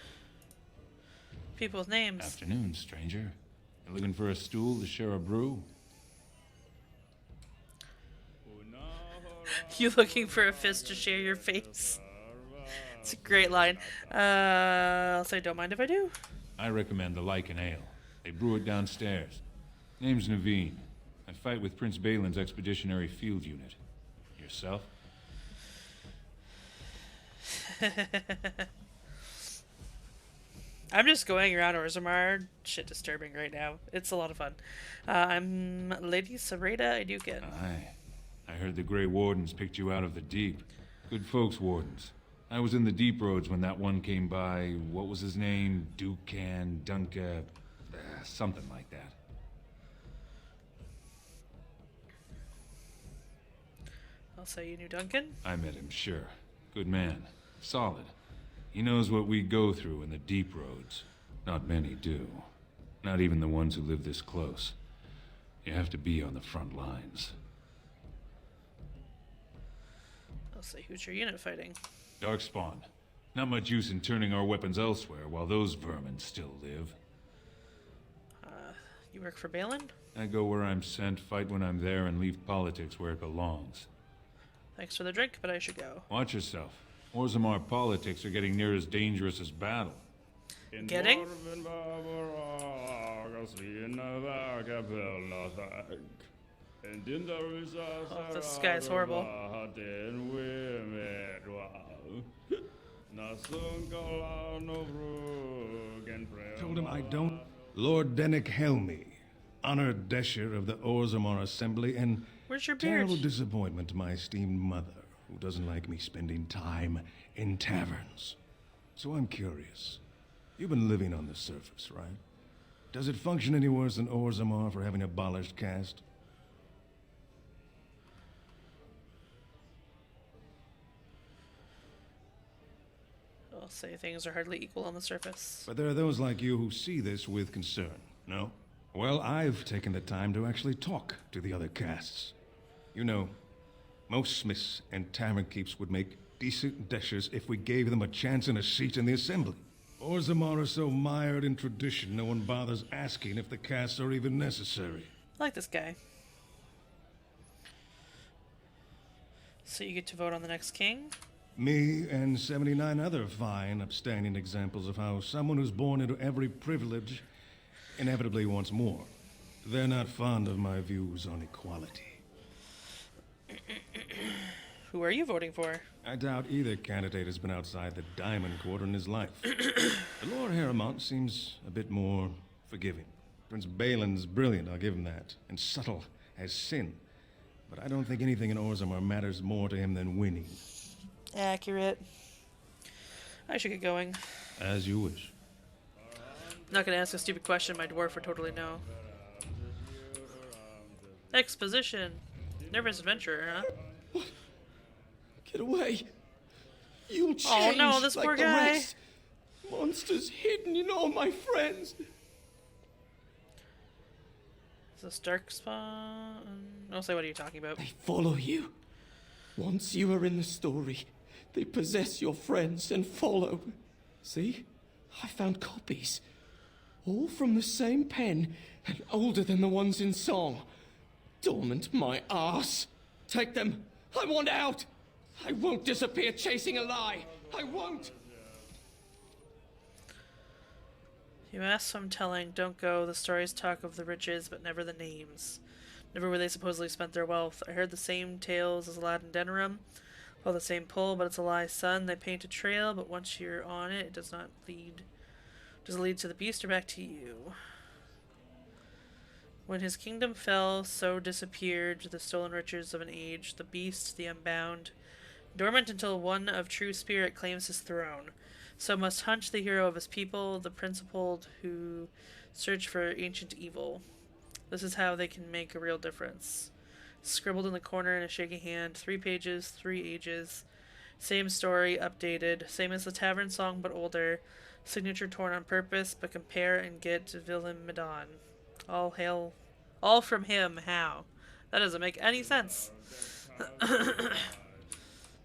People's names. Afternoon, stranger. You looking for a stool to share a brew? You looking for a fist to share your face? It's a great line. I'll say don't mind if I do. I recommend the Lycan Ale. They brew it downstairs. Name's Naveen. I fight with Prince Balin's Expeditionary Field Unit. Yourself? I'm just going around Orzammar. Shit disturbing right now. It's a lot of fun. I'm Lady Sarada Iduken. Aye. I heard the Grey Wardens picked you out of the deep. Good folks, Wardens. I was in the deep roads when that one came by. What was his name? Dukan, Dunka, something like that. I'll say you knew Duncan. I met him, sure. Good man. Solid. He knows what we go through in the deep roads. Not many do. Not even the ones who live this close. You have to be on the front lines. I'll say who's your unit fighting? Darkspawn. Not much use in turning our weapons elsewhere while those vermin still live. You work for Balin? I go where I'm sent, fight when I'm there, and leave politics where it belongs. Thanks for the drink, but I should go. Watch yourself. Orzammar politics are getting near as dangerous as battle. Getting? Oh, this guy's horrible. Told him I don't. Lord Dennick Helmi, honored Desher of the Orzammar Assembly, and where's your beard? Terrible disappointment to my esteemed mother, who doesn't like me spending time in taverns. So I'm curious. You've been living on the surface, right? Does it function any worse than Orzammar for having abolished caste? I'll say things are hardly equal on the surface. But there are those like you who see this with concern, no? Well, I've taken the time to actually talk to the other castes. You know, most smiths and tavern keeps would make decent deshers if we gave them a chance and a seat in the assembly. Orzammar are so mired in tradition, no one bothers asking if the castes are even necessary. I like this guy. So you get to vote on the next king? Me and 79 other fine, upstanding examples of how someone who's born into every privilege inevitably wants more. They're not fond of my views on equality. Who are you voting for? I doubt either candidate has been outside the Diamond Quarter in his life. Lord Harrowmont seems a bit more forgiving. Prince Balin's brilliant, I'll give him that, and subtle as sin. But I don't think anything in Orzammar matters more to him than winning. Accurate. I should get going. As you wish. I'm not gonna ask a stupid question my dwarf would totally know. Exposition. Nervous adventurer, huh? Get away. You'll change Oh no, this like poor the guy. rest. Monsters hidden in all my friends. Is this Darkspawn? I'll say, what are you talking about? They follow you. Once you are in the story, they possess your friends and follow. See? I found copies. All from the same pen and older than the ones in song. Dormant my arse. Take them. I want out. I won't disappear chasing a lie. I won't. You ask, so I'm telling. Don't go. The stories talk of the riches, but never the names. Never where they supposedly spent their wealth. I heard the same tales as Aladdin Denerim. All the same pull, but it's a lie, son. They paint a trail, but once you're on it, it does not lead. Does it lead to the beast or back to you? When his kingdom fell, so disappeared the stolen riches of an age, the beast, the unbound, dormant until one of true spirit claims his throne. So must hunt the hero of his people, the principled who search for ancient evil. This is how they can make a real difference. Scribbled in the corner in a shaky hand, 3 pages, 3 ages. Same story, updated. Same as the tavern song, but older. Signature torn on purpose, but compare and get Willem Madon. All hail. All from him, how? That doesn't make any sense.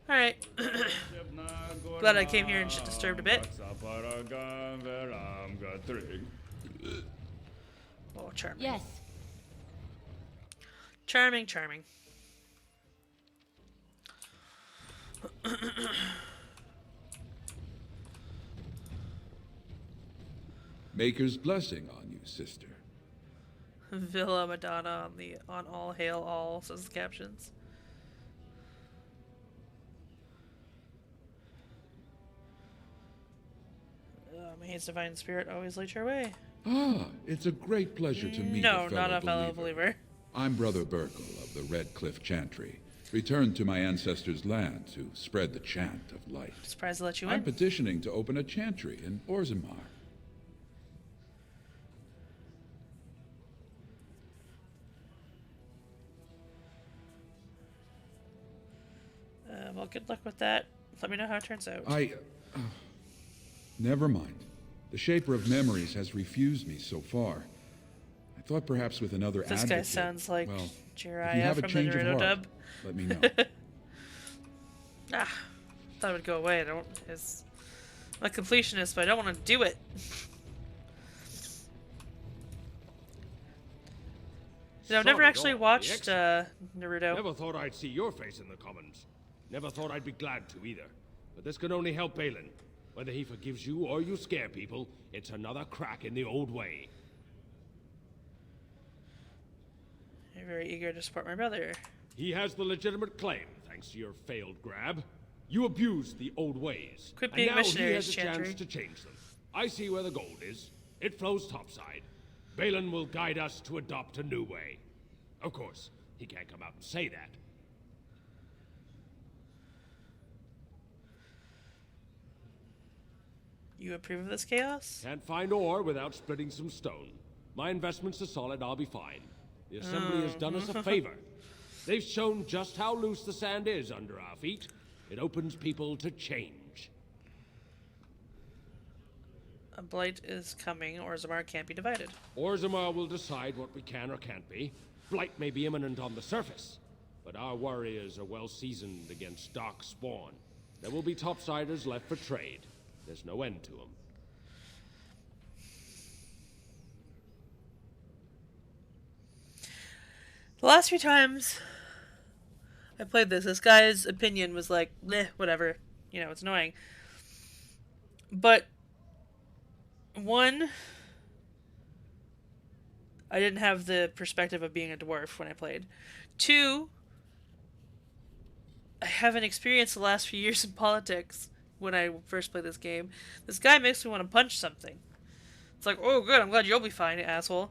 Alright. Glad I came here and shit disturbed a bit. Oh, charming. Yes. Charming, charming. Maker's blessing on you, sister. Villa Madonna on all hail all, says the captions. May his divine spirit always lead your way. Ah, it's a great pleasure to meet No, a fellow not a fellow believer. believer. I'm Brother Burkle of the Red Cliff Chantry, returned to my ancestors' land to spread the chant of light. Surprised to let you I'm in. petitioning to open a chantry in Orzammar. Well, good luck with that. Let me know how it turns out. Never mind. The Shaper of Memories has refused me so far. I thought perhaps with another This advocate... guy sounds like well, if you Jiraiya have a from the change of Naruto heart, dub. let me know. Thought it would go away. I'm a completionist, but I don't want to do it. I've never actually watched Naruto. Never thought I'd see your face in the Commons. Never thought I'd be glad to either. But this can only help Balin. Whether he forgives you or you scare people, it's another crack in the old way. You're very eager to support my brother. He has the legitimate claim, thanks to your failed grab. You abused the old ways. Quit and being now missionaries, he has a Chantry. chance to change them. I see where the gold is. It flows topside. Balin will guide us to adopt a new way. Of course, he can't come out and say that. You approve of this chaos? Can't find ore without splitting some stone. My investments are solid, I'll be fine. The Assembly has done us a favor. They've shown just how loose the sand is under our feet. It opens people to change. A blight is coming, or Zamar can't be divided. Orzammar will decide what we can or can't be. Blight may be imminent on the surface, but our warriors are well seasoned against dark spawn. There will be topsiders left for trade. There's no end to them. The last few times I played this guy's opinion was like, meh, whatever. You know, it's annoying. But, one, I didn't have the perspective of being a dwarf when I played. 2, I haven't experienced the last few years in politics when I first played this game. This guy makes me want to punch something. It's like, oh good, I'm glad you'll be fine, asshole.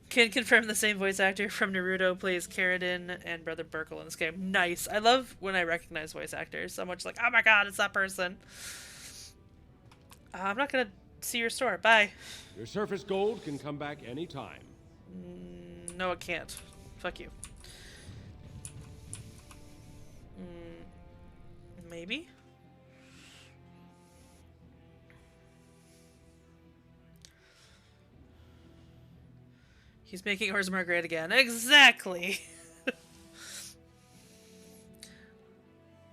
Can confirm the same voice actor from Naruto plays Karadin and Brother Burkle in this game. Nice. I love when I recognize voice actors. So much like, oh my god, it's that person. I'm not gonna see your store. Bye. Your surface gold can come back anytime. No, it can't. Fuck you. Maybe? He's making Orzammar great again. Exactly!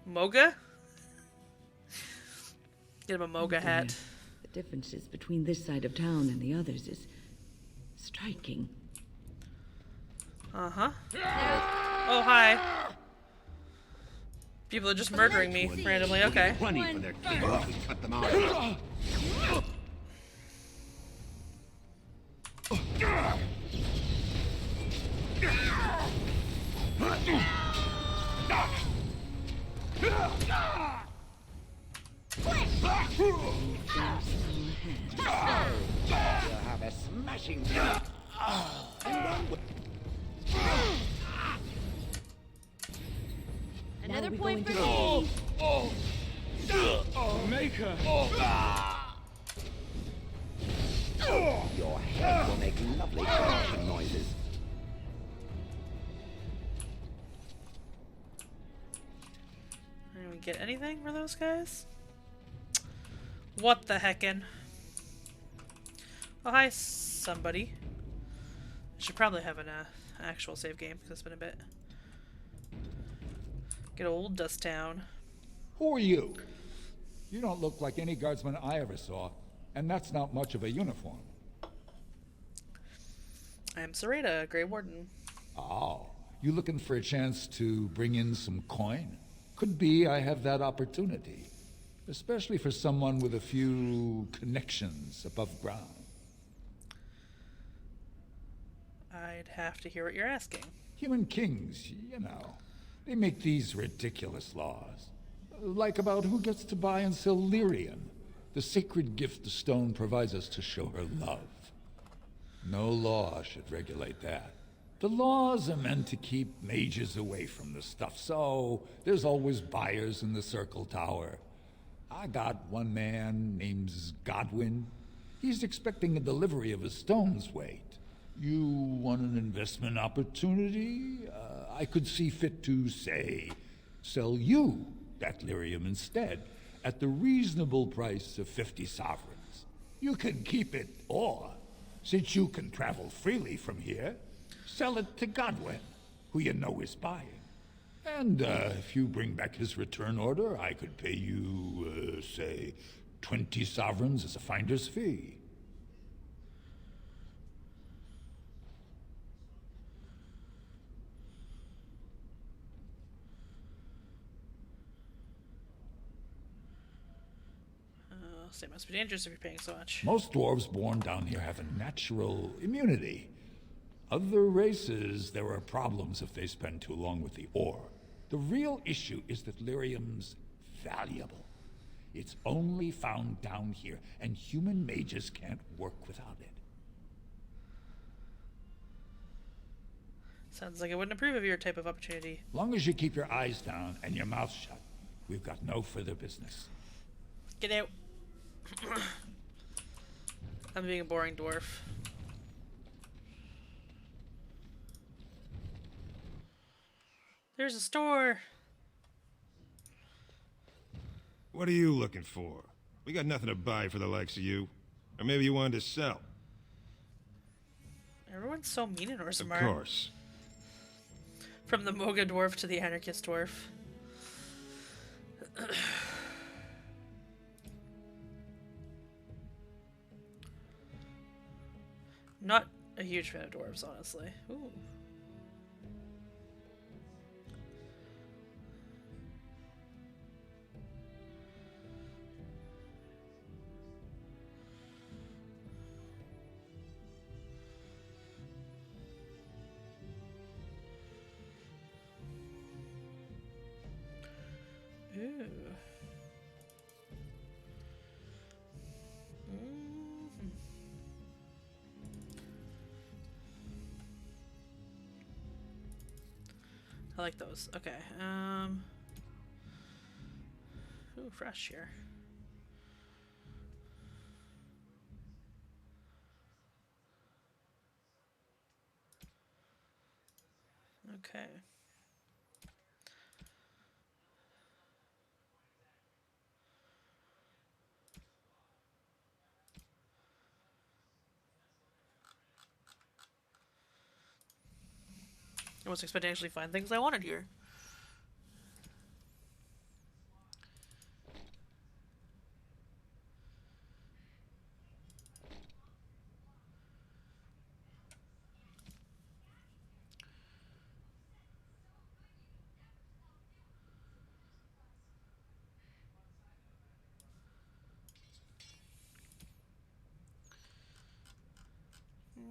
Moga? Get him a Moga hat. The differences between this side of town and the others is striking. Uh-huh. Oh, hi. People are just murdering me randomly. Okay. 20 for their king. We cut them out. smashing through. And one way. Another point for me. Maker! Your head will make lovely crunching noises. Did we get anything for those guys? What the heckin'? Oh, hi, somebody. I should probably have an actual save game, because it's been a bit. Good old Dust Town. Who are you? You don't look like any guardsman I ever saw, and that's not much of a uniform. I'm Serena, Grey Warden. Oh, you looking for a chance to bring in some coin? Could be I have that opportunity. Especially for someone with a few connections above ground. I'd have to hear what you're asking. Human kings, you know. They make these ridiculous laws. Like about who gets to buy and sell lyrium, the sacred gift the stone provides us to show her love. No law should regulate that. The laws are meant to keep mages away from the stuff, so there's always buyers in the Circle Tower. I got one man named Godwin. He's expecting a delivery of a stone's weight. You want an investment opportunity? I could see fit to, say, sell you that lyrium instead, at the reasonable price of 50 sovereigns. You can keep it, or, since you can travel freely from here, sell it to Godwin, who you know is buying. And if you bring back his return order, I could pay you, say, 20 sovereigns as a finder's fee. So it must be dangerous if you're paying so much. Most dwarves born down here have a natural immunity. Other races, there are problems if they spend too long with the ore. The real issue is that lyrium's valuable. It's only found down here, and human mages can't work without it. Sounds like I wouldn't approve of your type of opportunity. Long as you keep your eyes down and your mouth shut, we've got no further business. Get out. I'm being a boring dwarf. There's a store. What are you looking for? We got nothing to buy for the likes of you. Or maybe you wanted to sell. Everyone's so mean in Orzammar. Of course. From the Moga dwarf to the anarchist dwarf. Not a huge fan of dwarves, honestly. Ooh. Ooh. I like those. Okay. Ooh, fresh here. Okay. I was expecting to actually find things I wanted here.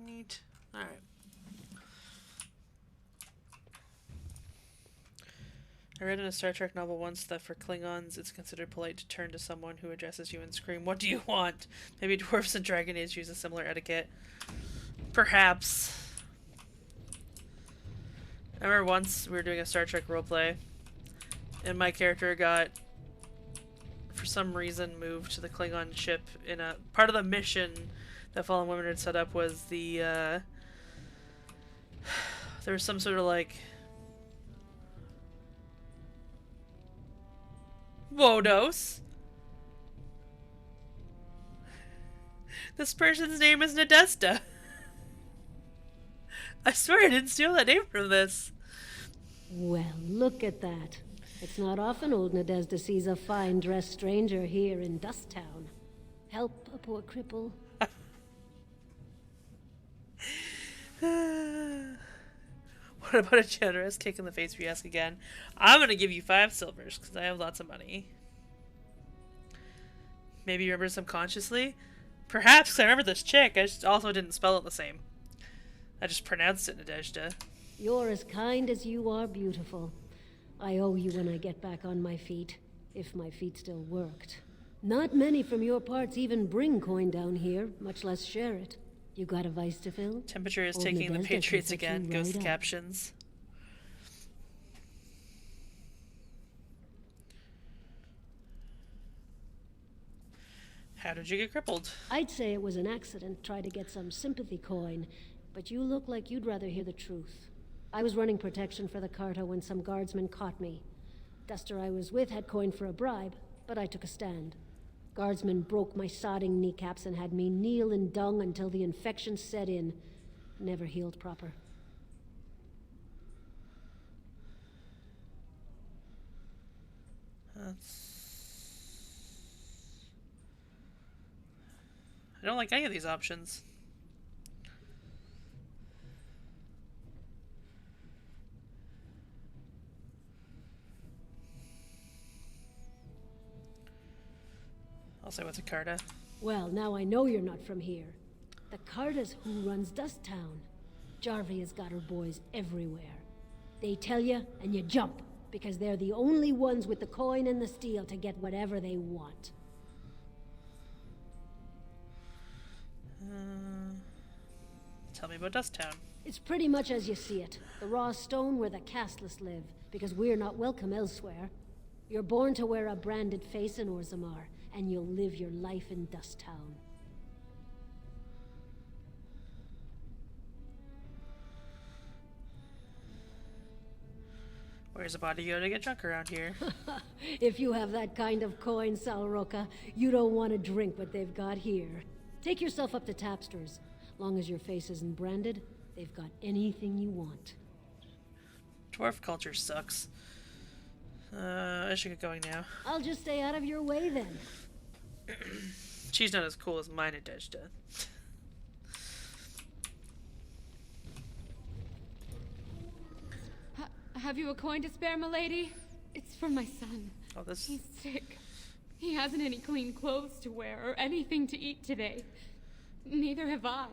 Neat. Alright. I read in a Star Trek novel once that for Klingons, it's considered polite to turn to someone who addresses you and scream, "What do you want?" Maybe dwarves and Dragon Age use a similar etiquette. Perhaps. I remember once we were doing a Star Trek roleplay, and my character got, for some reason, moved to the Klingon ship in a part of the mission that Fallen Women had set up was the, there was some sort of like, Wodos. This person's name is Nadesta. I swear I didn't steal that name from this. Well, look at that. It's not often old Nadezda sees a fine-dressed stranger here in Dust Town. Help a poor cripple. What about a generous kick in the face if you ask again? I'm gonna give you 5 silvers, because I have lots of money. Maybe you remember subconsciously? Perhaps I remember this chick, I just also didn't spell it the same. I just pronounced it Nadezhda. You're as kind as you are beautiful. I owe you when I get back on my feet, if my feet still worked. Not many from your parts even bring coin down here, much less share it. You got a vice to fill? Temperature is Old taking the Nadezhda Patriots can set again. you Ghost right up. captions. How did you get crippled? I'd say it was an accident, try to get some sympathy coin, but you look like you'd rather hear the truth. I was running protection for the Carta when some guardsmen caught me. Duster I was with had coin for a bribe, but I took a stand. Guardsmen broke my sodding kneecaps and had me kneel in dung until the infection set in. Never healed proper. I don't like any of these options. I'll say what's a Carta. Well, now I know you're not from here. The Carta's who runs Dust Town. Jarvie has got her boys everywhere. They tell you, and you jump, because they're the only ones with the coin and the steel to get whatever they want. Tell me about Dust Town. It's pretty much as you see it. The raw stone where the casteless live, because we're not welcome elsewhere. You're born to wear a branded face in Orzammar, and you'll live your life in Dust Town. Where's a body go to get drunk around here? If you have that kind of coin, Salroka, you don't want to drink what they've got here. Take yourself up to Tapster's. Long as your face isn't branded, they've got anything you want. Dwarf culture sucks. I should get going now. I'll just stay out of your way then. She's not as cool as mine at Nadezhda. Have you a coin to spare, milady? It's for my son. Oh, this... He's sick. He hasn't any clean clothes to wear or anything to eat today. Neither have I.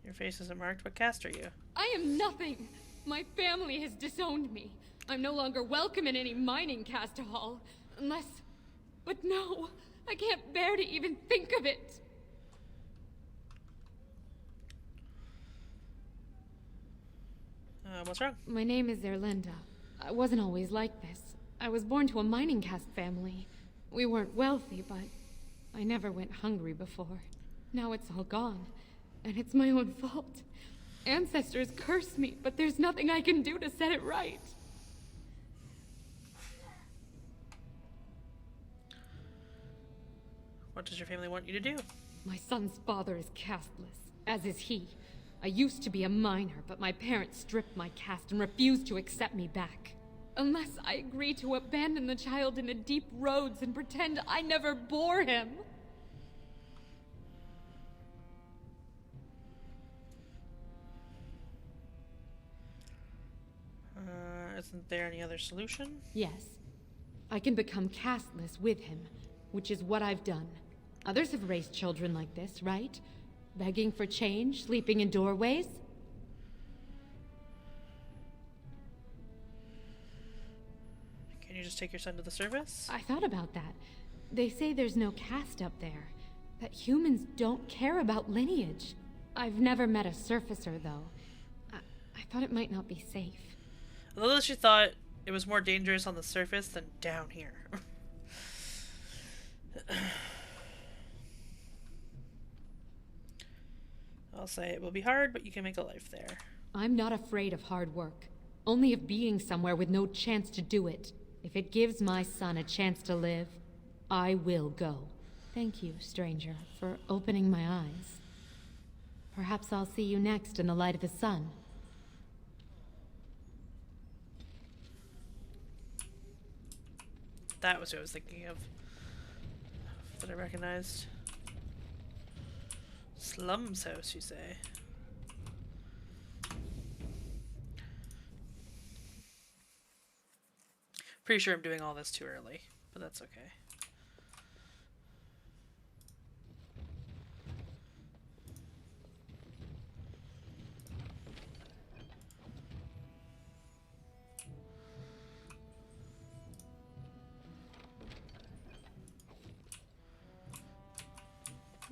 Your face isn't marked. What caste are you? I am nothing. My family has disowned me. I'm no longer welcome in any mining caste hall. Unless... But no, I can't bear to even think of it. What's wrong? My name is Erlinda. I wasn't always like this. I was born to a mining caste family. We weren't wealthy, but I never went hungry before. Now it's all gone, and it's my own fault. Ancestors curse me, but there's nothing I can do to set it right. What does your family want you to do? My son's father is casteless, as is he. I used to be a miner, but my parents stripped my caste and refused to accept me back. Unless I agree to abandon the child in the deep roads and pretend I never bore him. Isn't there any other solution? Yes. I can become casteless with him, which is what I've done. Others have raised children like this, right? Begging for change, sleeping in doorways? Can you just take your son to the service? I thought about that. They say there's no caste up there, that humans don't care about lineage. I've never met a surfacer, though. I thought it might not be safe. I love that she thought it was more dangerous on the surface than down here. I'll say it will be hard, but you can make a life there. I'm not afraid of hard work, only of being somewhere with no chance to do it. If it gives my son a chance to live, I will go. Thank you, stranger, for opening my eyes. Perhaps I'll see you next in the light of the sun. That was who I was thinking of. That I recognized. Slum's house, you say? Pretty sure I'm doing all this too early, but that's okay.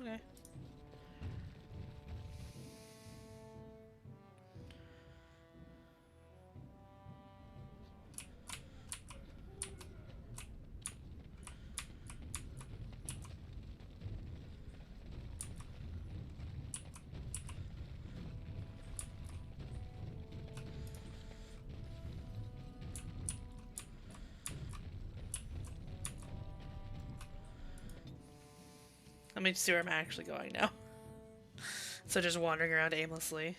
Okay. Let me see where I'm actually going now. So just wandering around aimlessly.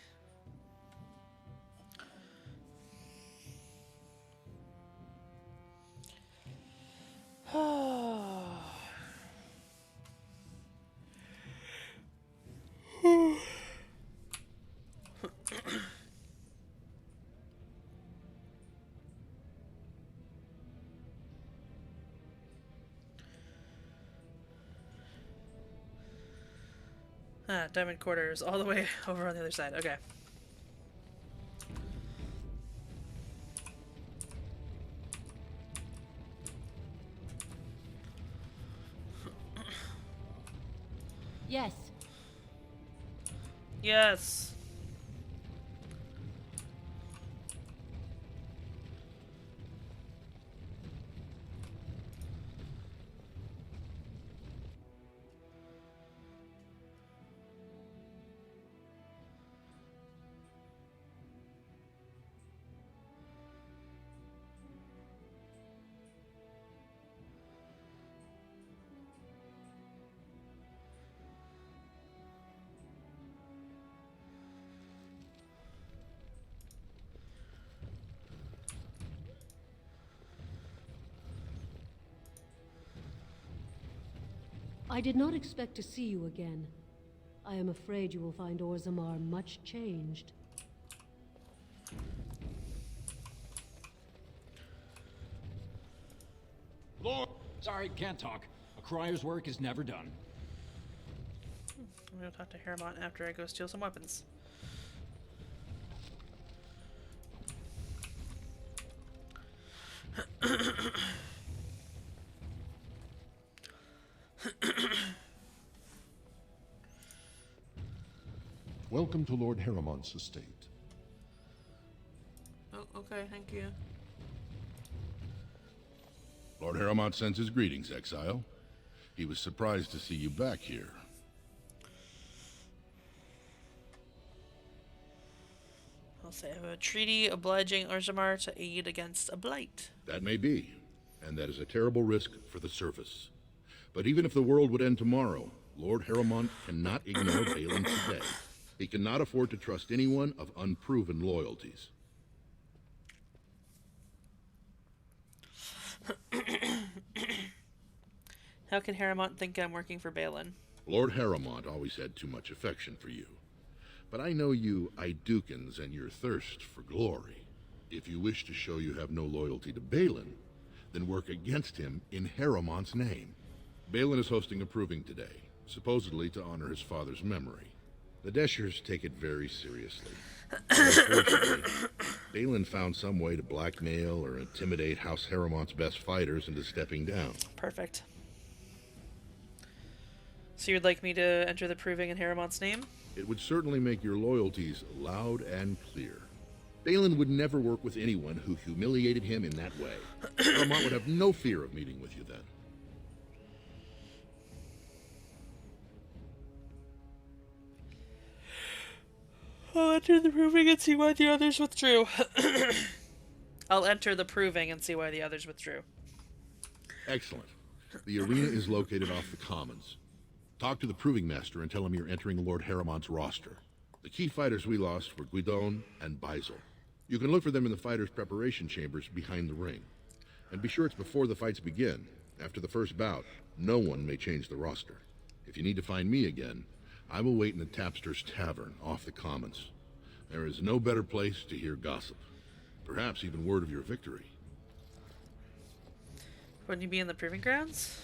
Diamond quarters all the way over on the other side. Okay. Yes. Yes. I did not expect to see you again. I am afraid you will find Orzammar much changed. Lord! Sorry, can't talk. A crier's work is never done. I'm gonna talk to Haremont after I go steal some weapons. Welcome to Lord Haramont's estate. Oh, okay, thank you. Lord Haramont sends his greetings, exile. He was surprised to see you back here. I'll say I have a treaty obliging Orzammar to aid against a blight. That may be, and that is a terrible risk for the surface. But even if the world would end tomorrow, Lord Haramont cannot ignore Balin today. He cannot afford to trust anyone of unproven loyalties. How can Haremont think I'm working for Balin? Lord Haramont always had too much affection for you. But I know you Idukans and your thirst for glory. If you wish to show you have no loyalty to Balin, then work against him in Haramont's name. Balin is hosting a proving today, supposedly to honor his father's memory. The Deschers take it very seriously. Unfortunately, Balin found some way to blackmail or intimidate House Haramont's best fighters into stepping down. Perfect. So you'd like me to enter the proving in Haramont's name? It would certainly make your loyalties loud and clear. Balin would never work with anyone who humiliated him in that way. Haramont would have no fear of meeting with you then. I'll enter the proving and see why the others withdrew. I'll enter the proving and see why the others withdrew. Excellent. The arena is located off the Commons. Talk to the proving master and tell him you're entering Lord Haramont's roster. The key fighters we lost were Guidon and Beisel. You can look for them in the fighters' preparation chambers behind the ring. And be sure it's before the fights begin. After the first bout, no one may change the roster. If you need to find me again, I will wait in the Tapster's Tavern off the Commons. There is no better place to hear gossip. Perhaps even word of your victory. Wouldn't you be in the proving grounds?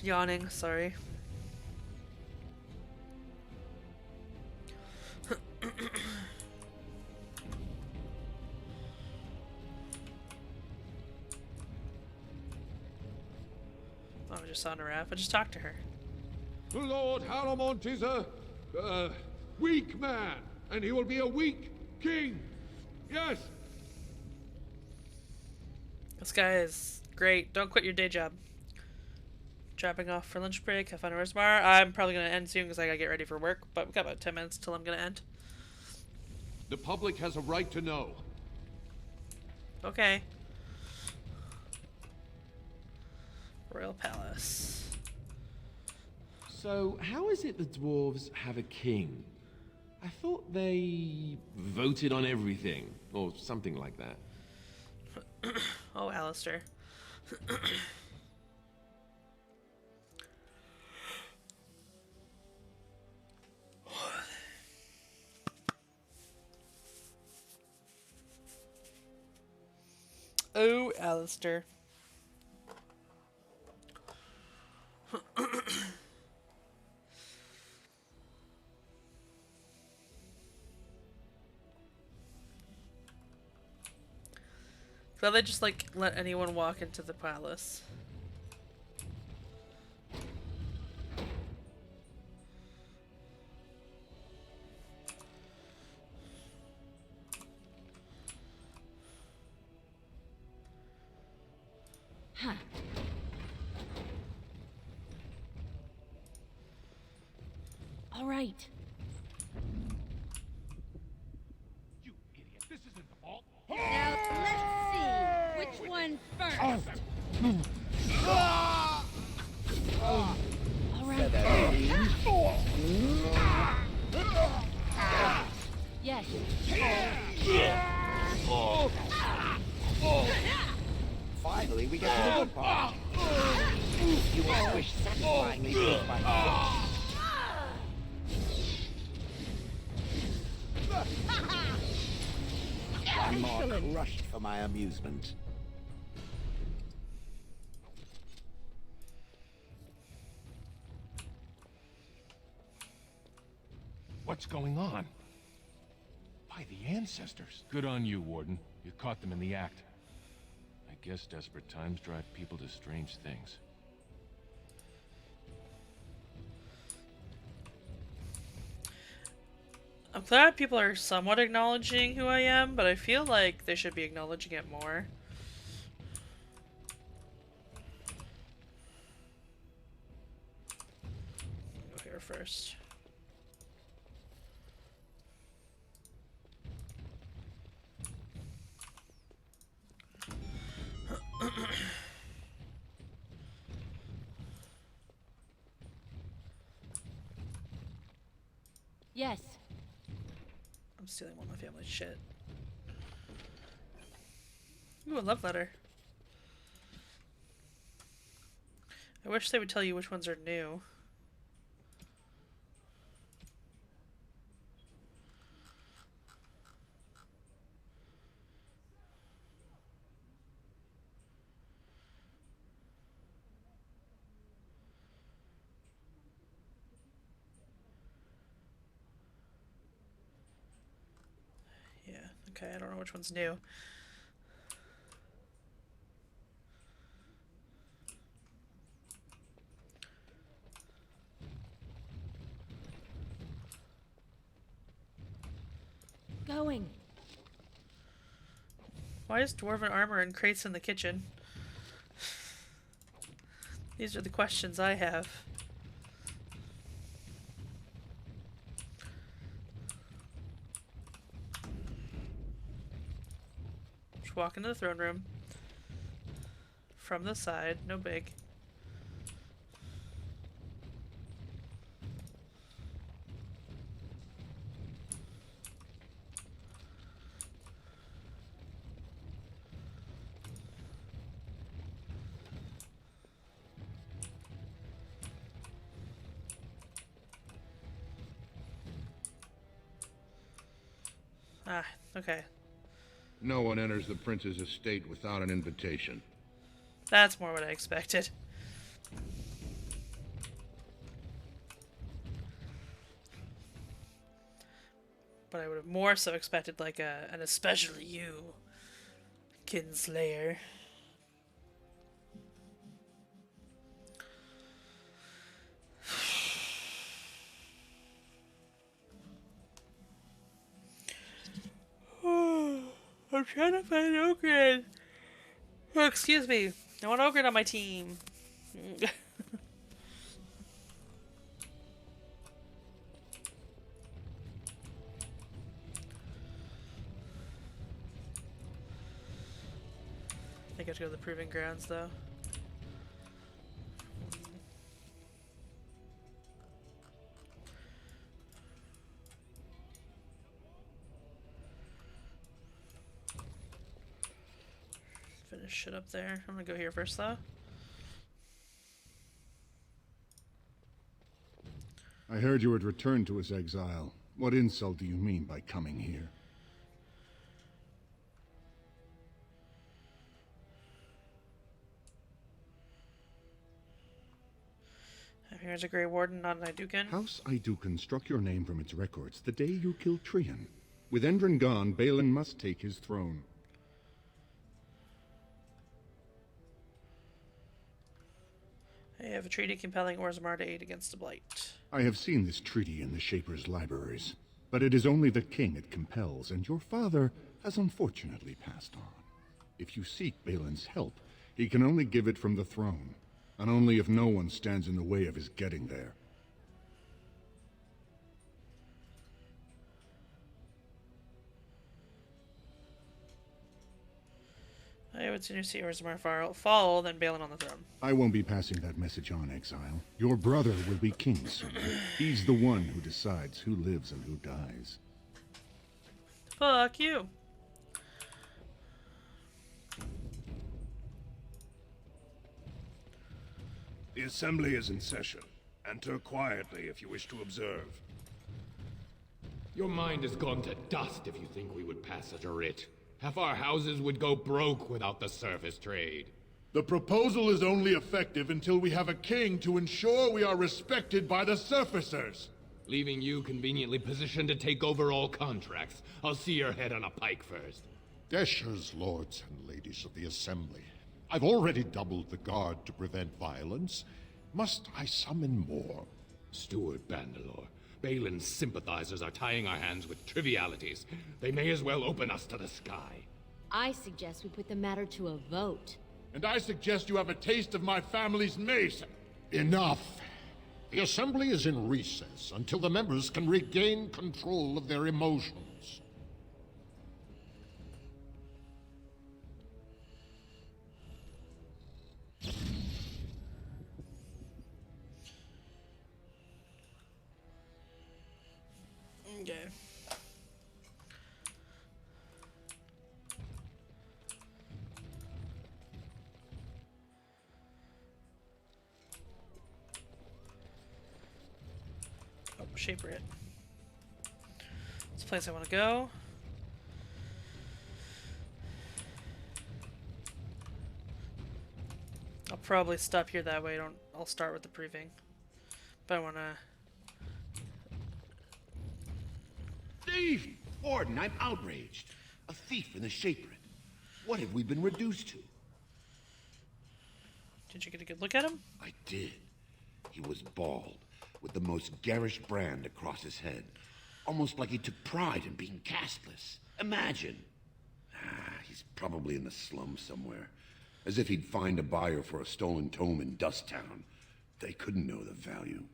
Yawning, sorry. Oh, I just saw Naraf. I just talked to her. Lord Haramont is a weak man, and he will be a weak king. Yes. This guy is great. Don't quit your day job. Dropping off for lunch break. Have fun at tomorrow. I'm probably going to end soon because I got to get ready for work, but we've got about 10 minutes till I'm going to end. The public has a right to know. Okay. Royal Palace. So, how is it the dwarves have a king? I thought they voted on everything, or something like that. Oh, Alistair. Oh, Alistair. Glad they just, like, let anyone walk into the palace. Huh. All right. You idiot! This isn't the vault. Now let's see which one first. All right. Yes. Finally, we get to the good part. You will squish satisfyingly piece by piece. One more crushed for my amusement. What's going on? By the ancestors. Good on you, Warden. You caught them in the act. I guess desperate times drive people to strange things. I'm glad people are somewhat acknowledging who I am, but I feel like they should be acknowledging it more. Go here first. Yes. I'm stealing one of my family's shit. Ooh, a love letter. I wish they would tell you which ones are new. Okay, I don't know which one's new. Going. Why is dwarven armor in crates in the kitchen? These are the questions I have. Just walk into the throne room. From the side, no big. Ah, okay. No one enters the prince's estate without an invitation. That's more what I expected. But I would have more so expected like an especially you, Kinslayer. I'm trying to find Ogren. Oh, excuse me. I want Ogren on my team. I think I have to go to the Proving Grounds, though. Finish shit up there. I'm gonna go here first, though. I heard you had returned to his exile. What insult do you mean by coming here? Here's a Grey Warden, not an Idukan. House Idukan struck your name from its records the day you killed Trian. With Endrin gone, Balin must take his throne. I have a treaty compelling Orzammar to aid against the Blight. I have seen this treaty in the Shaper's libraries, but it is only the king it compels, and your father has unfortunately passed on. If you seek Balin's help, he can only give it from the throne, and only if no one stands in the way of his getting there. I would sooner see Orzammar fall than Balin on the throne. I won't be passing that message on, Exile. Your brother will be king soon. He's the one who decides who lives and who dies. Fuck you. The assembly is in session. Enter quietly if you wish to observe. Your mind has gone to dust if you think we would pass such a writ. Half our houses would go broke without the surface trade. The proposal is only effective until we have a king to ensure we are respected by the surfacers. Leaving you conveniently positioned to take over all contracts. I'll see your head on a pike first. Deshers, lords and ladies of the assembly. I've already doubled the guard to prevent violence. Must I summon more? Steward Bandalore, Balin's sympathizers are tying our hands with trivialities. They may as well open us to the sky. I suggest we put the matter to a vote. And I suggest you have a taste of my family's mace. Enough. The assembly is in recess until the members can regain control of their emotions. Okay. Oh, Shaper it. This place I want to go. I'll probably stop here that way. I'll start with the proving. But I want to. Steve! Warden, I'm outraged. A thief in the Shaper. What have we been reduced to? Did you get a good look at him? I did. He was bald, with the most garish brand across his head. Almost like he took pride in being castless. Imagine. He's probably in the slums somewhere. As if he'd find a buyer for a stolen tome in Dust Town. They couldn't know the value.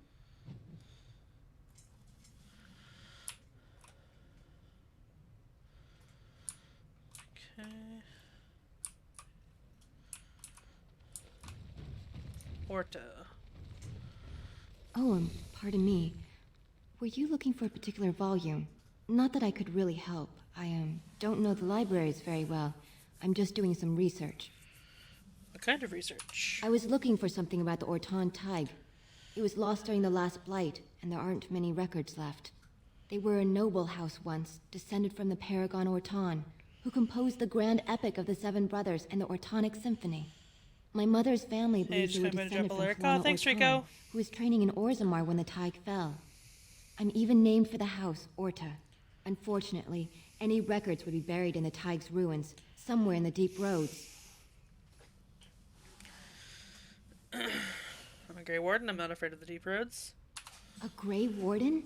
Okay. Orta. Oh, pardon me. Were you looking for a particular volume? Not that I could really help. I don't know the libraries very well. I'm just doing some research. What kind of research? I was looking for something about the Orton Tig. It was lost during the last blight, and there aren't many records left. They were a noble house once, descended from the Paragon Orton, who composed the grand epic of the Seven Brothers and the Ortonic Symphony. My mother's family believes they were descended from Juana thanks, Orton, Rico. who was training in Orzammar when the Tig fell. I'm even named for the house, Orta. Unfortunately, any records would be buried in the Tig's ruins, somewhere in the deep roads. I'm a Grey Warden. I'm not afraid of the deep roads. A Grey Warden?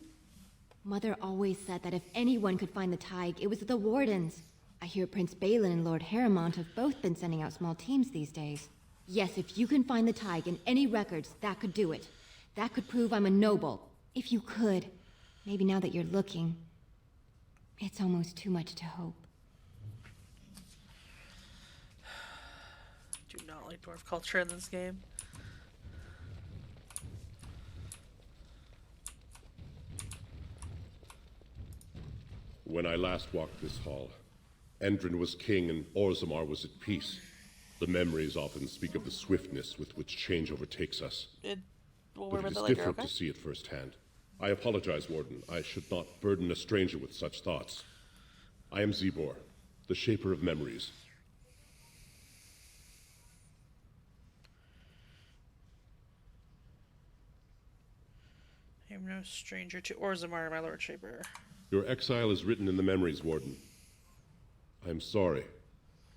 Mother always said that if anyone could find the Tig, it was the Wardens. I hear Prince Balin and Lord Harrimont have both been sending out small teams these days. Yes, if you can find the Tig in any records, that could do it. That could prove I'm a noble. If you could. Maybe now that you're looking. It's almost too much to hope. Do not like dwarf culture in this game. When I last walked this hall, Endrin was king and Orzammar was at peace. The memories often speak of the swiftness with which change overtakes us. But it is different to see it firsthand. I apologize, Warden. I should not burden a stranger with such thoughts. I am Zebor, the Shaper of Memories. I am no stranger to Orzammar, my Lord Shaper. Your exile is written in the memories, Warden. I am sorry,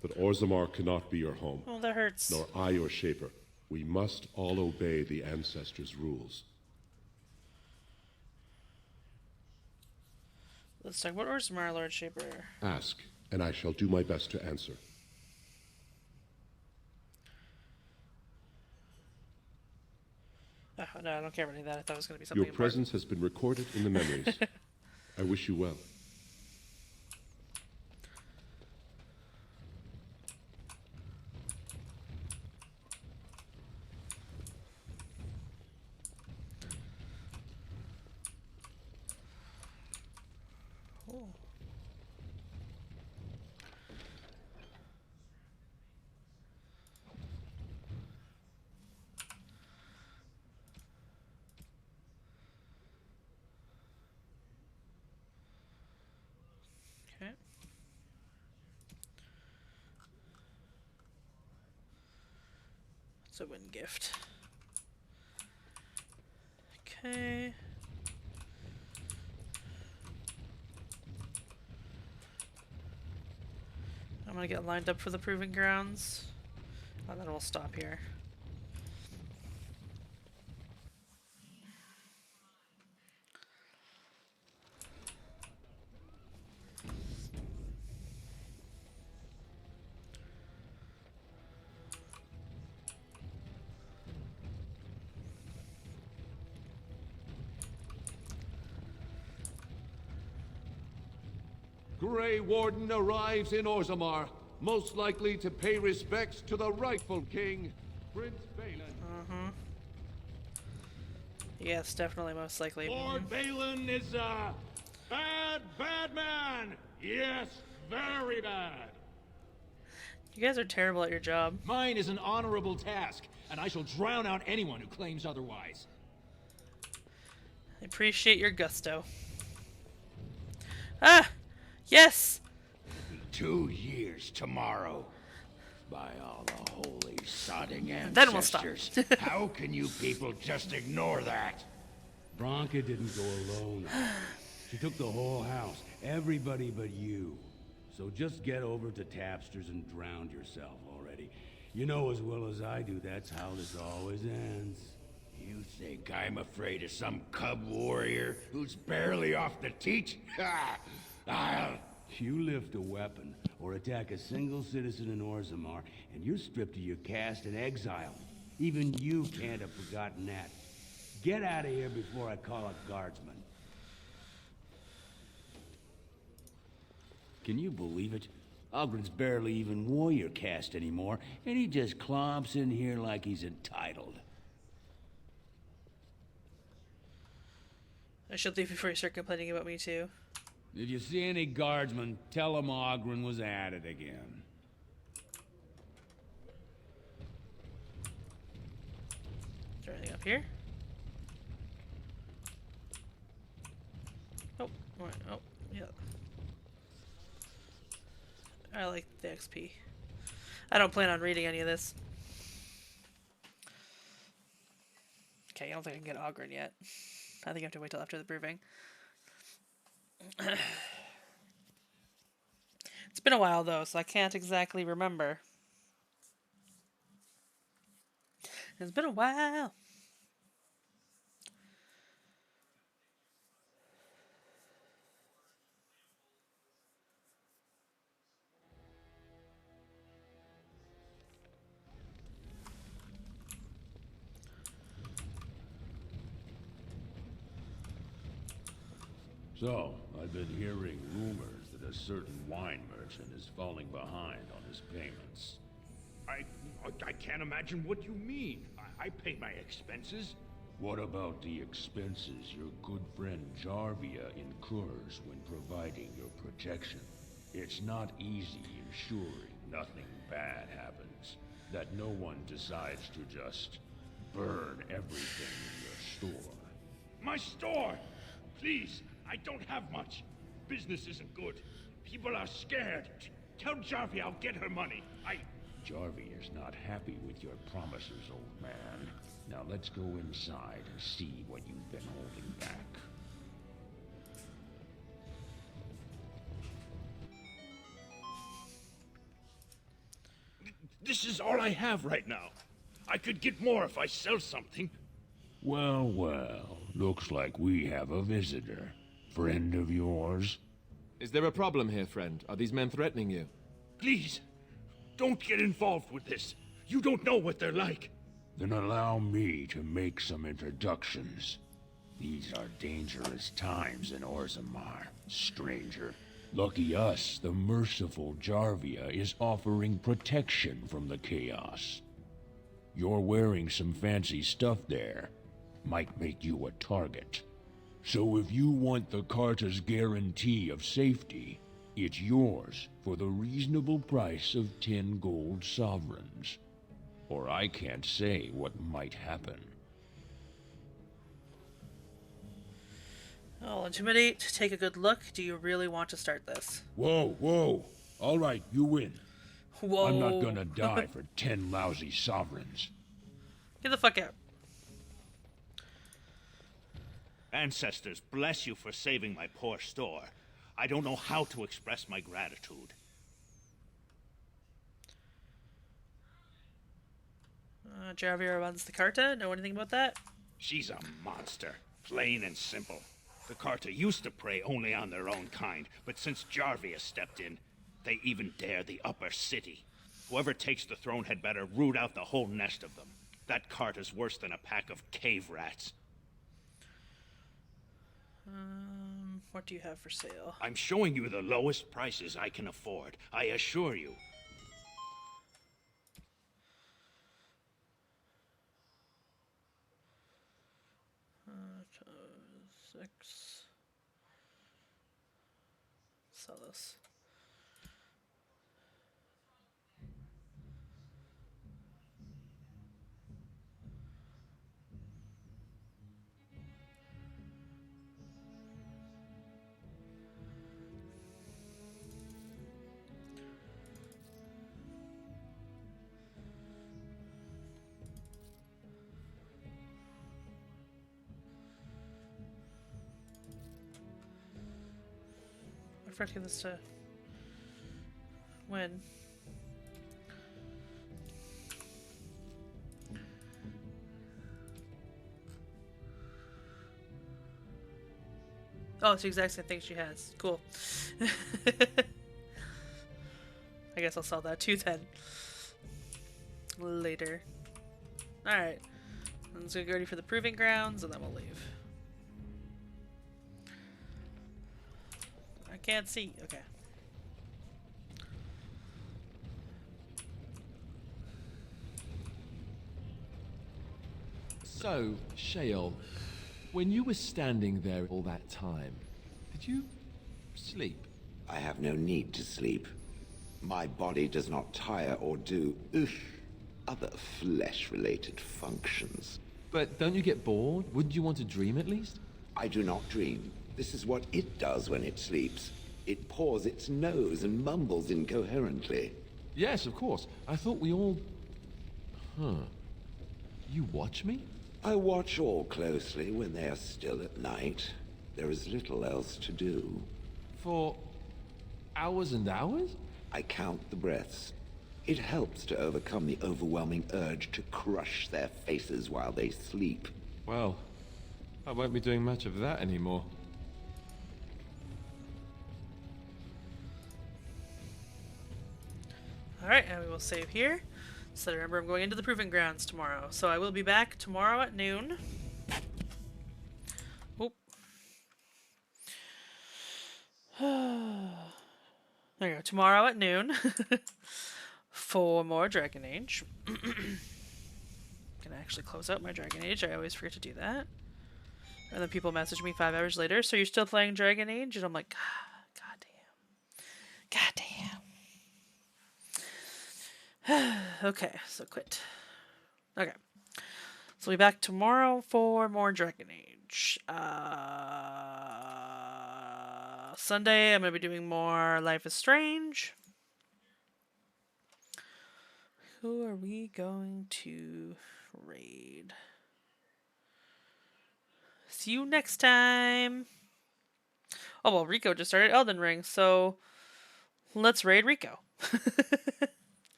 but Orzammar cannot be your home. Oh, that hurts. Nor I your Shaper. We must all obey the Ancestors' rules. Let's talk about Orzammar, Lord Shaper. Ask, and I shall do my best to answer. Oh, no, I don't care about any of that. I thought it was going to be something Your presence has been recorded in the memories. I wish you well. Oh. Okay. It's a win gift. Okay. I'm gonna get lined up for the proving grounds, and then we'll stop here. Grey Warden arrives in Orzammar, most likely to pay respects to the rightful king, Prince Balin. Yes, definitely, most likely. Lord Balin is a bad, bad man. Yes, very bad. You guys are terrible at your job. Mine is an honorable task, and I shall drown out anyone who claims otherwise. I appreciate your gusto. Ah! Yes! 2 years tomorrow. By all the holy sodding ancestors. Then we'll stop. How can you people just ignore that? Bronca didn't go alone. She took the whole house, everybody but you. So just get over to Tapster's and drown yourself already. You know as well as I do that's how this always ends. You think I'm afraid of some cub warrior who's barely off the teat? I'll... You lift a weapon or attack a single citizen in Orzammar, and you're stripped of your caste and exiled. Even you can't have forgotten that. Get out of here before I call up guardsmen. Can you believe it? Ogren's barely even warrior caste anymore, and he just clomps in here like he's entitled. I should leave before you start complaining about me too. If you see any guardsmen, tell them Ogren was at it again. Is there anything up here? Oh, alright, oh, yeah. I like the XP. I don't plan on reading any of this. Okay, I don't think I can get Ogren yet. I think I have to wait till after the proving. It's been a while though, so I can't exactly remember. It's been a while. So, I've been hearing rumors that a certain wine merchant is falling behind on his payments. I can't imagine what you mean. I pay my expenses. What about the expenses your good friend Jarvia incurs when providing your protection? It's not easy ensuring nothing bad happens, that no one decides to just burn everything in your store. My store! Please, I don't have much. Business isn't good. People are scared. Tell Jarvia I'll get her money. Jarvia's not happy with your promises, old man. Now let's go inside and see what you've been holding back. This is all I have right now. I could get more if I sell something. Well, well, looks like we have a visitor. Friend of yours? Is there a problem here, friend? Are these men threatening you? Please, don't get involved with this. You don't know what they're like. Then allow me to make some introductions. These are dangerous times in Orzammar, stranger. Lucky us, the merciful Jarvia is offering protection from the chaos. You're wearing some fancy stuff there. Might make you a target. So if you want the Carta's guarantee of safety, it's yours for the reasonable price of 10 gold sovereigns. Or I can't say what might happen. I'll intimidate, take a good look. Do you really want to start this? Whoa, whoa. All right, you win. Whoa. I'm not gonna die for 10 lousy sovereigns. Get the fuck out. Ancestors, bless you for saving my poor store. I don't know how to express my gratitude. Jarvia runs the Carta. Know anything about that? She's a monster, plain and simple. The Carta used to prey only on their own kind, but since Jarvia stepped in, they even dare the upper city. Whoever takes the throne had better root out the whole nest of them. That Carta's worse than a pack of cave rats. What do you have for sale? I'm showing you the lowest prices I can afford, I assure you. Six. Sell this. I forgot to give this to When? Oh, it's the exact same thing she has. Cool. I guess I'll sell that too then. Later. Alright. Let's get ready for the proving grounds and then we'll leave. I can't see. Okay. So, Shale, when you were standing there all that time, did you sleep? I have no need to sleep. My body does not tire or do other flesh-related functions. But don't you get bored? Wouldn't you want to dream at least? I do not dream. This is what it does when it sleeps. It paws its nose and mumbles incoherently. Yes, of course. I thought we all... Huh. You watch me? I watch all closely when they are still at night. There is little else to do. For hours and hours? I count the breaths. It helps to overcome the overwhelming urge to crush their faces while they sleep. Well, I won't be doing much of that anymore. Alright, and we will save here. So remember, I'm going into the proving grounds tomorrow. So I will be back tomorrow at noon. Oop. There you go. Tomorrow at noon. For more Dragon Age. Gonna actually close out my Dragon Age. I always forget to do that. And then people message me 5 hours later, so you're still playing Dragon Age? And I'm like, God damn. Okay, so quit. Okay. So we'll be back tomorrow for more Dragon Age. Sunday, I'm going to be doing more Life is Strange. Who are we going to raid? See you next time. Oh, well, Rico just started Elden Ring, so let's raid Rico.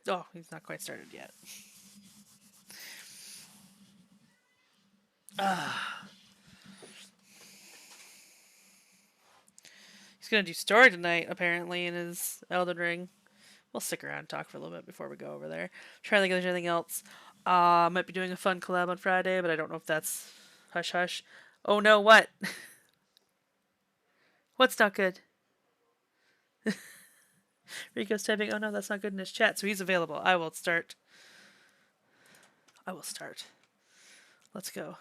Oh, he's not quite started yet. He's gonna do story tonight, apparently, in his Elden Ring. We'll stick around and talk for a little bit before we go over there. Try to think if there's anything else. Might be doing a fun collab on Friday, but I don't know if that's hush hush. Oh no, what? What's not good? Rico's typing, oh no, that's not good in his chat, so he's available. I will start. Let's go.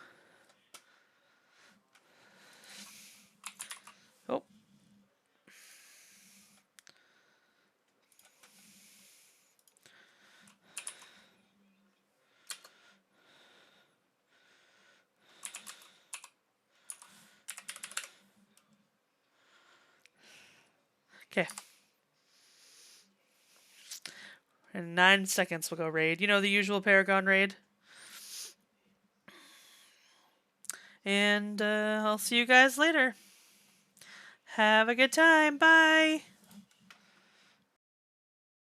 Oh. Okay. In 9 seconds, we'll go raid. You know, the usual Paragon raid. And I'll see you guys later. Have a good time. Bye.